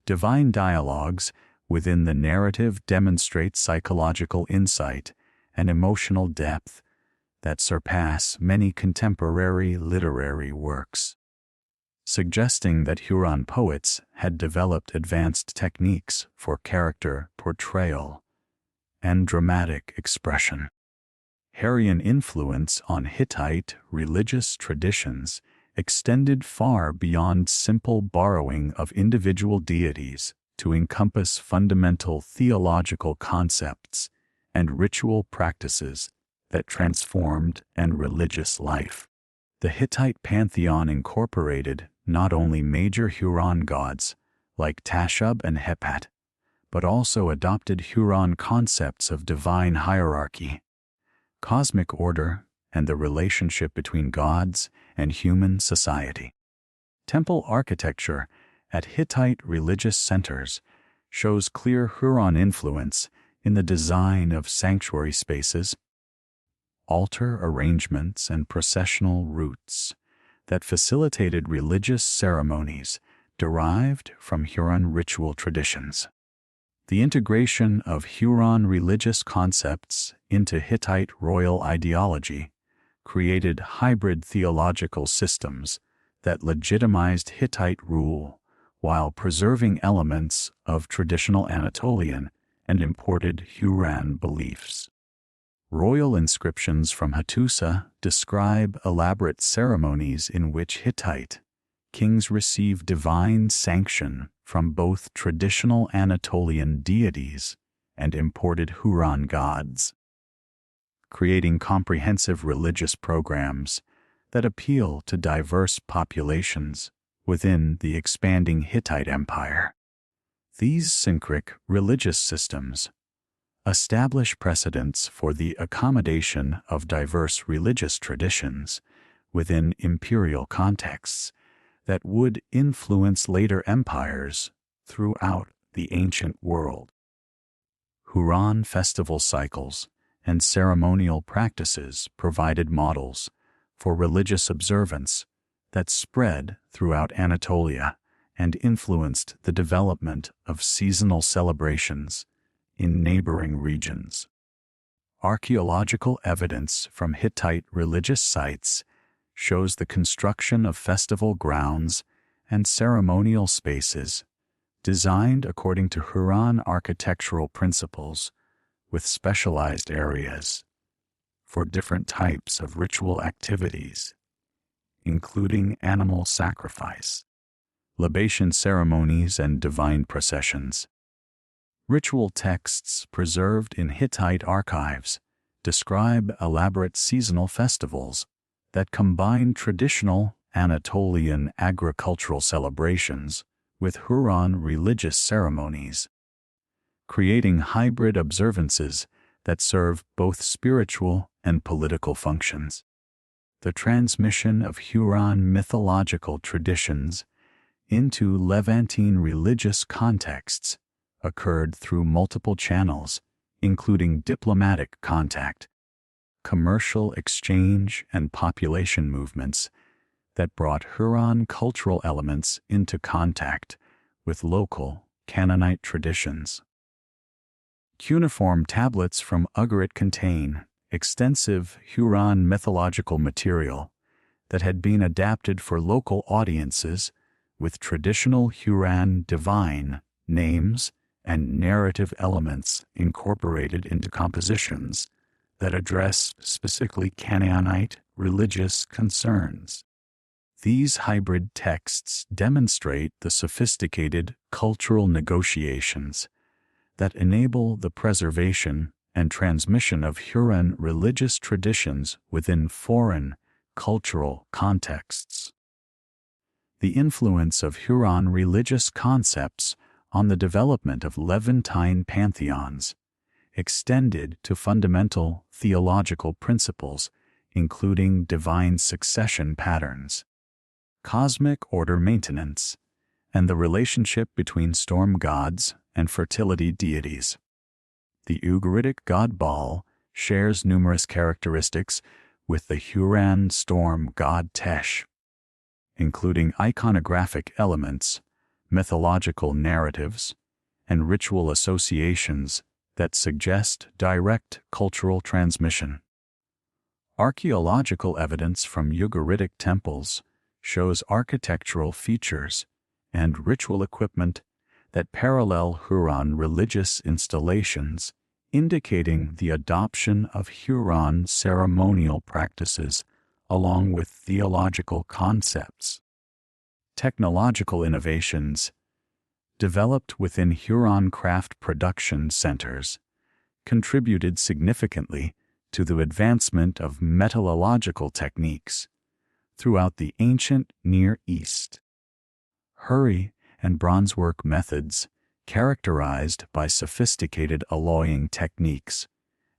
Divine dialogues within the narrative demonstrate psychological insight and emotional depth that surpass many contemporary literary works, suggesting that Huron poets had developed advanced techniques for character portrayal and dramatic expression. Hurrian influence on Hittite religious traditions extended far beyond simple borrowing of individual deities to encompass fundamental theological concepts and ritual practices that transformed and religious life. The Hittite pantheon incorporated not only major Huron gods like Tashub and Hepat, but also adopted Huron concepts of divine hierarchy, cosmic order, and the relationship between gods and human society. Temple architecture at Hittite religious centers shows clear Huron influence in the design of sanctuary spaces, altar arrangements, and processional routes that facilitated religious ceremonies derived from Huron ritual traditions. The integration of Huron religious concepts into Hittite royal ideology created hybrid theological systems that legitimized Hittite rule while preserving elements of traditional Anatolian and imported Huron beliefs. Royal inscriptions from Hattusa describe elaborate ceremonies in which Hittite kings receive divine sanction from both traditional Anatolian deities and imported Huron gods, creating comprehensive religious programs that appeal to diverse populations within the expanding Hittite Empire. These syncretic religious systems establish precedents for the accommodation of diverse religious traditions within imperial contexts that would influence later empires throughout the ancient world. Huron festival cycles and ceremonial practices provided models for religious observance that spread throughout Anatolia and influenced the development of seasonal celebrations in neighboring regions. Archaeological evidence from Hittite religious sites shows the construction of festival grounds and ceremonial spaces designed according to Hurran architectural principles, with specialized areas for different types of ritual activities, including animal sacrifice, libation ceremonies, and divine processions. Ritual texts preserved in Hittite archives describe elaborate seasonal festivals that combine traditional Anatolian agricultural celebrations with Hurran religious ceremonies, creating hybrid observances that serve both spiritual and political functions. The transmission of Hurran mythological traditions into Levantine religious contexts occurred through multiple channels, including diplomatic contact, commercial exchange, and population movements that brought Hurran cultural elements into contact with local Canaanite traditions. Cuneiform tablets from Ugarit contain extensive Hurran mythological material that had been adapted for local audiences with traditional Hurran divine names and narrative elements incorporated into compositions that address specifically Canaanite religious concerns. These hybrid texts demonstrate the sophisticated cultural negotiations that enable the preservation and transmission of Hurran religious traditions within foreign cultural contexts. The influence of Hurran religious concepts on the development of Levantine pantheons extended to fundamental theological principles, including divine succession patterns, cosmic order maintenance, and the relationship between storm gods and fertility deities. The Ugaritic god Baal shares numerous characteristics with the Hurran storm god Tesh, including iconographic elements, mythological narratives, and ritual associations that suggest direct cultural transmission. Archaeological evidence from Ugaritic temples shows architectural features and ritual equipment that parallel Hurran religious installations, indicating the adoption of Hurran ceremonial practices along with theological concepts. Technological innovations developed within Hurran craft production centers contributed significantly to the advancement of metallurgical techniques throughout the ancient Near East. Hurry and bronzework methods, characterized by sophisticated alloying techniques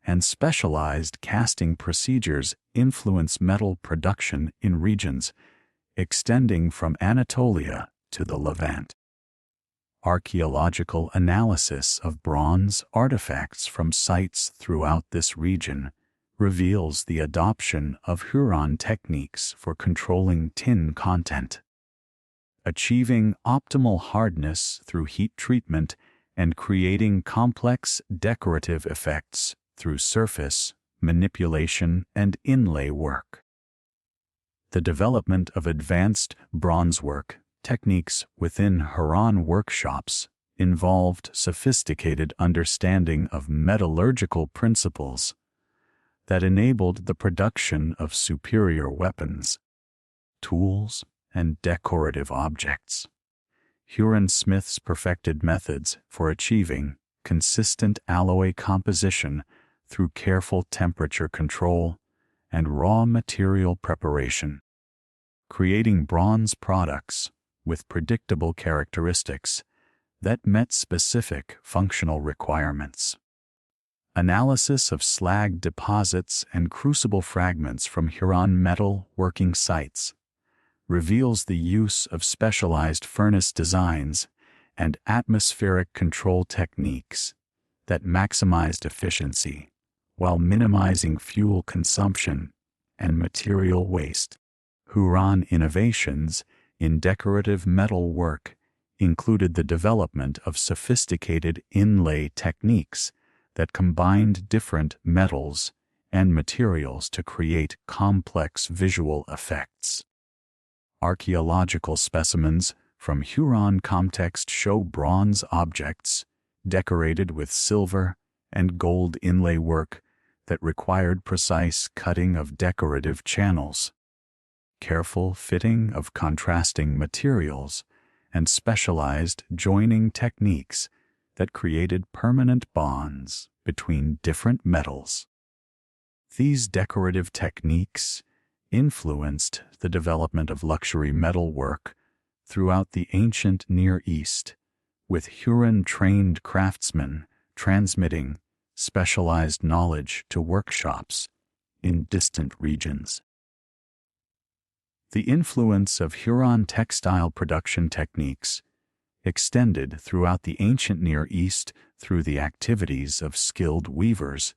and specialized casting procedures, influence metal production in regions extending from Anatolia to the Levant. Archaeological analysis of bronze artifacts from sites throughout this region reveals the adoption of Hurran techniques for controlling tin content, achieving optimal hardness through heat treatment and creating complex decorative effects through surface manipulation and inlay work. The development of advanced bronzework techniques within Hurran workshops involved sophisticated understanding of metallurgical principles that enabled the production of superior weapons, tools, and decorative objects. Hurran smiths perfected methods for achieving consistent alloy composition through careful temperature control and raw material preparation, creating bronze products with predictable characteristics that met specific functional requirements. Analysis of slag deposits and crucible fragments from Hurran metal working sites reveals the use of specialized furnace designs and atmospheric control techniques that maximized efficiency while minimizing fuel consumption and material waste. Huron innovations in decorative metal work included the development of sophisticated inlay techniques that combined different metals and materials to create complex visual effects. Archaeological specimens from Huron context show bronze objects decorated with silver and gold inlay work that required precise cutting of decorative channels, careful fitting of contrasting materials, and specialized joining techniques that created permanent bonds between different metals. These decorative techniques influenced the development of luxury metalwork throughout the ancient Near East, with Huron-trained craftsmen transmitting specialized knowledge to workshops in distant regions. The influence of Huron textile production techniques extended throughout the ancient Near East through the activities of skilled weavers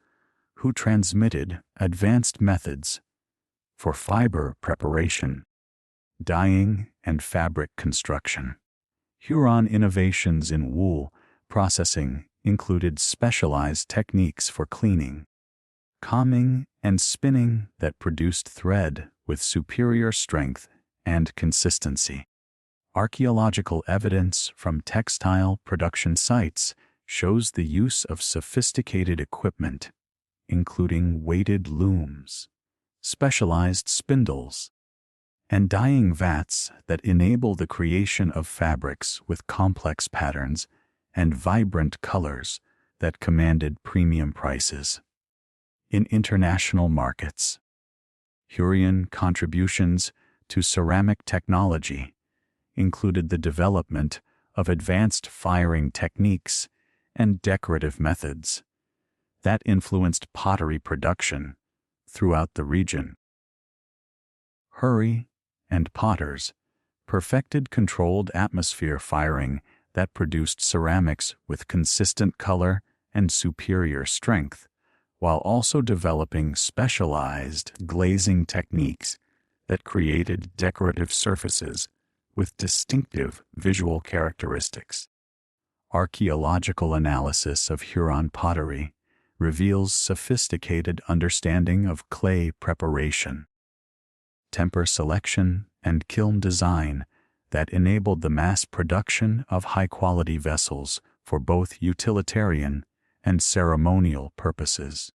who transmitted advanced methods for fiber preparation, dyeing, and fabric construction. Huron innovations in wool processing included specialized techniques for cleaning, combing, and spinning that produced thread with superior strength and consistency. Archaeological evidence from textile production sites shows the use of sophisticated equipment, including weighted looms, specialized spindles, and dyeing vats that enable the creation of fabrics with complex patterns and vibrant colors that commanded premium prices. In international markets, Hurrian contributions to ceramic technology included the development of advanced firing techniques and decorative methods that influenced pottery production throughout the region. Hurry and potters perfected controlled atmosphere firing that produced ceramics with consistent color and superior strength, while also developing specialized glazing techniques that created decorative surfaces with distinctive visual characteristics. Archaeological analysis of Huron pottery reveals sophisticated understanding of clay preparation, temper selection, and kiln design that enabled the mass production of high-quality vessels for both utilitarian and ceremonial purposes.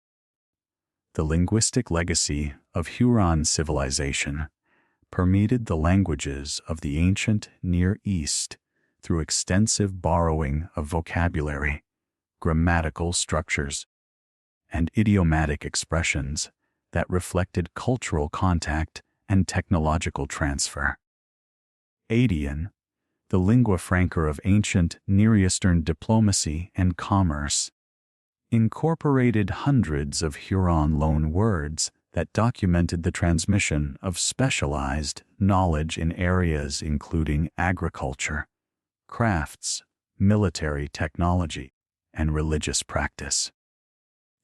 The linguistic legacy of Huron civilization permeated the languages of the ancient Near East through extensive borrowing of vocabulary, grammatical structures, and idiomatic expressions that reflected cultural contact and technological transfer. Adian, the lingua franca of ancient Near Eastern diplomacy and commerce, incorporated hundreds of Huron loan words that documented the transmission of specialized knowledge in areas including agriculture, crafts, military technology, and religious practice.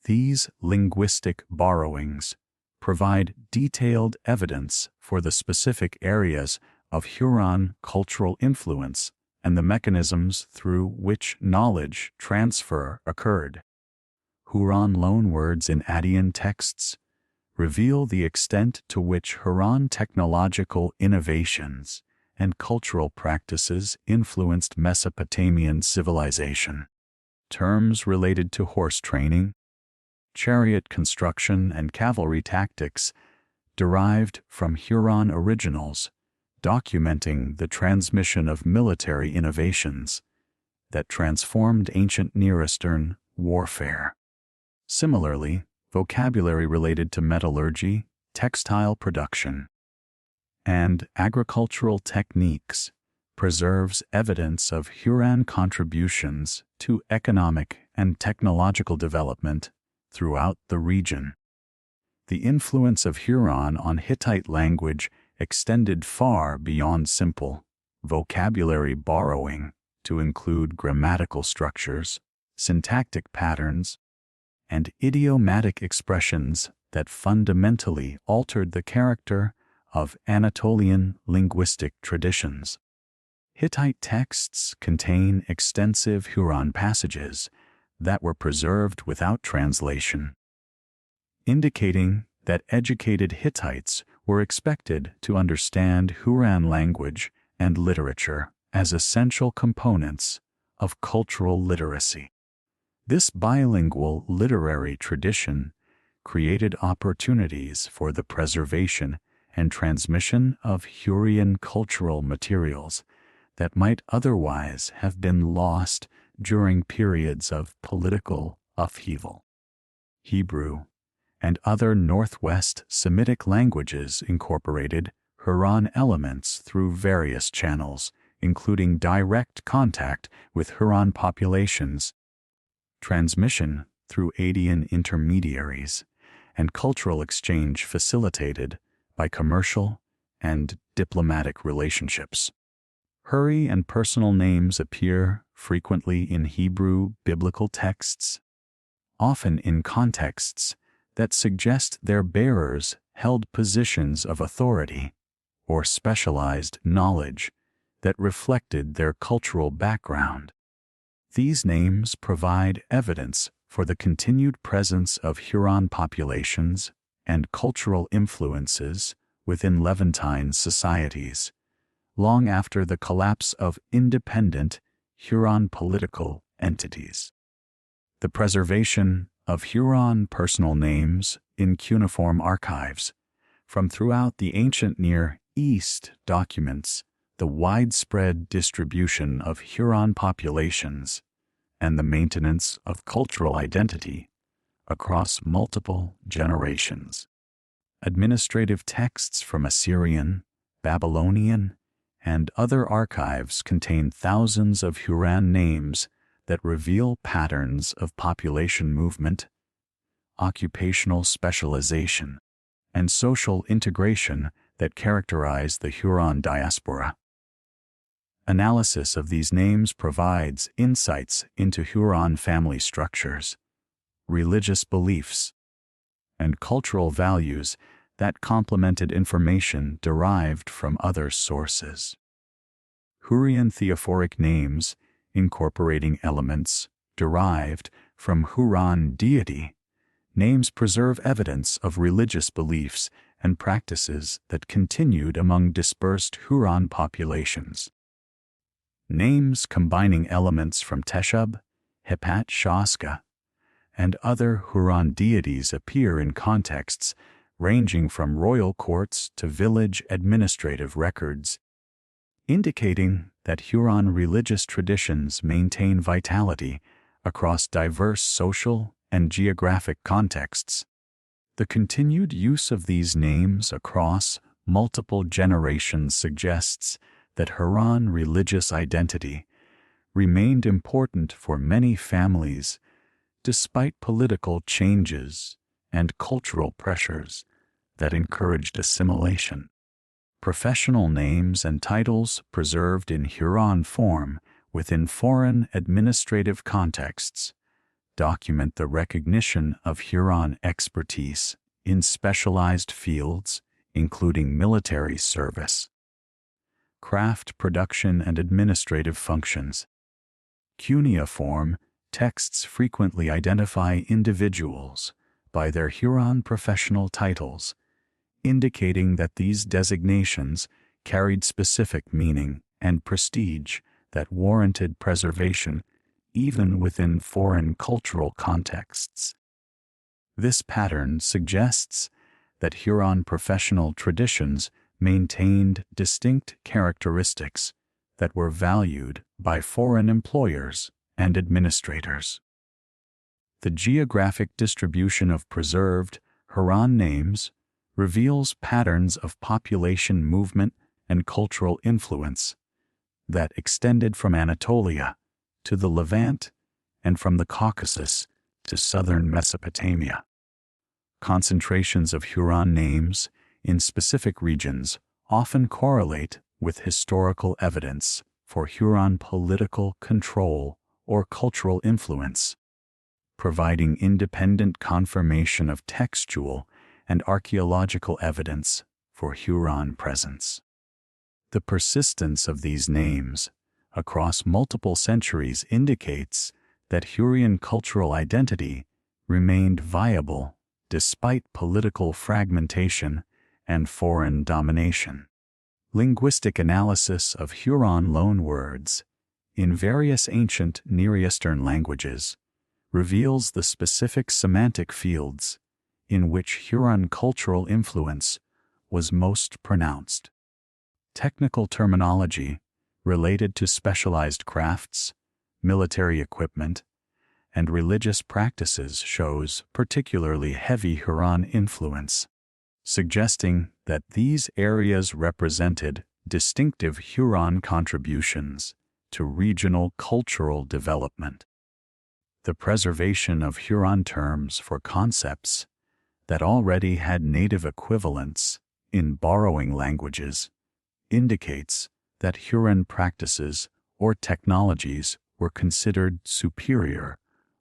These linguistic borrowings provide detailed evidence for the specific areas of Huron cultural influence and the mechanisms through which knowledge transfer occurred. Huron loanwords in Adian texts reveal the extent to which Huron technological innovations and cultural practices influenced Mesopotamian civilization. Terms related to horse training, chariot construction, and cavalry tactics derived from Huron originals, documenting the transmission of military innovations that transformed ancient Near Eastern warfare. Similarly, vocabulary related to metallurgy, textile production, and agricultural techniques preserves evidence of Huron contributions to economic and technological development throughout the region. The influence of Huron on Hittite language extended far beyond simple vocabulary borrowing to include grammatical structures, syntactic patterns, and idiomatic expressions that fundamentally altered the character of Anatolian linguistic traditions. Hittite texts contain extensive Huron passages that were preserved without translation, indicating that educated Hittites were expected to understand Huron language and literature as essential components of cultural literacy. This bilingual literary tradition created opportunities for the preservation and transmission of Hurrian cultural materials that might otherwise have been lost during periods of political upheaval. Hebrew and other Northwest Semitic languages incorporated Huron elements through various channels, including direct contact with Huron populations, transmission through Adian intermediaries, and cultural exchange facilitated by commercial and diplomatic relationships. Hurry and personal names appear frequently in Hebrew biblical texts, often in contexts that suggest their bearers held positions of authority or specialized knowledge that reflected their cultural background. These names provide evidence for the continued presence of Huron populations and cultural influences within Levantine societies, long after the collapse of independent Huron political entities. The preservation of Huron personal names in cuneiform archives from throughout the ancient Near East documents the widespread distribution of Huron populations and the maintenance of cultural identity across multiple generations. Administrative texts from Assyrian, Babylonian, and other archives contain thousands of Huron names that reveal patterns of population movement, occupational specialization, and social integration that characterize the Huron diaspora. Analysis of these names provides insights into Huron family structures, religious beliefs, and cultural values that complemented information derived from other sources. Hurrian theophoric names incorporating elements derived from Huron deity names preserve evidence of religious beliefs and practices that continued among dispersed Huron populations. Names combining elements from Teshub, Hepat Shaska, and other Huron deities appear in contexts ranging from royal courts to village administrative records, indicating that Huron religious traditions maintain vitality across diverse social and geographic contexts. The continued use of these names across multiple generations suggests that Huron religious identity remained important for many families despite political changes and cultural pressures that encouraged assimilation. Professional names and titles preserved in Huron form within foreign administrative contexts document the recognition of Huron expertise in specialized fields, including military service, craft production, and administrative functions. Cuneiform texts frequently identify individuals by their Huron professional titles, indicating that these designations carried specific meaning and prestige that warranted preservation even within foreign cultural contexts. This pattern suggests that Huron professional traditions maintained distinct characteristics that were valued by foreign employers and administrators. The geographic distribution of preserved Huron names reveals patterns of population movement and cultural influence that extended from Anatolia to the Levant and from the Caucasus to southern Mesopotamia. Concentrations of Huron names in specific regions often correlate with historical evidence for Huron political control or cultural influence. providing independent confirmation of textual and archaeological evidence for Huron presence. The persistence of these names across multiple centuries indicates that Hurrian cultural identity remained viable despite political fragmentation and foreign domination. Linguistic analysis of Huron loanwords in various ancient Near Eastern languages reveals the specific semantic fields in which Huron cultural influence was most pronounced. Technical terminology related to specialized crafts, military equipment, and religious practices shows particularly heavy Huron influence, suggesting that these areas represented distinctive Huron contributions to regional cultural development. The preservation of Huron terms for concepts that already had native equivalents in borrowing languages indicates that Huron practices or technologies were considered superior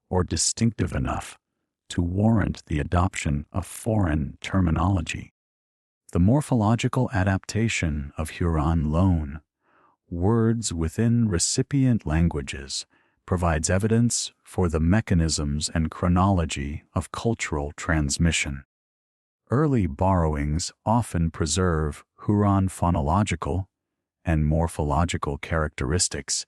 or distinctive enough to warrant the adoption of foreign terminology. The morphological adaptation of Huron loan words within recipient languages provides evidence for the mechanisms and chronology of cultural transmission. Early borrowings often preserve Huron phonological and morphological characteristics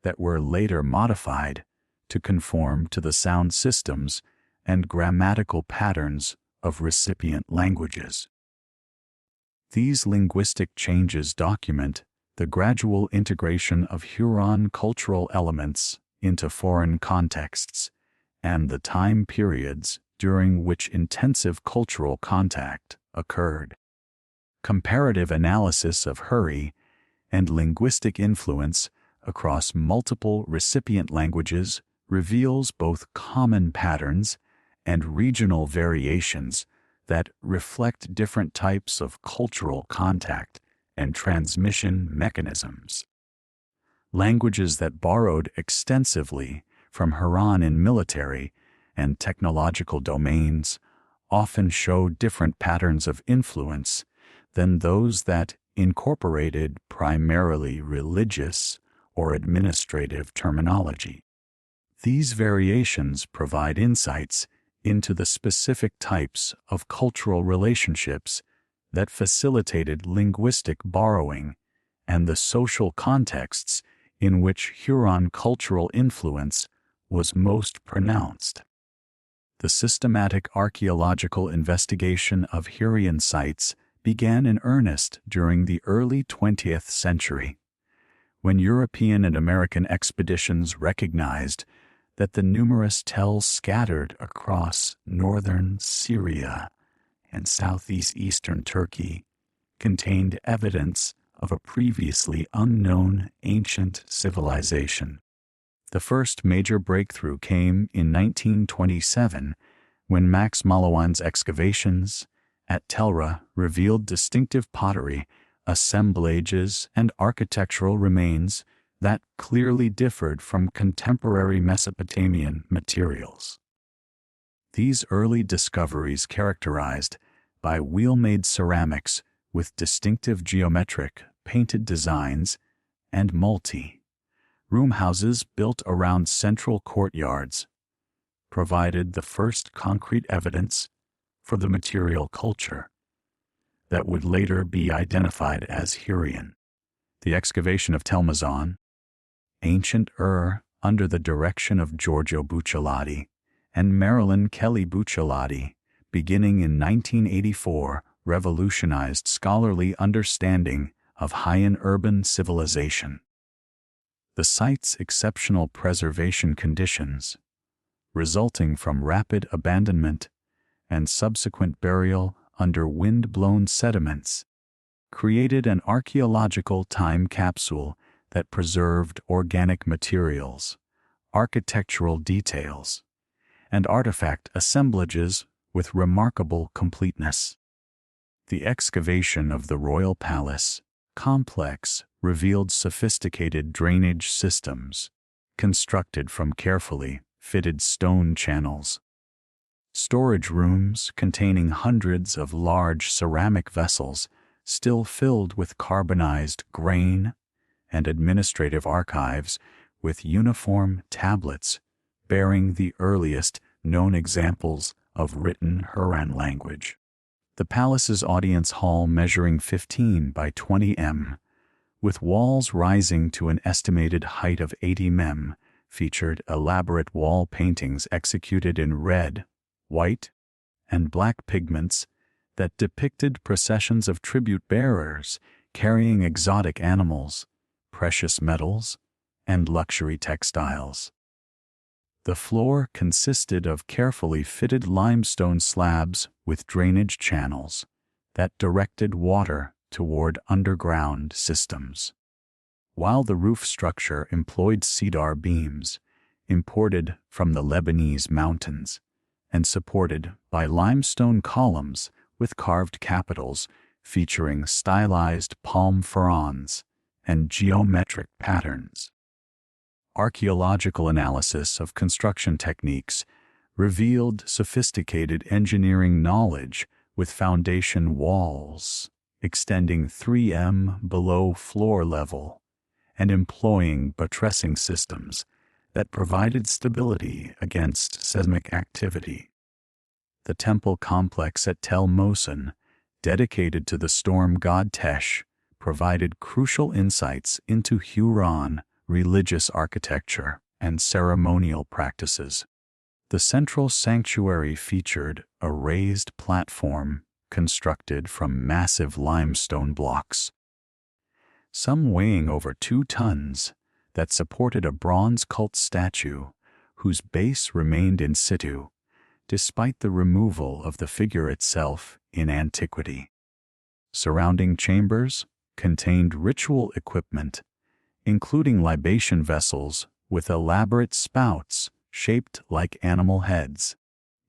that were later modified to conform to the sound systems and grammatical patterns of recipient languages. These linguistic changes document the gradual integration of Huron cultural elements into foreign contexts and the time periods during which intensive cultural contact occurred. Comparative analysis of Hurry and linguistic influence across multiple recipient languages reveals both common patterns and regional variations that reflect different types of cultural contact and transmission mechanisms. Languages that borrowed extensively from Huron in military and technological domains often show different patterns of influence than those that incorporated primarily religious or administrative terminology. These variations provide insights into the specific types of cultural relationships that facilitated linguistic borrowing and the social contexts in which Huron cultural influence was most pronounced. The systematic archaeological investigation of Hurrian sites began in earnest during the early 20th century, when European and American expeditions recognized that the numerous tells scattered across northern Syria and southeastern Turkey contained evidence of a previously unknown ancient civilization. The first major breakthrough came in 1927 when Max Mallowan's excavations at Telra revealed distinctive pottery, assemblages, and architectural remains that clearly differed from contemporary Mesopotamian materials. These early discoveries, characterized by wheel-made ceramics with distinctive geometric painted designs and multi-room houses built around central courtyards, provided the first concrete evidence for the material culture that would later be identified as Hurrian. The excavation of Telmazan, ancient under the direction of Giorgio Bucciolati and Marilyn Kelly Bucciolati, beginning in 1984, revolutionized scholarly understanding of Haiyan urban civilization. The site's exceptional preservation conditions, resulting from rapid abandonment and subsequent burial under wind-blown sediments, created an archaeological time capsule that preserved organic materials, architectural details, and artifact assemblages with remarkable completeness. The excavation of the Royal Palace complex revealed sophisticated drainage systems constructed from carefully fitted stone channels. Storage rooms containing hundreds of large ceramic vessels still filled with carbonized grain, and administrative archives with uniform tablets bearing the earliest known examples of written Hurrian language. The palace's audience hall measuring 15 by 20 m, with walls rising to an estimated height of 80 m, featured elaborate wall paintings executed in red, white, and black pigments that depicted processions of tribute bearers carrying exotic animals, precious metals, and luxury textiles. The floor consisted of carefully fitted limestone slabs with drainage channels that directed water toward underground systems, while the roof structure employed cedar beams imported from the Lebanese mountains and supported by limestone columns with carved capitals featuring stylized palm fronds and geometric patterns. Archaeological analysis of construction techniques revealed sophisticated engineering knowledge with foundation walls extending 3 m below floor level and employing buttressing systems that provided stability against seismic activity. The temple complex at Tel Mosin, dedicated to the storm god Tesh, provided crucial insights into Huron religious architecture and ceremonial practices. The central sanctuary featured a raised platform constructed from massive limestone blocks, some weighing over 2 tons, that supported a bronze cult statue whose base remained in situ, despite the removal of the figure itself in antiquity. Surrounding chambers contained ritual equipment, including libation vessels with elaborate spouts shaped like animal heads,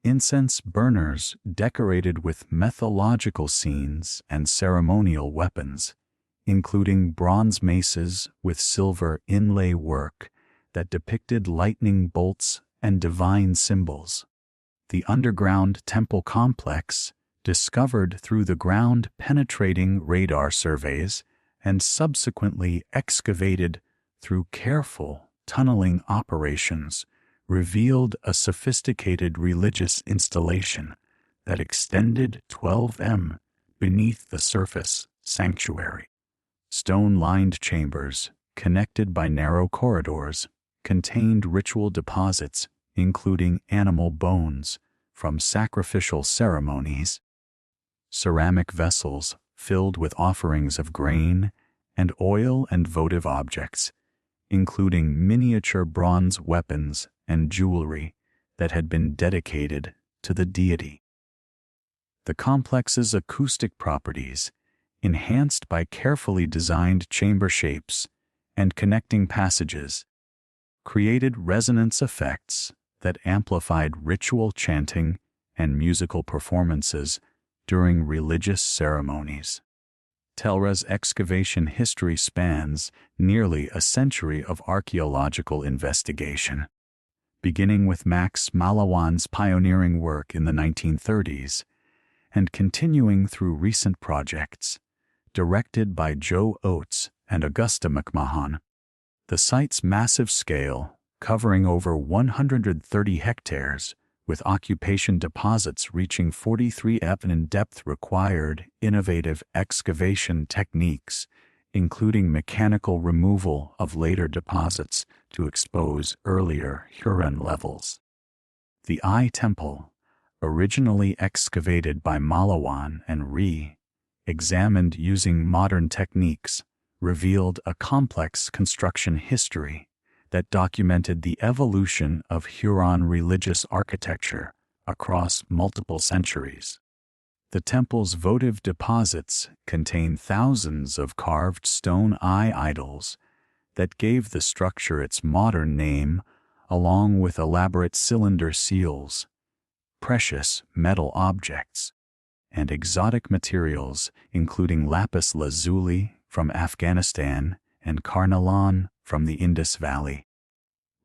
incense burners decorated with mythological scenes and ceremonial weapons, including bronze maces with silver inlay work that depicted lightning bolts and divine symbols. The underground temple complex, discovered through the ground-penetrating radar surveys and subsequently excavated through careful tunneling operations, revealed a sophisticated religious installation that extended 12 m beneath the surface sanctuary. Stone-lined chambers, connected by narrow corridors, contained ritual deposits including animal bones from sacrificial ceremonies, ceramic vessels filled with offerings of grain and oil and votive objects, including miniature bronze weapons and jewelry that had been dedicated to the deity. The complex's acoustic properties, enhanced by carefully designed chamber shapes and connecting passages, created resonance effects that amplified ritual chanting and musical performances during religious ceremonies. Telra's excavation history spans nearly a century of archaeological investigation, beginning with Max Malawan's pioneering work in the 1930s and continuing through recent projects directed by Joe Oates and Augusta McMahon. The site's massive scale, covering over 130 hectares, with occupation deposits reaching 43 m in depth, required innovative excavation techniques, including mechanical removal of later deposits to expose earlier Huron levels. The Eye Temple, originally excavated by Malawan and re-examined using modern techniques, revealed a complex construction history that documented the evolution of Huron religious architecture across multiple centuries. The temple's votive deposits contain thousands of carved stone eye idols that gave the structure its modern name, along with elaborate cylinder seals, precious metal objects, and exotic materials including lapis lazuli from Afghanistan and carnelian from the Indus Valley.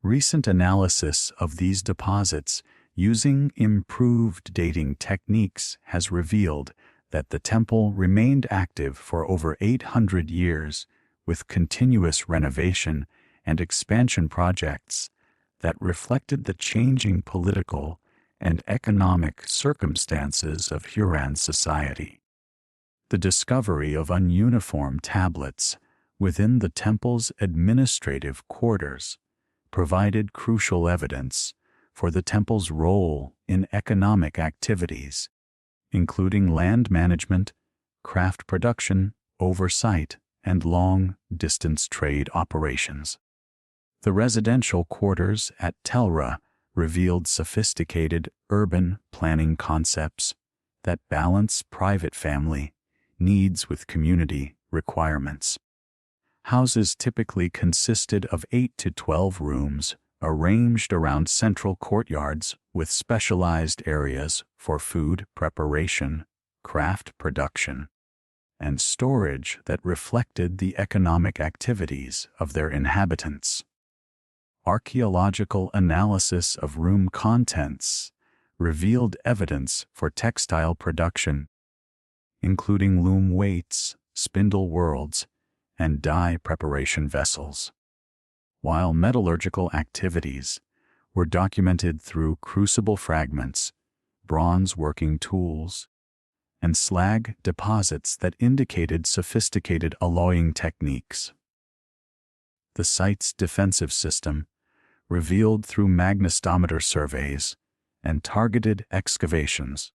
Recent analysis of these deposits using improved dating techniques has revealed that the temple remained active for over 800 years with continuous renovation and expansion projects that reflected the changing political and economic circumstances of Huron society. The discovery of ununiform tablets within the temple's administrative quarters provided crucial evidence for the temple's role in economic activities, including land management, craft production, oversight, and long-distance trade operations. The residential quarters at Telra revealed sophisticated urban planning concepts that balance private family needs with community requirements. Houses typically consisted of 8 to 12 rooms arranged around central courtyards with specialized areas for food preparation, craft production, and storage that reflected the economic activities of their inhabitants. Archaeological analysis of room contents revealed evidence for textile production, including loom weights, spindle whorls, and dye preparation vessels, while metallurgical activities were documented through crucible fragments, bronze working tools, and slag deposits that indicated sophisticated alloying techniques. The site's defensive system, revealed through magnestometer surveys and targeted excavations,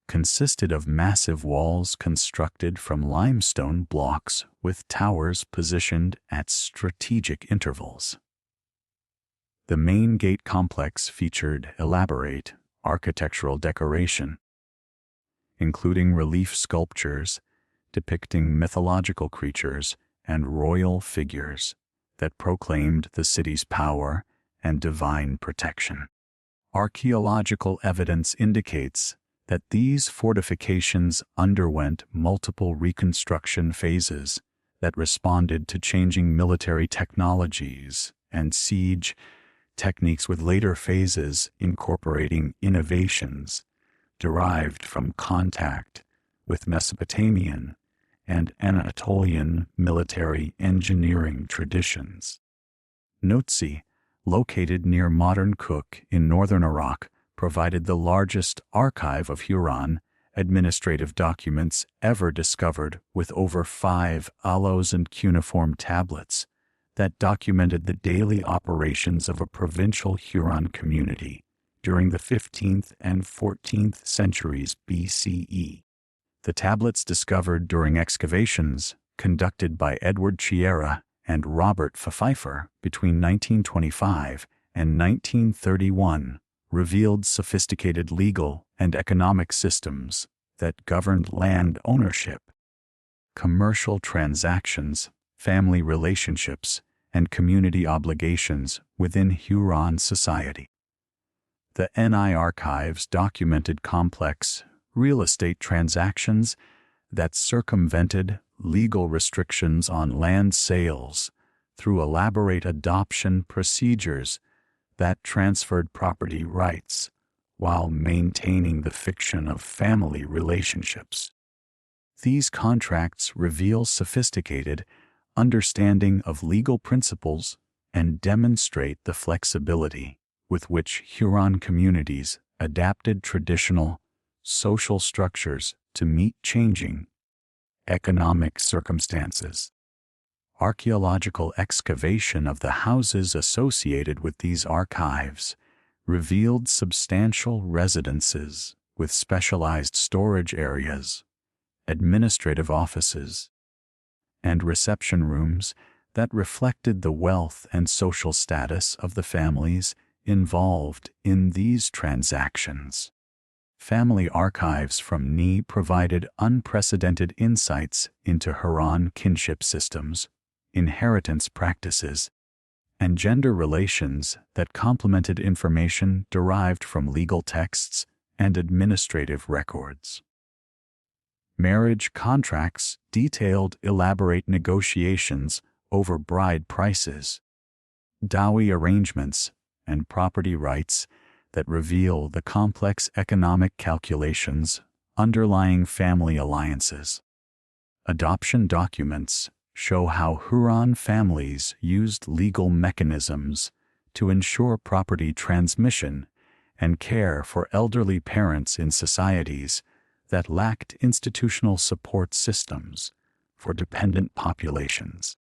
consisted of massive walls constructed from limestone blocks with towers positioned at strategic intervals. The main gate complex featured elaborate architectural decoration, including relief sculptures depicting mythological creatures and royal figures that proclaimed the city's power and divine protection. Archaeological evidence indicates that these fortifications underwent multiple reconstruction phases that responded to changing military technologies and siege techniques, with later phases incorporating innovations derived from contact with Mesopotamian and Anatolian military engineering traditions. Notsi, located near modern Kuk in northern Iraq, provided the largest archive of Huron administrative documents ever discovered, with over 5 aloes and cuneiform tablets that documented the daily operations of a provincial Huron community during the 15th and 14th centuries BCE. The tablets discovered during excavations conducted by Edward Chiera and Robert Pfeiffer between 1925 and 1931 revealed sophisticated legal and economic systems that governed land ownership, commercial transactions, family relationships, and community obligations within Huron society. The NI archives documented complex real estate transactions that circumvented legal restrictions on land sales through elaborate adoption procedures that transferred property rights while maintaining the fiction of family relationships. These contracts reveal sophisticated understanding of legal principles and demonstrate the flexibility with which Huron communities adapted traditional social structures to meet changing economic circumstances. Archaeological excavation of the houses associated with these archives revealed substantial residences with specialized storage areas, administrative offices, and reception rooms that reflected the wealth and social status of the families involved in these transactions. Family archives from Ni provided unprecedented insights into Huron kinship systems, inheritance practices, and gender relations that complemented information derived from legal texts and administrative records. Marriage contracts detailed elaborate negotiations over bride prices, dowry arrangements, and property rights that reveal the complex economic calculations underlying family alliances. Adoption documents show how Huron families used legal mechanisms to ensure property transmission and care for elderly parents in societies that lacked institutional support systems for dependent populations.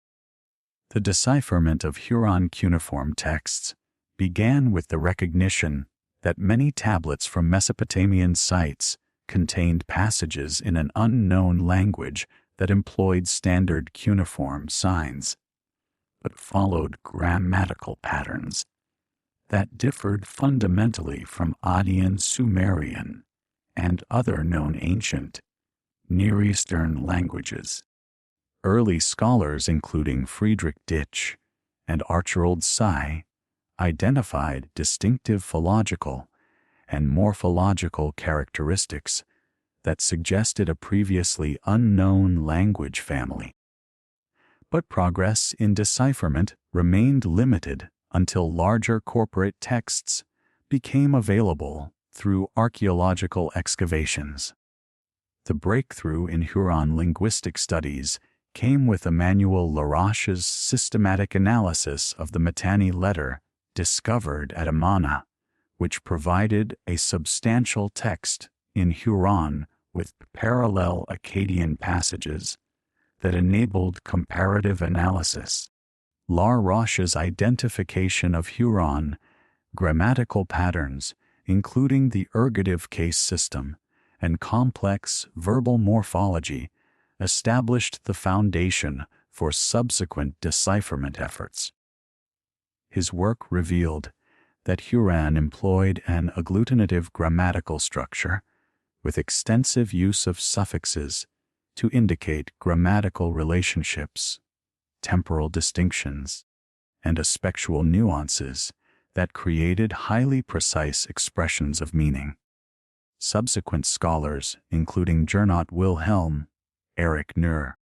The decipherment of Huron cuneiform texts began with the recognition that many tablets from Mesopotamian sites contained passages in an unknown language that employed standard cuneiform signs, but followed grammatical patterns that differed fundamentally from Akkadian Sumerian and other known ancient Near Eastern languages. Early scholars, including Friedrich Ditch and Archibald Sy, identified distinctive philological and morphological characteristics that suggested a previously unknown language family. But progress in decipherment remained limited until larger corporate texts became available through archaeological excavations. The breakthrough in Huron linguistic studies came with Emmanuel Laroche's systematic analysis of the Mitanni letter discovered at Amana, which provided a substantial text in Huron with parallel Akkadian passages that enabled comparative analysis. Laroche's identification of Huron grammatical patterns, including the ergative case system and complex verbal morphology, established the foundation for subsequent decipherment efforts. His work revealed that Huron employed an agglutinative grammatical structure with extensive use of suffixes to indicate grammatical relationships, temporal distinctions, and aspectual nuances that created highly precise expressions of meaning. Subsequent scholars, including Gernot Wilhelm, Eric Nur,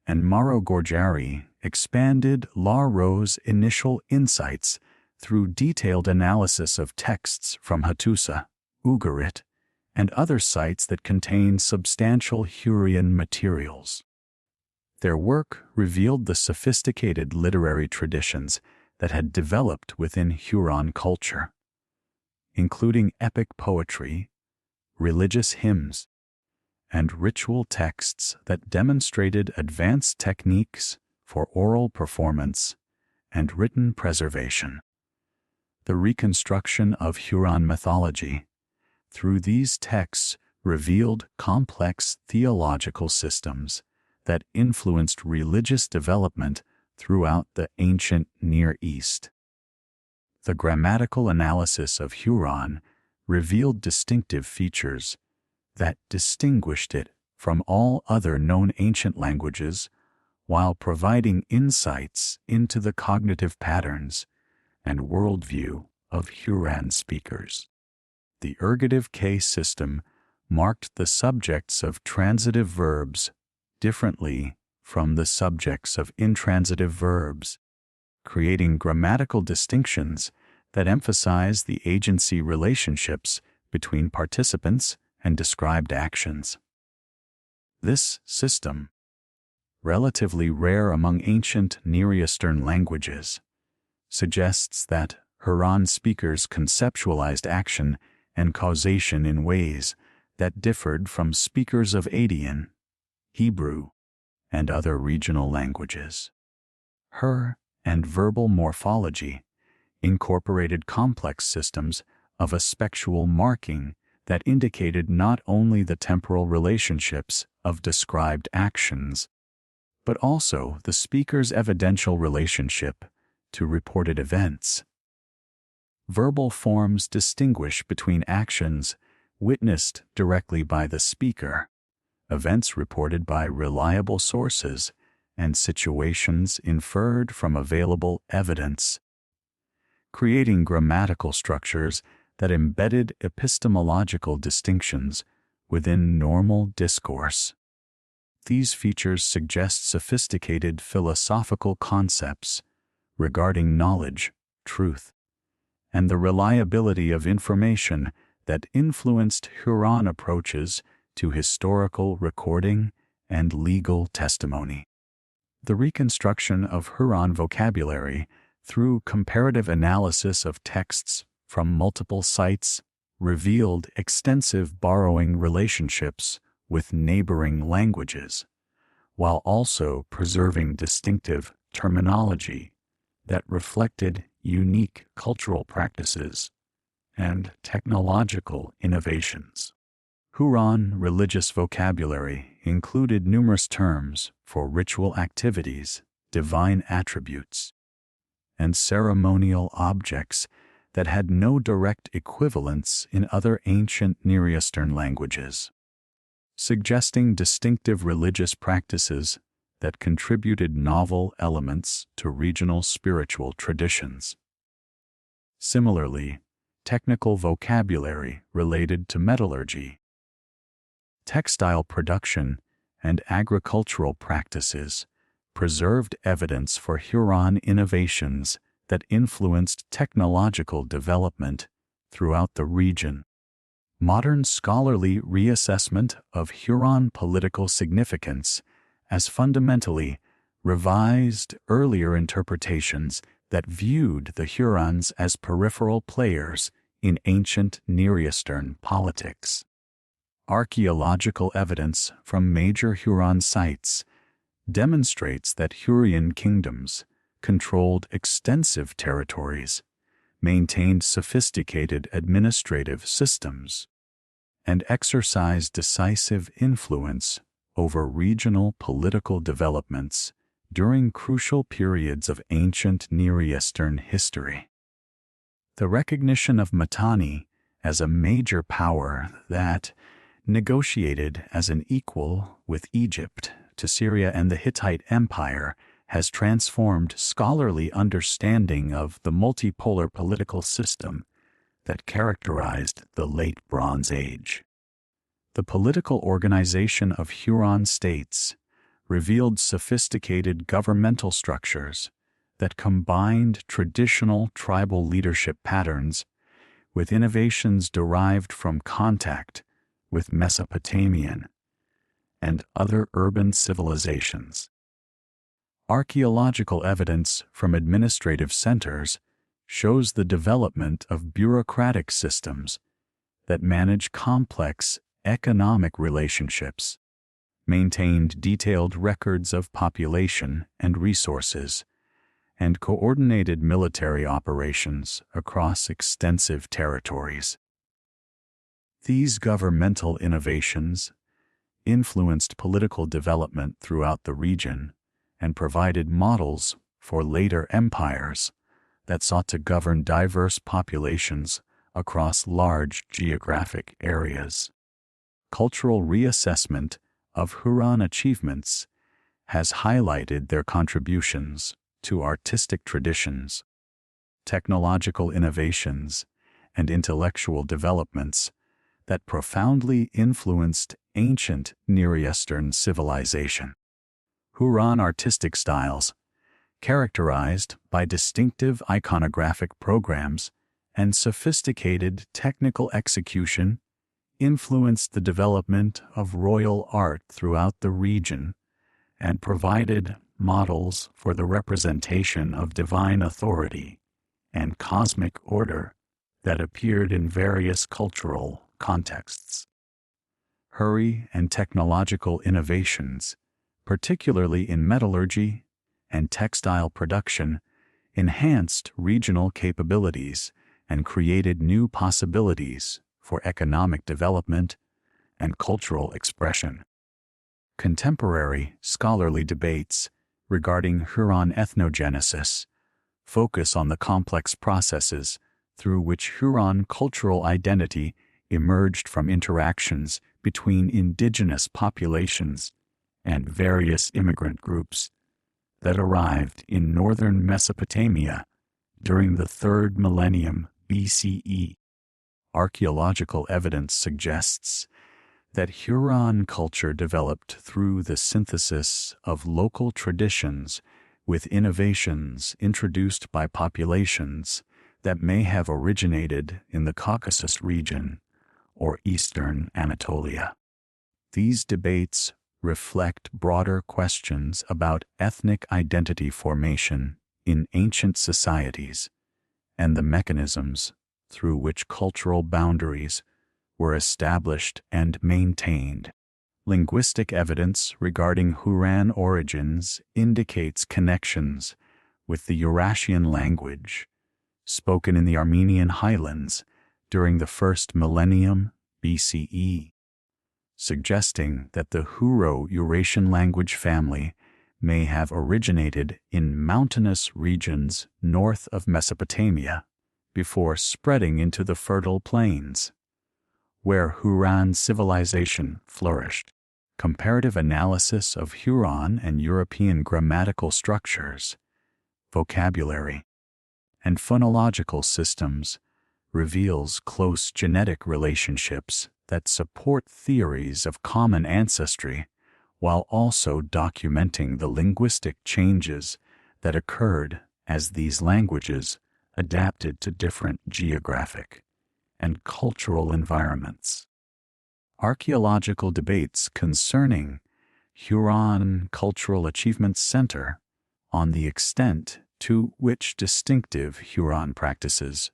and Mauro Gorgiari, expanded Laroche's initial insights through detailed analysis of texts from Hattusa, Ugarit, and other sites that contain substantial Hurrian materials. Their work revealed the sophisticated literary traditions that had developed within Huron culture, including epic poetry, religious hymns, and ritual texts that demonstrated advanced techniques for oral performance and written preservation. The reconstruction of Huron mythology through these texts revealed complex theological systems that influenced religious development throughout the ancient Near East. The grammatical analysis of Huron revealed distinctive features that distinguished it from all other known ancient languages, while providing insights into the cognitive patterns and worldview of Huron speakers. The ergative case system marked the subjects of transitive verbs differently from the subjects of intransitive verbs, creating grammatical distinctions that emphasize the agency relationships between participants and described actions. This system, relatively rare among ancient Near Eastern languages, suggests that Huron speakers conceptualized action and causation in ways that differed from speakers of Akkadian, Hebrew, and other regional languages. Her and verbal morphology incorporated complex systems of aspectual marking that indicated not only the temporal relationships of described actions, but also the speaker's evidential relationship to reported events. Verbal forms distinguish between actions witnessed directly by the speaker, events reported by reliable sources, and situations inferred from available evidence, creating grammatical structures that embedded epistemological distinctions within normal discourse. These features suggest sophisticated philosophical concepts regarding knowledge, truth, and the reliability of information that influenced Huron approaches to historical recording and legal testimony. The reconstruction of Huron vocabulary through comparative analysis of texts from multiple sites revealed extensive borrowing relationships with neighboring languages, while also preserving distinctive terminology that reflected unique cultural practices and technological innovations. Huron religious vocabulary included numerous terms for ritual activities, divine attributes, and ceremonial objects that had no direct equivalents in other ancient Near Eastern languages, suggesting distinctive religious practices that contributed novel elements to regional spiritual traditions. Similarly, technical vocabulary related to metallurgy, textile production, and agricultural practices preserved evidence for Huron innovations that influenced technological development throughout the region. Modern scholarly reassessment of Huron political significance as fundamentally revised earlier interpretations that viewed the Hurons as peripheral players in ancient Near Eastern politics. Archaeological evidence from major Huron sites demonstrates that Hurrian kingdoms controlled extensive territories, maintained sophisticated administrative systems, and exercised decisive influence over regional political developments during crucial periods of ancient Near Eastern history. The recognition of Mitanni as a major power that negotiated as an equal with Egypt to Syria and the Hittite Empire has transformed scholarly understanding of the multipolar political system that characterized the Late Bronze Age. The political organization of Huron states revealed sophisticated governmental structures that combined traditional tribal leadership patterns with innovations derived from contact with Mesopotamian and other urban civilizations. Archaeological evidence from administrative centers shows the development of bureaucratic systems that manage complex economic relationships, maintained detailed records of population and resources, and coordinated military operations across extensive territories. These governmental innovations influenced political development throughout the region and provided models for later empires that sought to govern diverse populations across large geographic areas. Cultural reassessment of Huron achievements has highlighted their contributions to artistic traditions, technological innovations, and intellectual developments that profoundly influenced ancient Near Eastern civilization. Huron artistic styles, characterized by distinctive iconographic programs and sophisticated technical execution, influenced the development of royal art throughout the region and provided models for the representation of divine authority and cosmic order that appeared in various cultural contexts. Hurry and technological innovations, particularly in metallurgy and textile production, enhanced regional capabilities and created new possibilities for economic development and cultural expression. Contemporary scholarly debates regarding Huron ethnogenesis focus on the complex processes through which Huron cultural identity emerged from interactions between indigenous populations and various immigrant groups that arrived in northern Mesopotamia during the 3rd millennium BCE. Archaeological evidence suggests that Huron culture developed through the synthesis of local traditions with innovations introduced by populations that may have originated in the Caucasus region or eastern Anatolia. These debates reflect broader questions about ethnic identity formation in ancient societies and the mechanisms through which cultural boundaries were established and maintained. Linguistic evidence regarding Hurran origins indicates connections with the Eurasian language spoken in the Armenian highlands during the first millennium BCE, suggesting that the Hurro-Eurasian language family may have originated in mountainous regions north of Mesopotamia before spreading into the fertile plains, where Hurran civilization flourished. Comparative analysis of Huron and European grammatical structures, vocabulary, and phonological systems reveals close genetic relationships that support theories of common ancestry while also documenting the linguistic changes that occurred as these languages adapted to different geographic and cultural environments. Archaeological debates concerning Huron Cultural Achievement Center on the extent to which distinctive Huron practices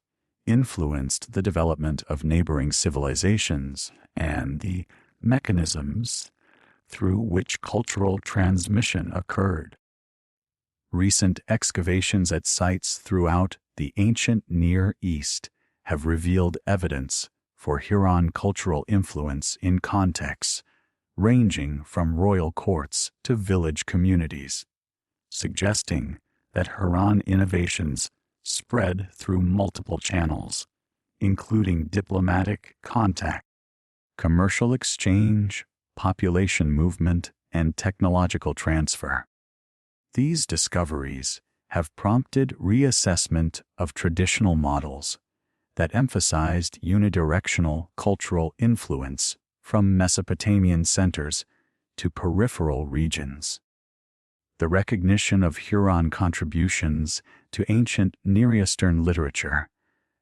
influenced the development of neighboring civilizations and the mechanisms through which cultural transmission occurred. Recent excavations at sites throughout the ancient Near East have revealed evidence for Huron cultural influence in contexts ranging from royal courts to village communities, suggesting that Huron innovations spread through multiple channels, including diplomatic contact, commercial exchange, population movement, and technological transfer. These discoveries have prompted reassessment of traditional models that emphasized unidirectional cultural influence from Mesopotamian centers to peripheral regions. The recognition of Huron contributions to ancient Near Eastern literature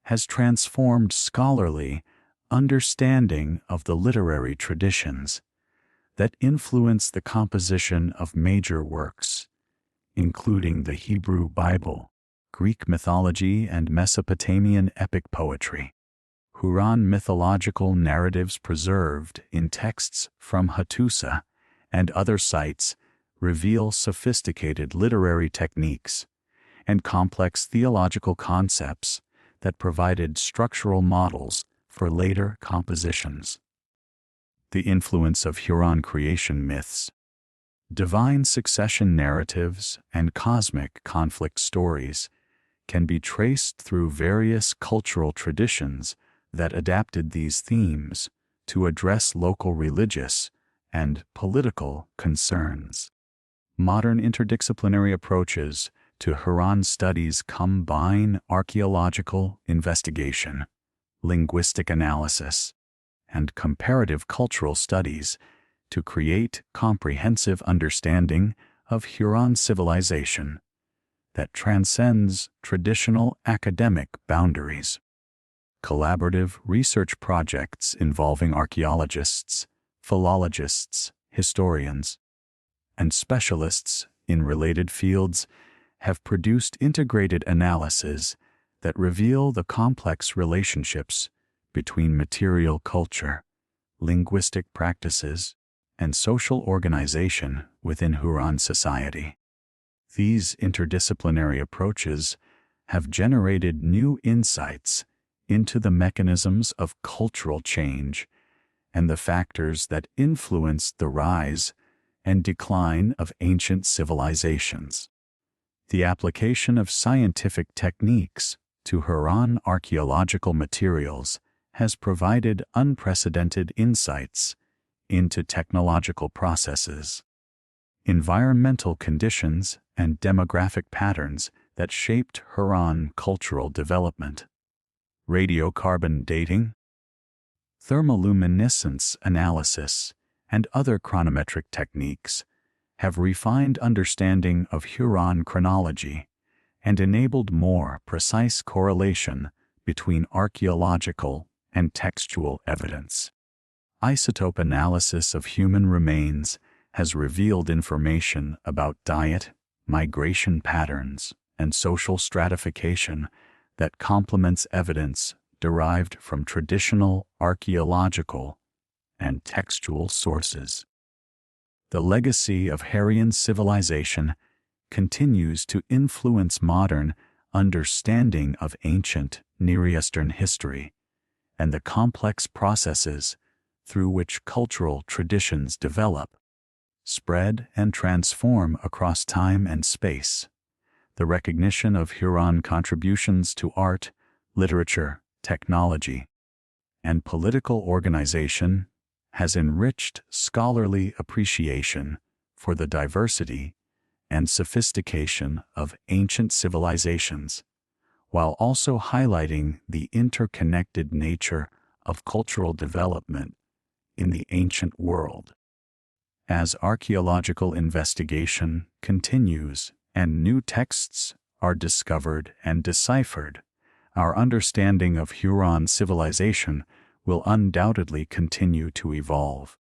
has transformed scholarly understanding of the literary traditions that influence the composition of major works, including the Hebrew Bible, Greek mythology, and Mesopotamian epic poetry. Huron mythological narratives preserved in texts from Hattusa and other sites reveal sophisticated literary techniques and complex theological concepts that provided structural models for later compositions. The influence of Huron creation myths, divine succession narratives, and cosmic conflict stories can be traced through various cultural traditions that adapted these themes to address local religious and political concerns. Modern interdisciplinary approaches to Huron studies combine archaeological investigation, linguistic analysis, and comparative cultural studies to create comprehensive understanding of Huron civilization that transcends traditional academic boundaries. Collaborative research projects involving archaeologists, philologists, historians, and specialists in related fields have produced integrated analyses that reveal the complex relationships between material culture, linguistic practices, and social organization within Huron society. These interdisciplinary approaches have generated new insights into the mechanisms of cultural change and the factors that influenced the rise and decline of ancient civilizations. The application of scientific techniques to Huron archaeological materials has provided unprecedented insights into technological processes, environmental conditions, and demographic patterns that shaped Huron cultural development. Radiocarbon dating, thermoluminescence analysis, and other chronometric techniques have refined understanding of Huron chronology and enabled more precise correlation between archaeological and textual evidence. Isotope analysis of human remains has revealed information about diet, migration patterns, and social stratification that complements evidence derived from traditional archaeological and textual sources. The legacy of Hurrian civilization continues to influence modern understanding of ancient Near Eastern history and the complex processes through which cultural traditions develop, spread, and transform across time and space. The recognition of Huron contributions to art, literature, technology, and political organization has enriched scholarly appreciation for the diversity and sophistication of ancient civilizations, while also highlighting the interconnected nature of cultural development in the ancient world. As archaeological investigation continues and new texts are discovered and deciphered, our understanding of Huron civilization will undoubtedly continue to evolve,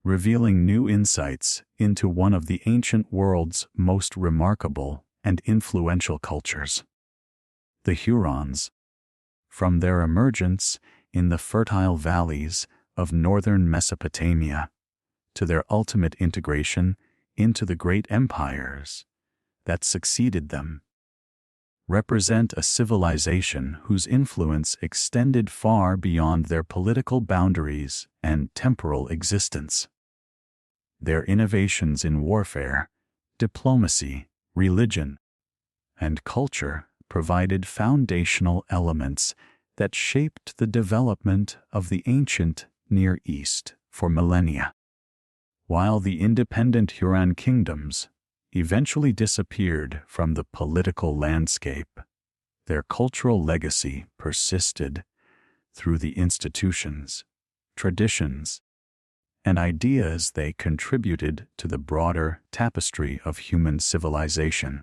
revealing new insights into one of the ancient world's most remarkable and influential cultures. The Hurons. From their emergence in the fertile valleys of northern Mesopotamia to their ultimate integration into the great empires that succeeded them, represent a civilization whose influence extended far beyond their political boundaries and temporal existence. Their innovations in warfare, diplomacy, religion, and culture provided foundational elements that shaped the development of the ancient Near East for millennia. While the independent Huron kingdoms eventually disappeared from the political landscape, their cultural legacy persisted through the institutions, traditions, and ideas they contributed to the broader tapestry of human civilization,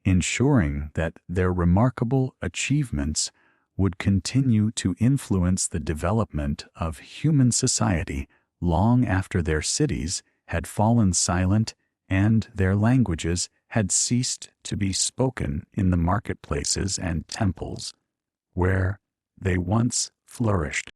ensuring that their remarkable achievements would continue to influence the development of human society long after their cities had fallen silent and their languages had ceased to be spoken in the marketplaces and temples where they once flourished.